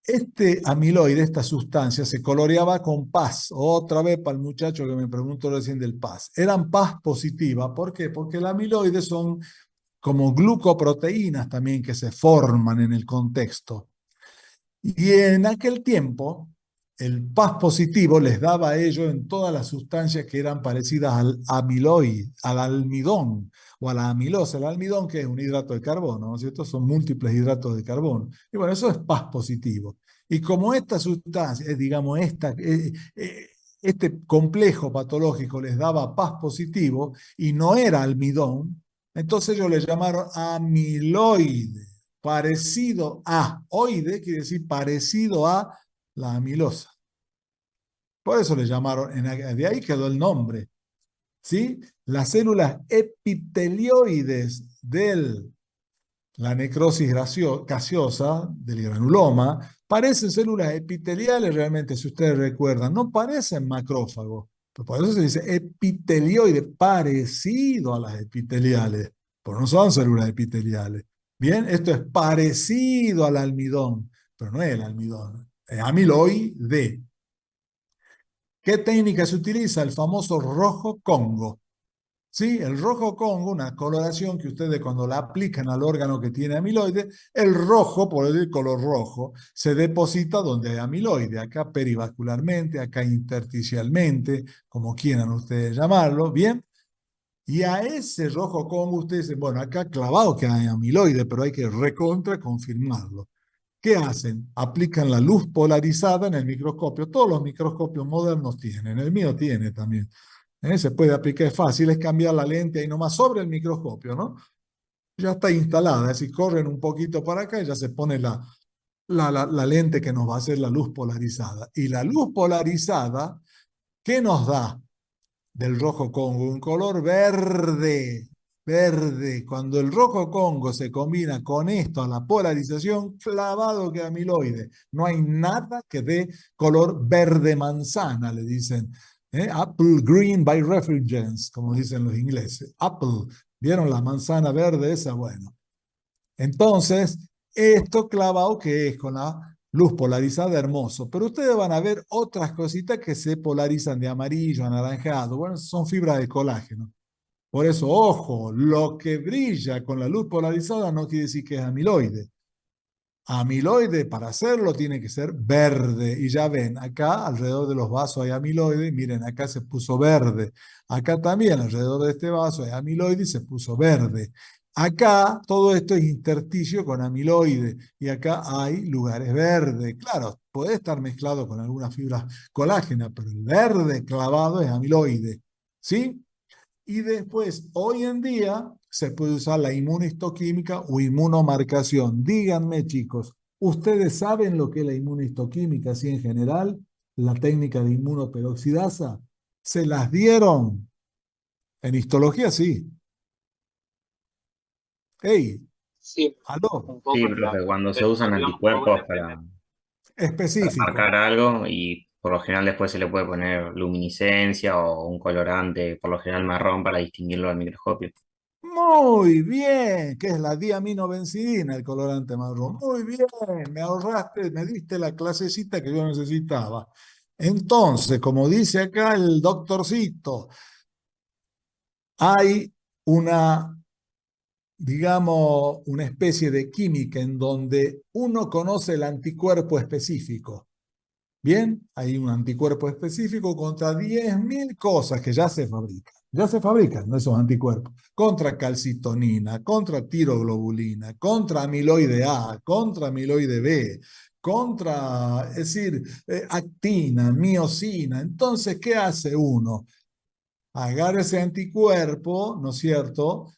Este amiloide, esta sustancia, se coloreaba con PAS. Otra vez para el muchacho que me preguntó recién del PAS. Eran PAS positivas. ¿Por qué? Porque el amiloide son como glucoproteínas también que se forman en el contexto. Y en aquel tiempo, el PAS positivo les daba a ellos en todas las sustancias que eran parecidas al amiloide, al almidón o a la amilosa. El almidón, que es un hidrato de carbono, ¿no es cierto? Son múltiples hidratos de carbono. Y bueno, eso es PAS positivo. Y como esta sustancia, digamos, este complejo patológico les daba PAS positivo y no era almidón, entonces ellos le llamaron amiloide. Parecido a, oide quiere decir parecido a la amilosa. Por eso le llamaron, de ahí quedó el nombre. ¿Sí? Las células epitelioides de la necrosis gaseosa, del granuloma, parecen células epiteliales realmente, si ustedes recuerdan, no parecen macrófagos. Por eso se dice epitelioide, parecido a las epiteliales, pero no son células epiteliales. Bien, esto es parecido al almidón, pero no es el almidón, es amiloide. ¿Qué técnica se utiliza? El famoso rojo Congo. ¿Sí? El rojo Congo, una coloración que ustedes cuando la aplican al órgano que tiene amiloide, el rojo, por el color rojo, se deposita donde hay amiloide, acá perivascularmente, acá intersticialmente, como quieran ustedes llamarlo, ¿bien? Y a ese rojo Congo ustedes dicen, bueno, acá clavado que hay amiloide, pero hay que recontra confirmarlo. ¿Qué hacen? Aplican la luz polarizada en el microscopio. Todos los microscopios modernos tienen, el mío tiene también. Se puede aplicar, es fácil, es cambiar la lente ahí nomás sobre el microscopio, ¿no? Ya está instalada, es decir, corren un poquito para acá y ya se pone la lente que nos va a hacer la luz polarizada. Y la luz polarizada, ¿qué nos da del rojo Congo? Un color verde, verde. Cuando el rojo Congo se combina con esto a la polarización, clavado que amiloide. No hay nada que dé color verde manzana, le dicen. Apple green by refulgence, como dicen los ingleses. Apple, ¿vieron la manzana verde esa? Bueno. Entonces, esto clavado que es con la luz polarizada, hermoso. Pero ustedes van a ver otras cositas que se polarizan de amarillo, anaranjado. Bueno, son fibras de colágeno. Por eso, ojo, lo que brilla con la luz polarizada no quiere decir que es amiloide. Amiloide, para hacerlo, tiene que ser verde. Y ya ven, acá alrededor de los vasos hay amiloide. Miren, acá se puso verde. Acá también alrededor de este vaso hay amiloide y se puso verde. Acá todo esto es intersticio con amiloide y acá hay lugares verdes. Claro, puede estar mezclado con algunas fibras colágenas, pero el verde clavado es amiloide. ¿Sí? Y después, hoy en día, se puede usar la inmunohistoquímica o inmunomarcación. Díganme, chicos, ¿ustedes saben lo que es la inmunohistoquímica, así en general? La técnica de inmunoperoxidasa. ¿Se las dieron? En histología, sí. Hey, Sí, aló, un Sí, poco en profe, cuando se pero usan digamos todo anticuerpos depende. para específico. marcar algo y por lo general después se le puede poner luminiscencia o un colorante, por lo general marrón, para distinguirlo al microscopio. Muy bien, que es la diaminobencidina, el colorante marrón. Muy bien, me ahorraste, me diste la clasecita que yo necesitaba. Entonces, como dice acá el doctorcito, hay una, digamos, una especie de química en donde uno conoce el anticuerpo específico. Bien, hay un anticuerpo específico contra 10.000 cosas que ya se fabrican. Ya se fabrican esos anticuerpos. Contra calcitonina, contra tiroglobulina, contra amiloide A, contra amiloide B, contra, es decir, actina, miosina. Entonces, ¿qué hace uno? Agarra ese anticuerpo, ¿no es cierto?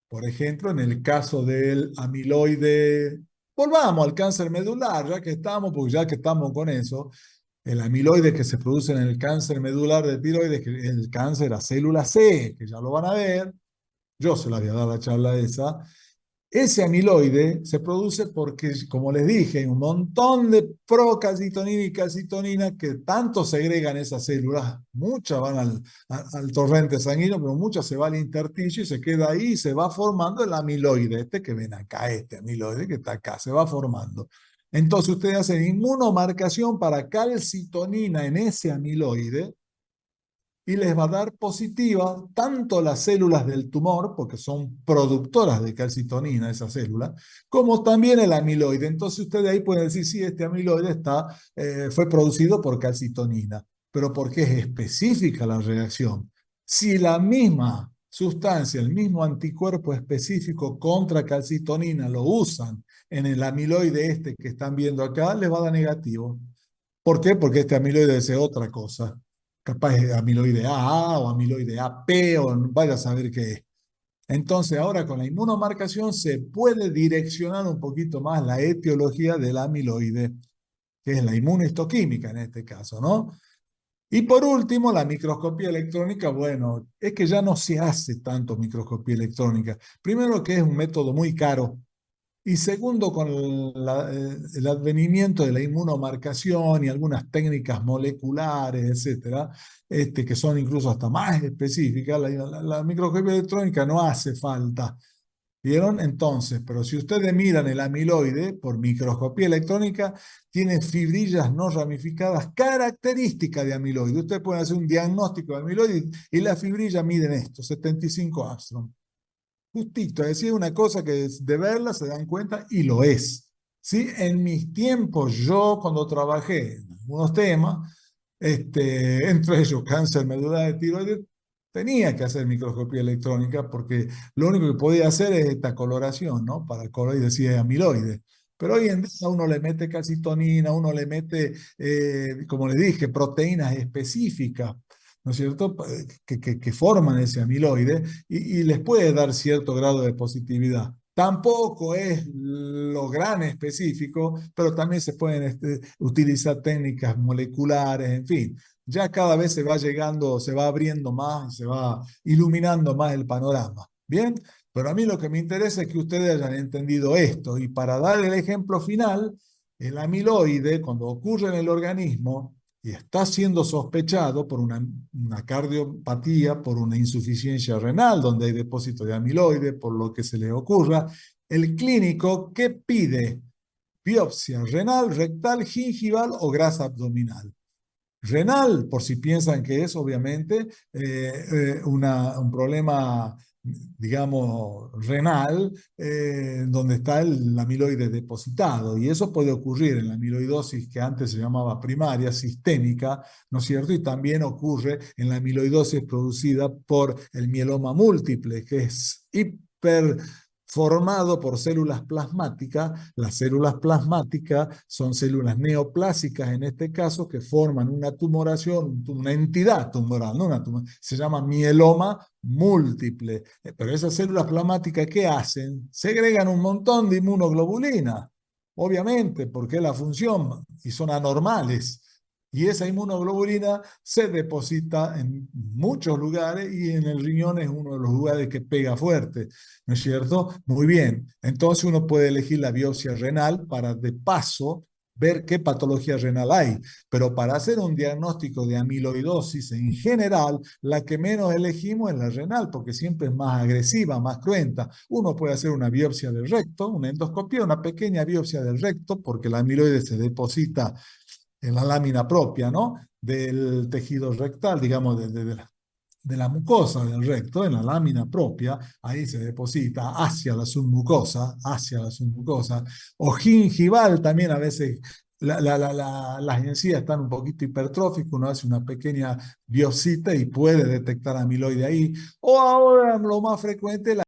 Por ejemplo, en el caso del amiloide, volvamos al cáncer medular, ya que estamos, porque ya que estamos con eso, el amiloide que se produce en el cáncer medular de tiroides, que es el cáncer a célula C, que ya lo van a ver, yo se la voy a dar la charla esa. Ese amiloide se produce porque, como les dije, hay un montón de procalcitonina y calcitonina que tanto segregan esas células. Muchas van al torrente sanguíneo, pero muchas se va al intersticio y se queda ahí y se va formando el amiloide. Este que ven acá, este amiloide que está acá, se va formando. Entonces ustedes hacen inmunomarcación para calcitonina en ese amiloide y les va a dar positiva tanto las células del tumor, porque son productoras de calcitonina esas células, como también el amiloide. Entonces ustedes ahí pueden decir, sí, este amiloide fue producido por calcitonina, pero porque es específica la reacción. Si la misma sustancia, el mismo anticuerpo específico contra calcitonina lo usan en el amiloide este que están viendo acá, les va a dar negativo. ¿Por qué? Porque este amiloide es otra cosa. Capaz es amiloide AA o amiloide AP o vaya a saber qué es. Entonces ahora con la inmunomarcación se puede direccionar un poquito más la etiología del amiloide, que es la inmunohistoquímica en este caso, ¿no? Y por último, la microscopía electrónica, bueno, es que ya no se hace tanto microscopía electrónica. Primero que es un método muy caro. Y segundo, con el advenimiento de la inmunomarcación y algunas técnicas moleculares, etcétera, que son incluso hasta más específicas, la microscopía electrónica no hace falta. ¿Vieron? Entonces, pero si ustedes miran el amiloide por microscopía electrónica, tiene fibrillas no ramificadas características de amiloide. Ustedes pueden hacer un diagnóstico de amiloide y las fibrillas miden esto, 75 Armstrong. Justito, es decir, una cosa que de verla se dan cuenta y lo es. ¿Sí? En mis tiempos, yo cuando trabajé en algunos temas, entre ellos cáncer medular de tiroides, tenía que hacer microscopía electrónica porque lo único que podía hacer es esta coloración, ¿no? Para el color y decía amiloide. Pero hoy en día uno le mete calcitonina, uno le mete, como le dije, proteínas específicas, ¿no es cierto?, que forman ese amiloide y les puede dar cierto grado de positividad. Tampoco es lo gran específico, pero también se pueden utilizar técnicas moleculares, en fin. Ya cada vez se va llegando, se va abriendo más, se va iluminando más el panorama. ¿Bien? Pero a mí lo que me interesa es que ustedes hayan entendido esto. Y para dar el ejemplo final, el amiloide, cuando ocurre en el organismo, y está siendo sospechado por una cardiopatía, por una insuficiencia renal, donde hay depósito de amiloide, por lo que se le ocurra, el clínico, ¿qué pide? Biopsia renal, rectal, gingival o grasa abdominal. Renal, por si piensan que es obviamente un problema, digamos, renal, donde está el amiloide depositado. Y eso puede ocurrir en la amiloidosis que antes se llamaba primaria, sistémica, ¿no es cierto? Y también ocurre en la amiloidosis producida por el mieloma múltiple, que es formado por células plasmáticas. Las células plasmáticas son células neoplásicas en este caso que forman una tumoración, una entidad tumoral, no se llama mieloma múltiple. Pero esas células plasmáticas, ¿qué hacen? Segregan un montón de inmunoglobulina, obviamente, porque es la función, y son anormales. Y esa inmunoglobulina se deposita en muchos lugares y en el riñón es uno de los lugares que pega fuerte, ¿no es cierto? Muy bien, entonces uno puede elegir la biopsia renal para de paso ver qué patología renal hay, pero para hacer un diagnóstico de amiloidosis en general, la que menos elegimos es la renal, porque siempre es más agresiva, más cruenta. Uno puede hacer una biopsia del recto, una endoscopia, una pequeña biopsia del recto, porque la amiloide se deposita en la lámina propia, ¿no? Del tejido rectal, digamos, de la mucosa del recto, en la lámina propia, ahí se deposita hacia la submucosa, o gingival también a veces. Las encías están un poquito hipertróficas, uno hace una pequeña biopsia y puede detectar amiloide ahí, o ahora lo más frecuente,